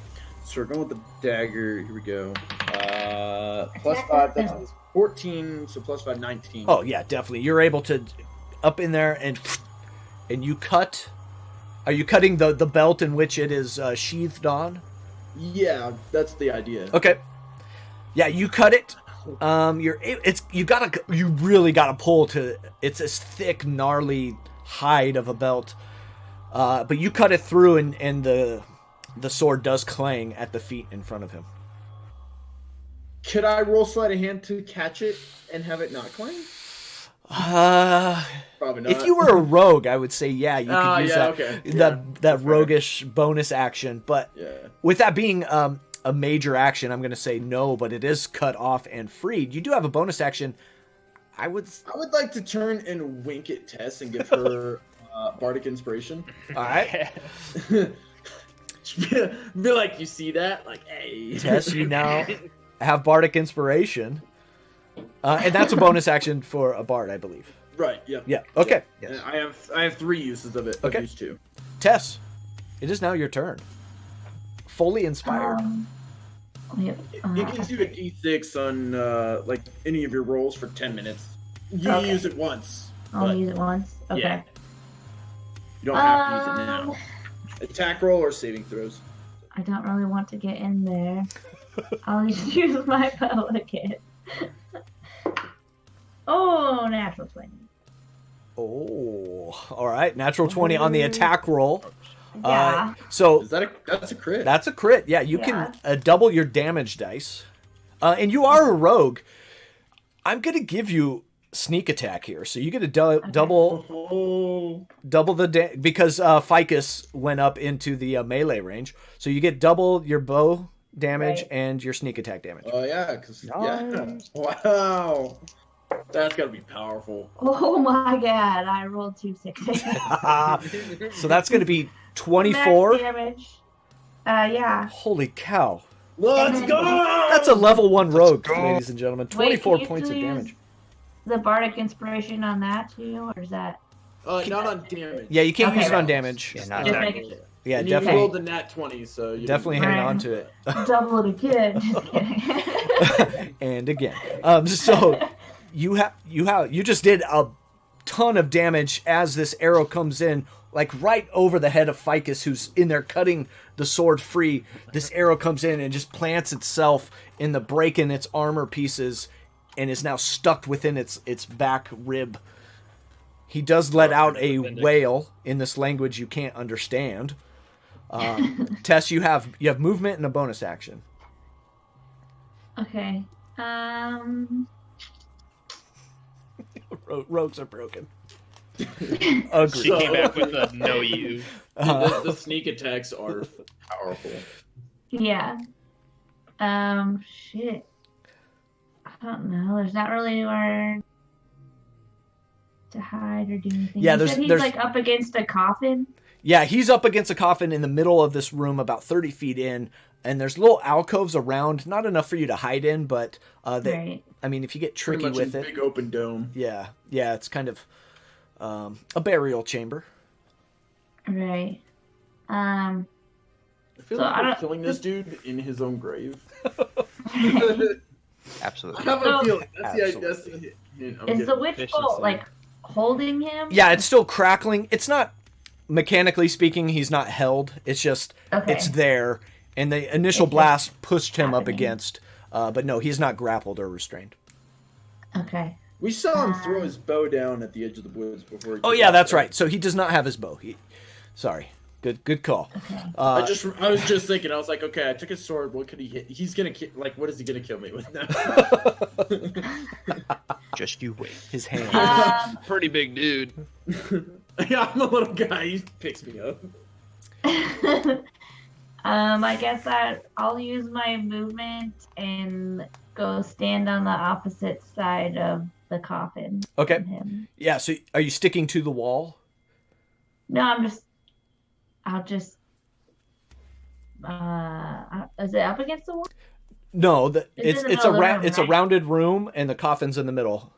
So we're going with the dagger. Here we go. +5. That's 14. So +5, 19. Oh yeah, definitely. You're able to up in there and you cut. Are you cutting the belt in which it is sheathed on? Yeah, that's the idea. Okay. Yeah, you cut it. You really gotta pull to. It's this thick, gnarly hide of a belt. But you cut it through, and the sword does clang at the feet in front of him. Could I roll sleight of hand to catch it and have it not clang? Probably not. If you were a rogue, I would say yeah, you could use that. Okay. That roguish bonus action. But with that being a major action, I'm going to say no. But it is cut off and freed. You do have a bonus action. I would like to turn and wink at Tess and give her bardic inspiration. All right. Be like, you see that? Like, hey. Tess, you now have bardic inspiration. And that's a bonus action for a bard, I believe. Right, yep. Yeah, okay. Yes. I have 3 uses of it. Okay. Of these 2. Tess, it is now your turn. Fully inspired. It gives you a d6 on like any of your rolls for 10 minutes. You use it once. I'll use it once. Okay. Yeah. You don't have to use it now. Attack roll or saving throws? I don't really want to get in there. I'll just use my bow again. Oh, natural 20. Oh, all right. Natural 20 on the attack roll. Yeah. So that's a crit. That's a crit. Yeah, you can double your damage dice. And you are a rogue. I'm going to give you sneak attack here. So you get a double the because Ficus went up into the melee range. So you get double your bow damage and your sneak attack damage. Oh yeah, wow. That's gotta be powerful. Oh my god, I rolled 2 6s. So that's gonna be 24 damage. Yeah. Holy cow. Let's go! That's a level 1 rogue, ladies and gentlemen. 24 points of damage. The bardic inspiration on that too, or is that? Not on damage. Yeah, you can't use it on damage. Yeah, not Just that. making sure. Yeah, and definitely. You rolled the nat 20, so you definitely hang on to it. Double it again. Just kidding. And again. So you just did a ton of damage as this arrow comes in, like right over the head of Ficus, who's in there cutting the sword free. This arrow comes in and just plants itself in the break in its armor pieces and is now stuck within its back rib. He does let out a wail in this language you can't understand. Tess, you have movement and a bonus action. Okay. Rogues are broken. Agreed. She came back with a no you. The sneak attacks are powerful. Yeah. Shit. I don't know. There's not really anywhere to hide or do anything. Yeah, You said he's like up against a coffin. Yeah, he's up against a coffin in the middle of this room, about 30 feet in, and there's little alcoves around, not enough for you to hide in, but Right. I mean, if you get tricky with it, big open dome. yeah, it's kind of a burial chamber. Right. I feel So like I we're don't- killing this dude in his own grave. Absolutely. I have a feeling. Absolutely. That's the hint I'm Is the getting. witch Efficiency. bolt like holding him? Yeah, it's still crackling. It's not, mechanically speaking, he's not held. It's just, it's there, and the initial blast pushed him up happening. against, but no, he's not grappled or restrained. Okay. We saw him throw his bow down at the edge of the woods before. Oh yeah, that's right. So he does not have his bow. Sorry. Good call. I was just thinking. I was like, okay, I took his sword. What could he hit? He's gonna what is he gonna kill me with now? Just you wait. His hand. Pretty big dude. Yeah, I'm a little guy. He picks me up. I guess I'll use my movement and go stand on the opposite side of the coffin. Okay. from him. Yeah, so are you sticking to the wall? No, I'll just. Is it up against the wall? No, It's in the it's a middle of the room, it's a right? rounded room and the coffin's in the middle.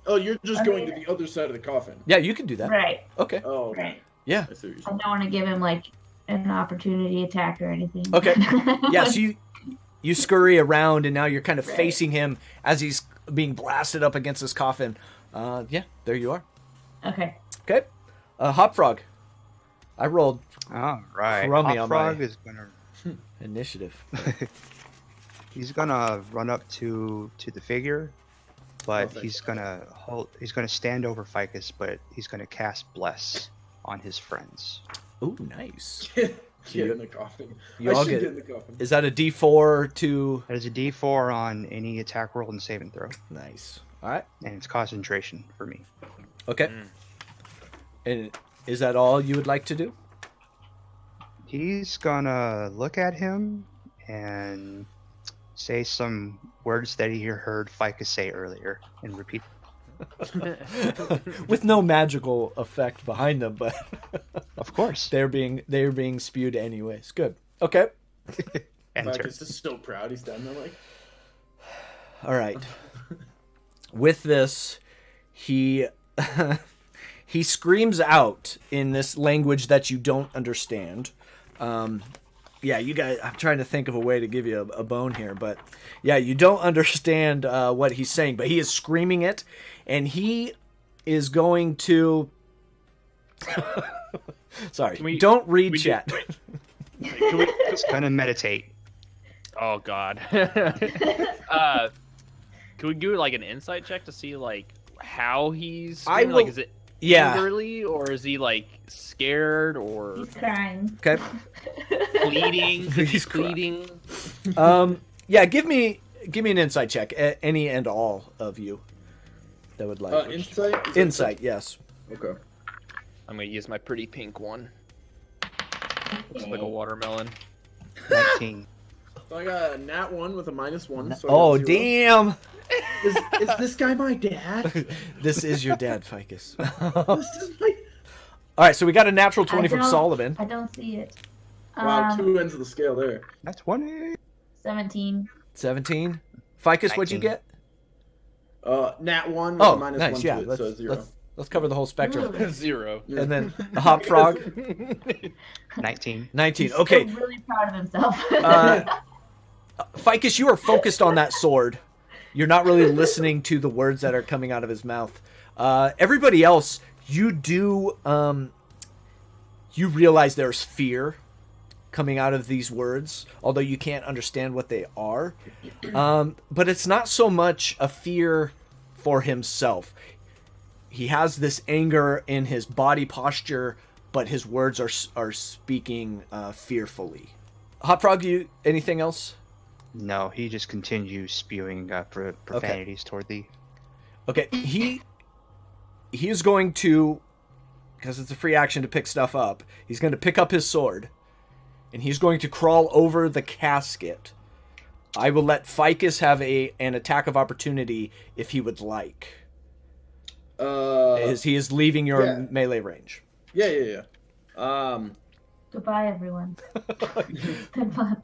Oh, you're just Okay. going to the other side of the coffin. Yeah, you can do that. Right, Okay. Oh, okay. right. Yeah. I see what you're I saying. don't want to give him like an opportunity attack or anything. Okay. Yeah, so you scurry around and now you're kind of Right. facing him as he's being blasted up against this coffin. Yeah, there you are. Okay. Okay. Hop Frog. I rolled All right. Crummy Hop on Frog my- is gonna initiative. he's gonna run up to the figure, but thank he's gonna stand over Ficus, but he's gonna cast Bless on his friends. Ooh, nice. Get in the coffin. You I all should get- get in the coffin. Is that a D4 to... That is a D4 on any attack roll and saving throw, Nice. All right. and it's concentration for me. Okay. And is that all you would like to do? He's gonna look at him and say some words that he heard Ficus say earlier and repeat. With no magical effect behind them, but Of course. they're being spewed anyways. Good. Okay. Enter. Ficus is so proud. He's down there like, All right. With this, he he screams out in this language that you don't understand. Yeah, you guys, I'm trying to think of a way to give you a bone here, but yeah, you don't understand what he's saying, but he is screaming it, and he is going to. Sorry, Can we- don't read we do- chat. Can we, He's gonna meditate. oh God. Can we do like an insight check to see like how he's I screaming? Like, will- is it Yeah. angrily or is he like scared or He's crying. Okay. pleading? He's crying. pleading. Yeah, give me an insight check. Any and all of you that would like. insight? Is that- Insight, yes. Okay. I'm gonna use my pretty pink one. Looks like a watermelon. 19. So I got a nat 1 with a -1. So I Oh, got 0. damn! Is this guy my dad? This is your dad, Ficus. This is my... All right, so we got a natural 20 I from don't- Solomon. I don't see it. Wow, 2 ends of the scale there. That's 20. 17. 17. Ficus, what'd you 19. get? Nat 1 with Oh, a -1 nice. to Yeah, it, let's, so 0. let's cover the whole spectrum. Ooh. 0. Yeah. And then the Hop Frog, 19. 19. He's Okay, still really proud of himself. Ficus, you are focused on that sword. You're not really listening to the words that are coming out of his mouth. Everybody else, you do, you realize there's fear coming out of these words, although you can't understand what they are. But it's not so much a fear for himself. He has this anger in his body posture, but his words are speaking fearfully. Hot Frog, you anything else? No, he just continues spewing profanities toward thee. Okay, he is going to, because it's a free action to pick stuff up, he's going to pick up his sword, and he's going to crawl over the casket. I will let Ficus have an attack of opportunity if he would like. As he is leaving your yeah. melee range. Yeah. Goodbye, everyone. Goodbye.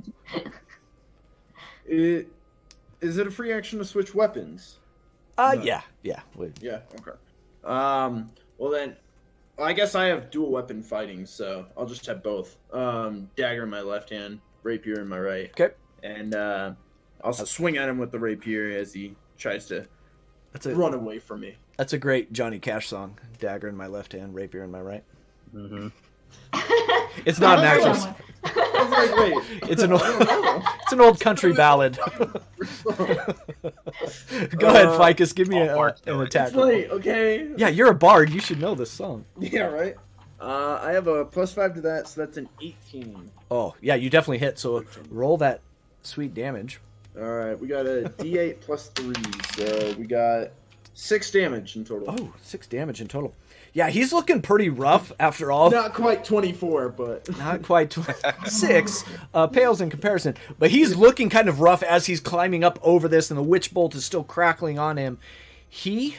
Is it a free action to switch weapons? Yeah. Yeah, okay. Well then, I guess I have dual weapon fighting, so I'll just have both. Dagger in my left hand, rapier in my right. Okay. And I'll swing at him with the rapier as he tries to That's a run away from me. that's a great Johnny Cash song. Dagger in my left hand, rapier in my right. Mm-hmm. It's not an That's a actual. good I was like, wait. It's an old, I don't know. it's an old country ballad. Go ahead, Ficus. Give me an attack. It's late, okay? Yeah, you're a bard. You should know this song. Yeah, right? I have a +5 to that, so that's an 18. Oh, yeah, you definitely hit. So roll that sweet damage. Alright, we got a D8 +3, so we got 6 damage in total. Oh, 6 damage in total. Yeah, he's looking pretty rough after all. Not quite 24, but Not quite 6. Pales in comparison. But he's looking kind of rough as he's climbing up over this, and the witch bolt is still crackling on him. He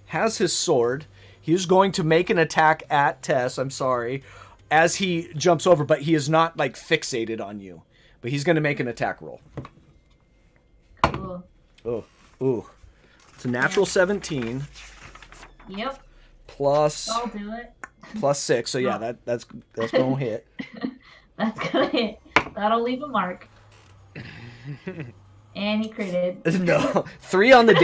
has his sword. He's going to make an attack at Tess, I'm sorry, as he jumps over, but he is not, like, fixated on you. But he's going to make an attack roll. Cool. Oh, ooh. It's a natural 17. Yep. Plus I'll do it. plus 6. So yeah, that's gonna hit. That's gonna hit. That'll leave a mark. And he critted. No, 3 on the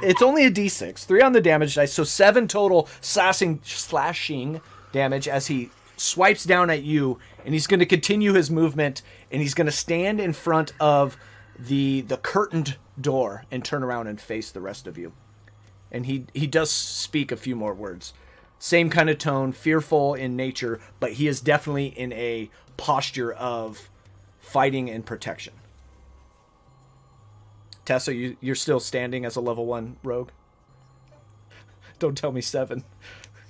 it's only a d6. 3 on the damage dice, so 7 total slashing damage as he swipes down at you, and he's going to continue his movement, and he's going to stand in front of the curtained door and turn around and face the rest of you. And he does speak a few more words. Same kind of tone, fearful in nature, but he is definitely in a posture of fighting and protection. Tessa, you're still standing as a level 1 rogue? Don't tell me 7.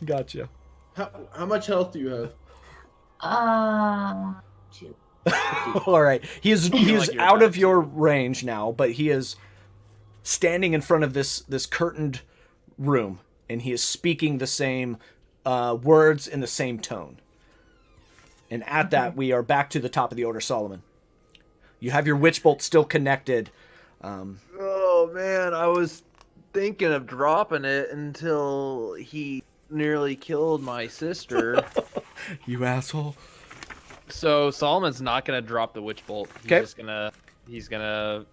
Gotcha. how much health do you have? 2. All right. He is like you're out about of your range now, but he is standing in front of this curtained room, and he is speaking the same words in the same tone. And at that, we are back to the top of the order, Solomon. You have your witch bolt still connected. Oh man, I was thinking of dropping it until he nearly killed my sister. You asshole. So Solomon's not gonna drop the witch bolt. He's Okay. just gonna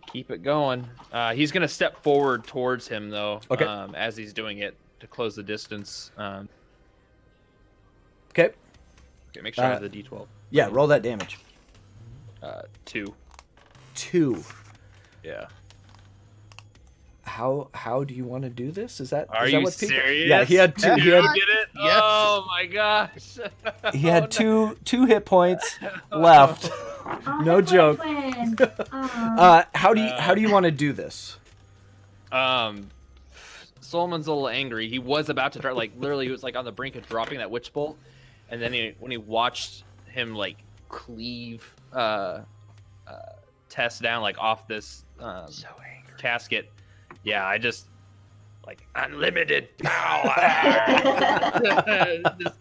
keep it going. He's gonna step forward towards him though. Okay. As he's doing it to close the distance. Okay. Okay, make sure I have the D12. Yeah, roll that damage. 2. 2. Yeah. How do you want to do this? Is that Are is that you what people... serious? Yeah, he had 2. Did He you had, get it? Yes. Oh my gosh. he had two hit points left. Oh, No that's joke. my twin. How do you want to do this? Solomon's a little angry. He was about to drop, like literally, he was like on the brink of dropping that witch bolt, and then when he watched him like cleave Tess down like off this So angry. casket, yeah, I just like unlimited power. Just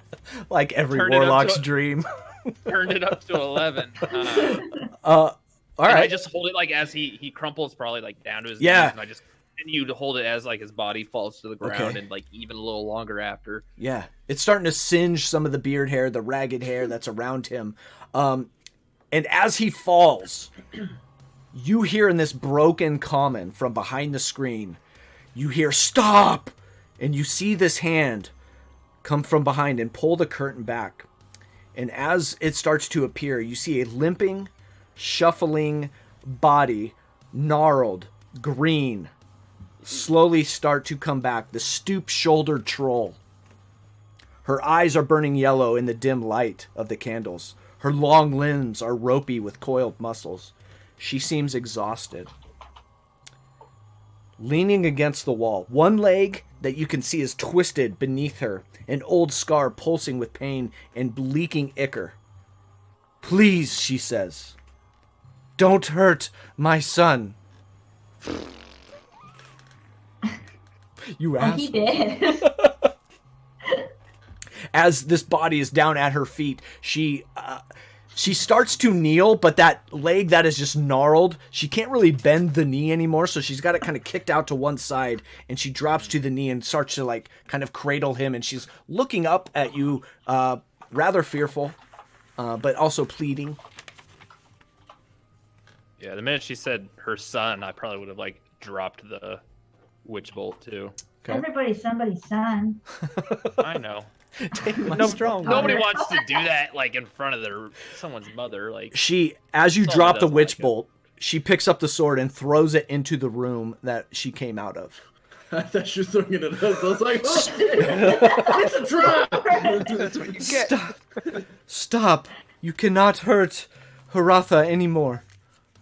Like every Turned it up warlock's to- dream. turned it up to 11. All And I right. just hold it like as he crumples probably like down to his Yeah. knees, and I just continue to hold it as like his body falls to the ground Okay. and like even a little longer after. Yeah, it's starting to singe some of the beard hair, the ragged hair that's around him. And as he falls, you hear in this broken common from behind the screen, you hear "stop," and you see this hand come from behind and pull the curtain back. And as it starts to appear, you see a limping, shuffling body, gnarled, green, slowly start to come back. The stoop-shouldered troll. Her eyes are burning yellow in the dim light of the candles. Her long limbs are ropey with coiled muscles. She seems exhausted. Leaning against the wall, one leg that you can see is twisted beneath her, an old scar pulsing with pain and leaking ichor. "Please," she says, "don't hurt my son." You And he asshole. did. As this body is down at her feet, she starts to kneel, but that leg that is just gnarled, she can't really bend the knee anymore, so she's got it kind of kicked out to one side, and she drops to the knee and starts to like kind of cradle him, and she's looking up at you, rather fearful, but also pleading. Yeah, the minute she said her son, I probably would have like dropped the witch bolt too. Okay. Everybody's somebody's son. I know. Take my No, strong nobody arm. wants to do that like in front of someone's mother. Like She, as you Someone drop the doesn't witch like it. bolt, she picks up the sword and throws it into the room that she came out of. I thought she was throwing it at us. I was like, oh, shit. It's a trap! That's what you get. Stop! Stop! You cannot hurt Haratha anymore.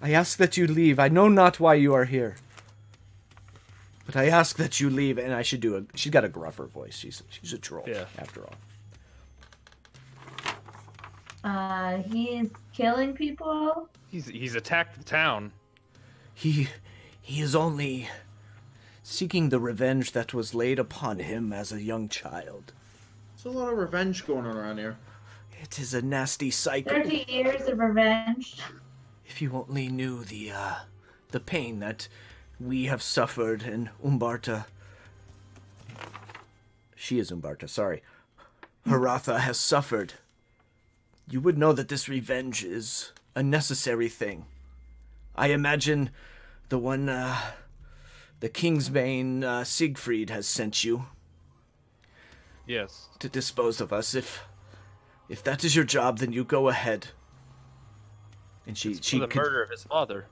I ask that you leave. I know not why you are here. But I ask that you leave, and I should do a... She's got a gruffer voice. She's a troll, after all. He's killing people. He's attacked the town. He is only seeking the revenge that was laid upon him as a young child. There's a lot of revenge going on around here. It is a nasty cycle. 30 years of revenge. If you only knew the pain that we have suffered, and Umberta... She is Umberta, sorry. Haratha has suffered. You would know that this revenge is a necessary thing. I imagine the one, the Kingsbane Siegfried has sent you. Yes. To dispose of us. If that is your job, then you go ahead. And she for the murder of his father.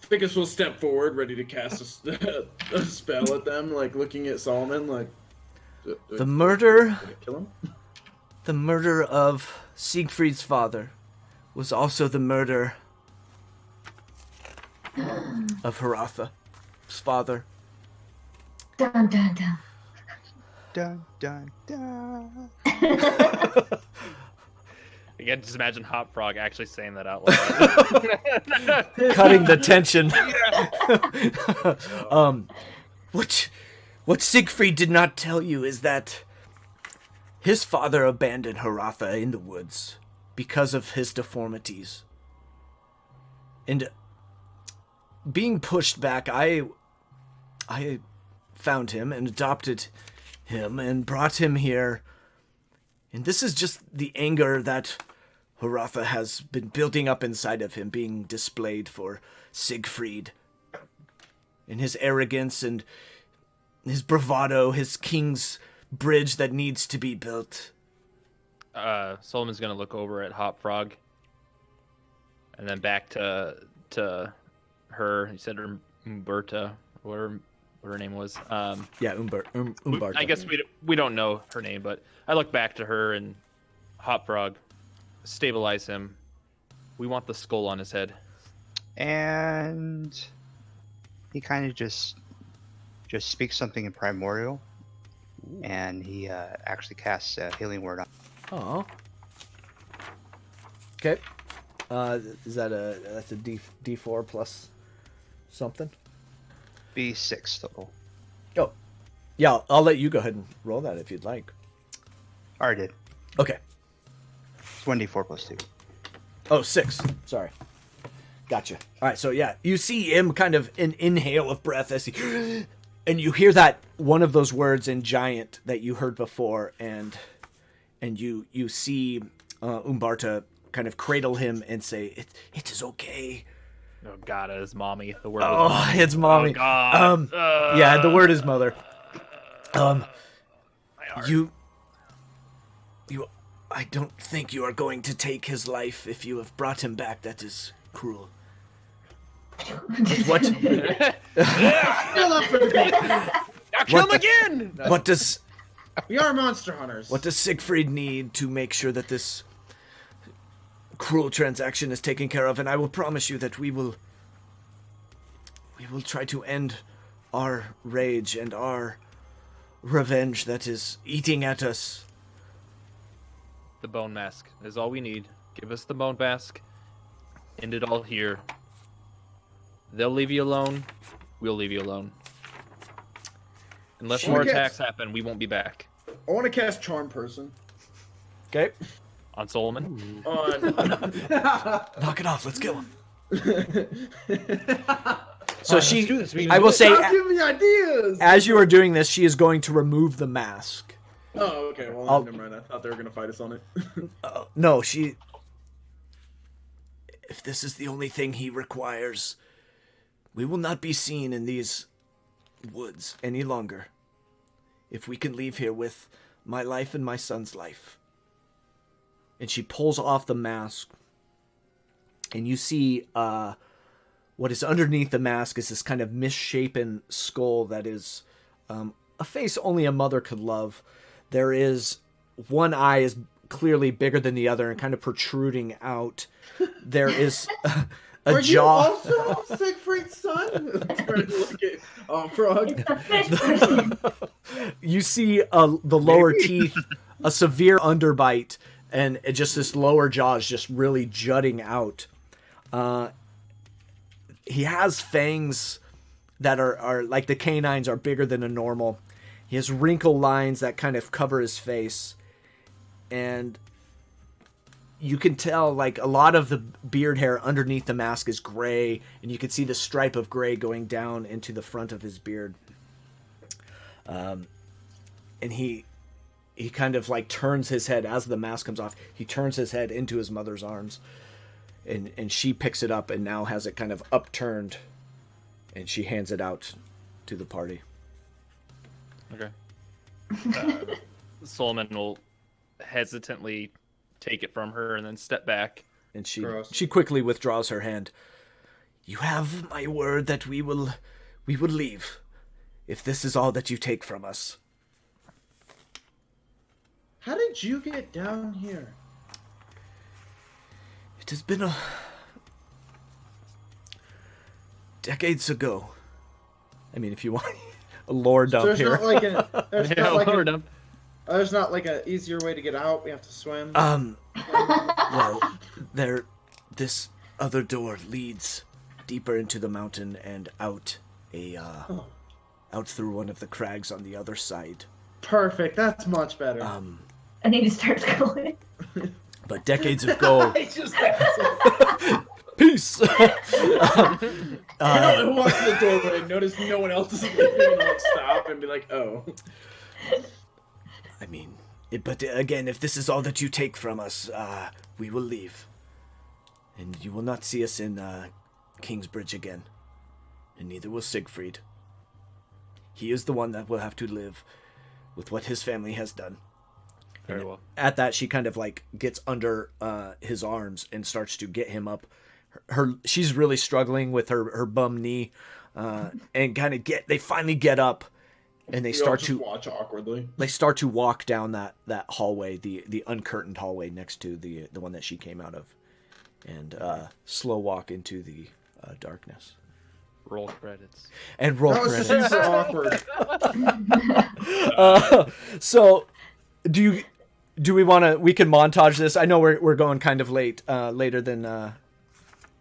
Ficus will step forward, ready to cast a spell at them, like looking at Solomon, like. The murder. Kill him. The murder of Siegfried's father was also the murder of Haratha's father. Dun dun dun. Dun dun dun. I can just imagine Hot Frog actually saying that out loud. Cutting the tension. What Siegfried did not tell you is that his father abandoned Haratha in the woods because of his deformities. And being pushed back, I found him and adopted him and brought him here. And this is just the anger that Haratha has been building up inside of him, being displayed for Siegfried. And his arrogance and his bravado, his king's bridge that needs to be built. Solomon's gonna look over at Hop Frog, and then back to her. He said her Umberta, or what her name was. Yeah, Umberta. I guess we don't know her name, but I look back to her and Hop Frog. Stabilize him. We want the skull on his head. And he kind of just speaks something in primordial. And he actually casts a healing word on. Oh. Okay. Is that that's a D4 plus something? B6 total. Oh. Yeah, I'll let you go ahead and roll that if you'd like. Already did. Okay. It's 1d4 plus 2. Oh, 6. Sorry. Gotcha. All right, so yeah, you see him kind of an inhale of breath as he... And you hear that one of those words in Giant that you heard before, and you see Umberta kind of cradle him and say, "It is okay." Oh God, it's mommy. The word. Oh, mommy. it's mommy. Oh God. Yeah, the word is mother. You. I don't think you are going to take his life if you have brought him back. That is cruel. What? Still up for debate. Now kill him again. What does We are monster hunters. What does Siegfried need to make sure that this cruel transaction is taken care of? And I will promise you that we will try to end our rage and our revenge that is eating at us. The bone mask is all we need. Give us the bone mask. End it all here. They'll leave you alone. We'll leave you alone. Unless more attacks happen, we won't be back. I want to cast Charm Person. Okay. On Solomon? On... Knock it off. Let's kill him. So I will say, Stop giving me ideas! as you are doing this, she is going to remove the mask. Oh, okay. Well, never mind. I thought they were going to fight us on it. No, she... If this is the only thing he requires, we will not be seen in these woods any longer. If we can leave here with my life and my son's life. And she pulls off the mask. And you see what is underneath the mask is this kind of misshapen skull that is a face only a mother could love. There is one eye is clearly bigger than the other and kind of protruding out. There is Are you jaw. also Siegfried's son? Turn to look at Frog. It's a fish person. You see the lower teeth, a severe underbite, and just this lower jaw is just really jutting out. He has fangs that are like the canines are bigger than a normal. He has wrinkle lines that kind of cover his face. And you can tell like a lot of the beard hair underneath the mask is gray. And you can see the stripe of gray going down into the front of his beard. And he kind of like turns his head as the mask comes off. He turns his head into his mother's arms. And she picks it up and now has it kind of upturned. And she hands it out to the party. Okay. Solomon will hesitantly take it from her and then step back. And Gross. she quickly withdraws her hand. You have my word that we will leave, if this is all that you take from us. How did you get down here? It has been decades ago. I mean, if you want a lore dump There's here. not like an Yeah, there's not like an easier way to get out. We have to swim. Well, this other door leads deeper into the mountain and out out through one of the crags on the other side. Perfect. That's much better. And he just starts going. But decades ago, I just peace. I walk to the doorway and notice no one else is leaving and I'll like stop and be like, oh. I mean, but again, if this is all that you take from us, we will leave. And you will not see us in Kingsbridge again. And neither will Siegfried. He is the one that will have to live with what his family has done. Very well. At that, she kind of like gets under his arms and starts to get him up. She's really struggling with her bum knee, and kind of they finally get up, and they start to watch awkwardly. They start to walk down that hallway, the uncurtained hallway next to the one that she came out of, and slow walk into the darkness. Roll credits. And roll That was credits. super awkward. So, do we want to? We can montage this. I know we're going kind of late, later than I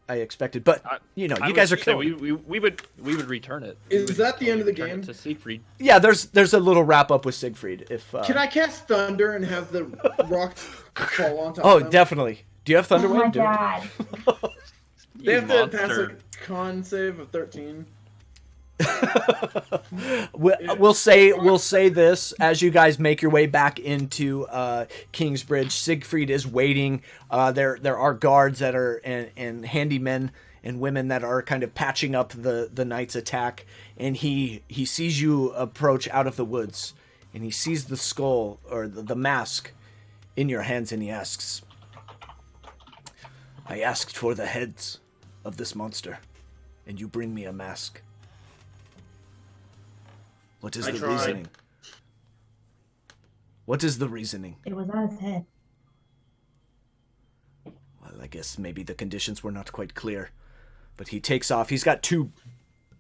expected, but you know, you guys are killing. We would return it. Is that the end of the Return it game? to Siegfried. Yeah, there's a little wrap up with Siegfried. If Can I cast Thunder and have the rocks fall on top Oh, of them? definitely. Do you have Thunder Oh my Wave? Do it. god. They have to pass monster. a con save of 13. We'll say this as you guys make your way back into Kingsbridge. Siegfried is waiting. There are guards that are and handymen and women that are kind of patching up the knight's attack, and he sees you approach out of the woods, and he sees the skull or the mask in your hands, and he asks, "I asked for the heads of this monster, and you bring me a mask. What is I the tried. reasoning?" What is the reasoning? It was on his head. Well, I guess maybe the conditions were not quite clear. But he takes off. He's got two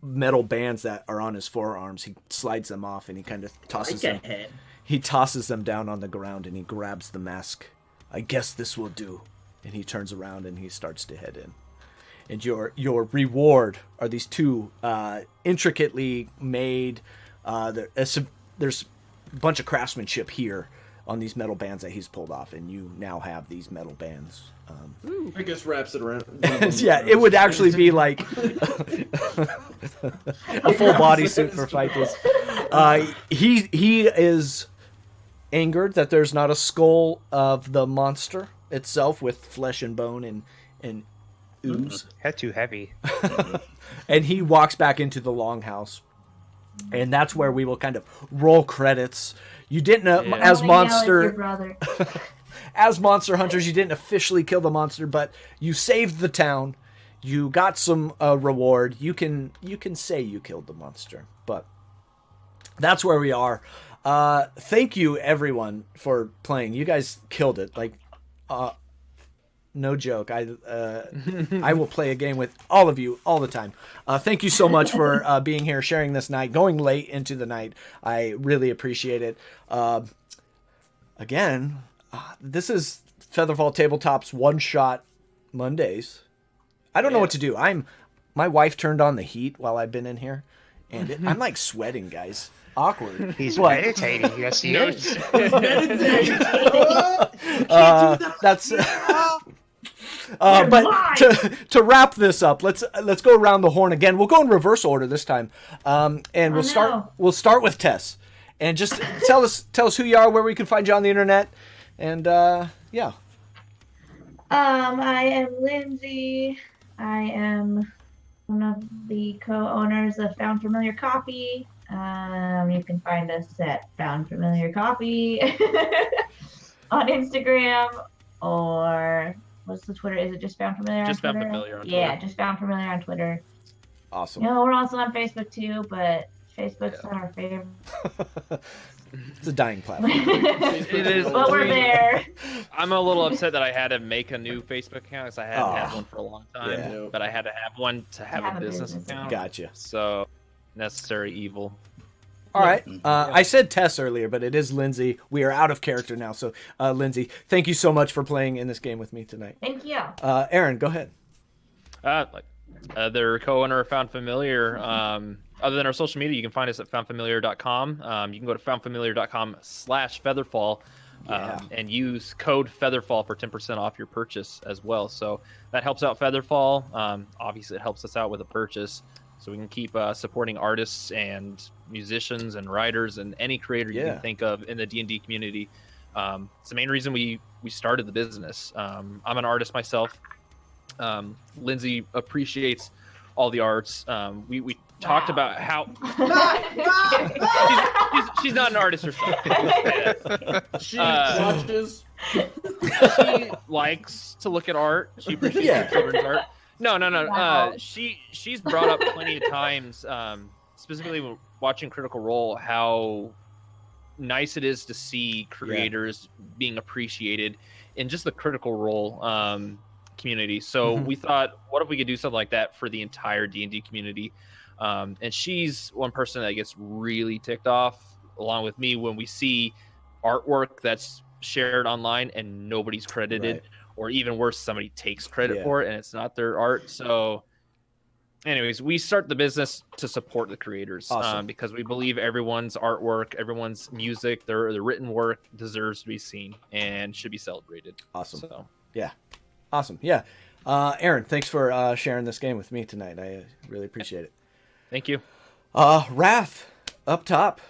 metal bands that are on his forearms. He slides them off and he kind of tosses them. head. He tosses them down on the ground and he grabs the mask. "I guess this will do." And he turns around and he starts to head in. And your reward are these two intricately made. There's a bunch of craftsmanship here on these metal bands that he's pulled off, and you now have these metal bands. I guess wraps it around. Yeah, it would actually be like a full bodysuit for fight this. He is angered that there's not a skull of the monster itself with flesh and bone and ooze. Head too heavy. And he walks back into the longhouse. And that's where we will kind of roll credits. You didn't Yeah. as I wanna yell at your monster brother. as monster hunters, you didn't officially kill the monster, but you saved the town. You got some reward. You can say you killed the monster, but that's where we are. Thank you everyone for playing. You guys killed it. Like No joke. I will play a game with all of you all the time. Thank you so much for being here, sharing this night, going late into the night. I really appreciate it. Again, this is FeatherFall Tabletop's one-shot Mondays. I don't know what to do. My wife turned on the heat while I've been in here, and I'm like sweating, guys. Awkward. He's meditating. Yes, he is. Meditating. That's. But to wrap this up, let's go around the horn again. We'll go in reverse order this time, and we'll start with Tess, and just tell us who you are, where we can find you on the internet, and yeah. I am Lindsay. I am one of the co-owners of Found Familiar Coffee. You can find us at Found Familiar Coffee on Instagram, or what's the Twitter? Is it just Found Familiar? Just on Found Twitter? Familiar on Twitter. Yeah, just Found Familiar on Twitter. Awesome. We're also on Facebook too, but Facebook's not our favorite. It's a dying platform. It is. But we're there. I'm a little upset that I had to make a new Facebook account because I hadn't had one for a long time. Yeah. But I had to have one to have a business account. Gotcha. So, necessary evil. All right. I said Tess earlier, but it is Lindsay. We are out of character now. So, Lindsay, thank you so much for playing in this game with me tonight. Thank you. Aaron, go ahead. They're co-owner of Found Familiar. Other than our social media, you can find us at foundfamiliar.com. You can go to foundfamiliar.com/featherfall and use code FeatherFall for 10% off your purchase as well. So that helps out FeatherFall. Obviously, it helps us out with a purchase, so we can keep supporting artists and musicians and writers and any creator you can think of in the D&D community. It's the main reason we started the business. I'm an artist myself. Lindsay appreciates all the arts. We talked about how she's not an artist herself. She watches. She likes to look at art. She appreciates children's art. No. Wow. She's brought up plenty of times, specifically watching Critical Role, how nice it is to see creators being appreciated in just the Critical Role community. So we thought, what if we could do something like that for the entire D&D community? And she's one person that gets really ticked off, along with me, when we see artwork that's shared online and nobody's credited, or even worse, somebody takes credit for it and it's not their art. So anyways, we start the business to support the creators. Awesome. Because we believe everyone's artwork, everyone's music, their written work deserves to be seen and should be celebrated. Awesome. So Awesome. Yeah. Aaron, thanks for sharing this game with me tonight. I really appreciate it. Thank you. Wrath, up top.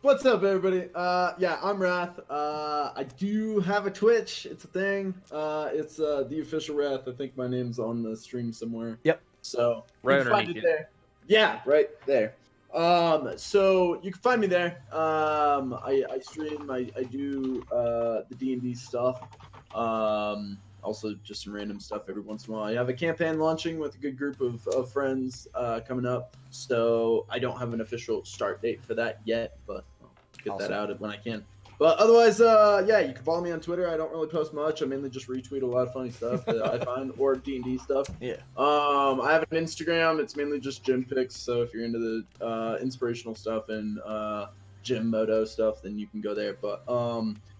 What's up, everybody? I'm Wrath. I do have a Twitch. It's a thing. It's the official Wrath. I think my name's on the stream somewhere. Yep. So Right you can find underneath it there. Yeah, right there. So you can find me there. I stream. I do the D&D stuff. Also just some random stuff every once in a while. I have a campaign launching with a good group of friends coming up. So I don't have an official start date for that yet, but I'll get that out when I can. But otherwise, you can follow me on Twitter. I don't really post much. I mainly just retweet a lot of funny stuff that I find, or D&D stuff. Yeah. I have an Instagram. It's mainly just gym pics. So if you're into the inspirational stuff and gym moto stuff, then you can go there. But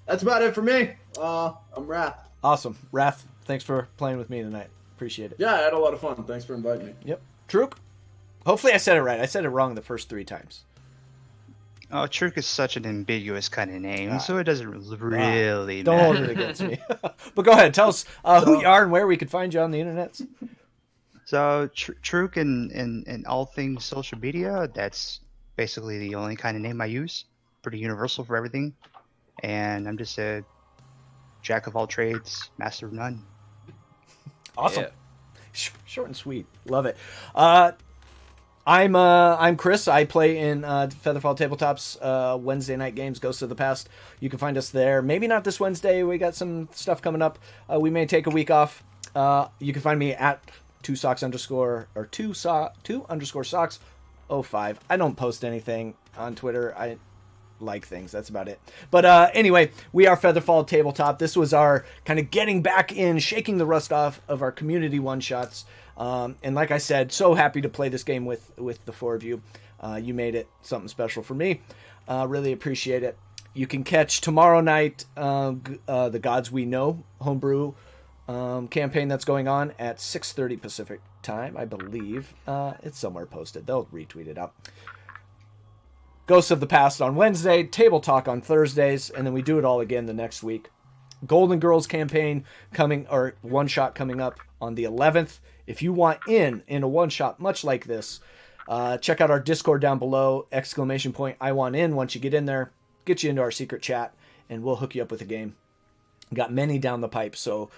that's about it for me. I'm Wrath. Awesome. Wrath, thanks for playing with me tonight. Appreciate it. Yeah, I had a lot of fun. Thanks for inviting me. Yep. Truk? Hopefully I said it right. I said it wrong the first 3 times. Oh, Truk is such an ambiguous kind of name, so it doesn't really Don't matter. hold it against me. But go ahead. Tell us who you are and where we could find you on the internet. So Truk in all things social media, that's basically the only kind of name I use. Pretty universal for everything. And I'm just a jack of all trades, master of none. Awesome. Yeah. Short and sweet. Love it. I'm Chris. I play in FeatherFall Tabletop's Wednesday night games, Ghosts of the Past. You can find us there. Maybe not this Wednesday. We got some stuff coming up. We may take a week off. You can find me at 2_socks_05. I don't post anything on Twitter. like things. That's about it. But anyway, we are FeatherFall Tabletop. This was our kind of getting back in, shaking the rust off of our community one-shots. And like I said, so happy to play this game with the four of you. You made it something special for me. Really appreciate it. You can catch tomorrow night the Gods We Know homebrew campaign that's going on at 6:30 Pacific time, I believe. It's somewhere posted. They'll retweet it out. Ghosts of the Past on Wednesday, Table Talk on Thursdays, and then we do it all again the next week. Golden Girls campaign coming, or one shot coming up on the 11th. If you want in a one shot much like this, check out our Discord down below, ! I want in. Once you get in there, get you into our secret chat, and we'll hook you up with a game. Got many down the pipe, so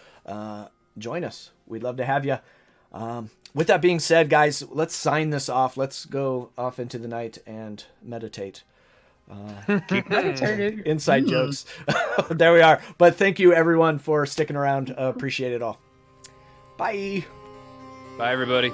join us. We'd love to have you. With that being said, guys, let's sign this off. Let's go off into the night and meditate. Keep meditating. Inside jokes. There we are. But thank you, everyone, for sticking around. Appreciate it all. Bye. Bye, everybody.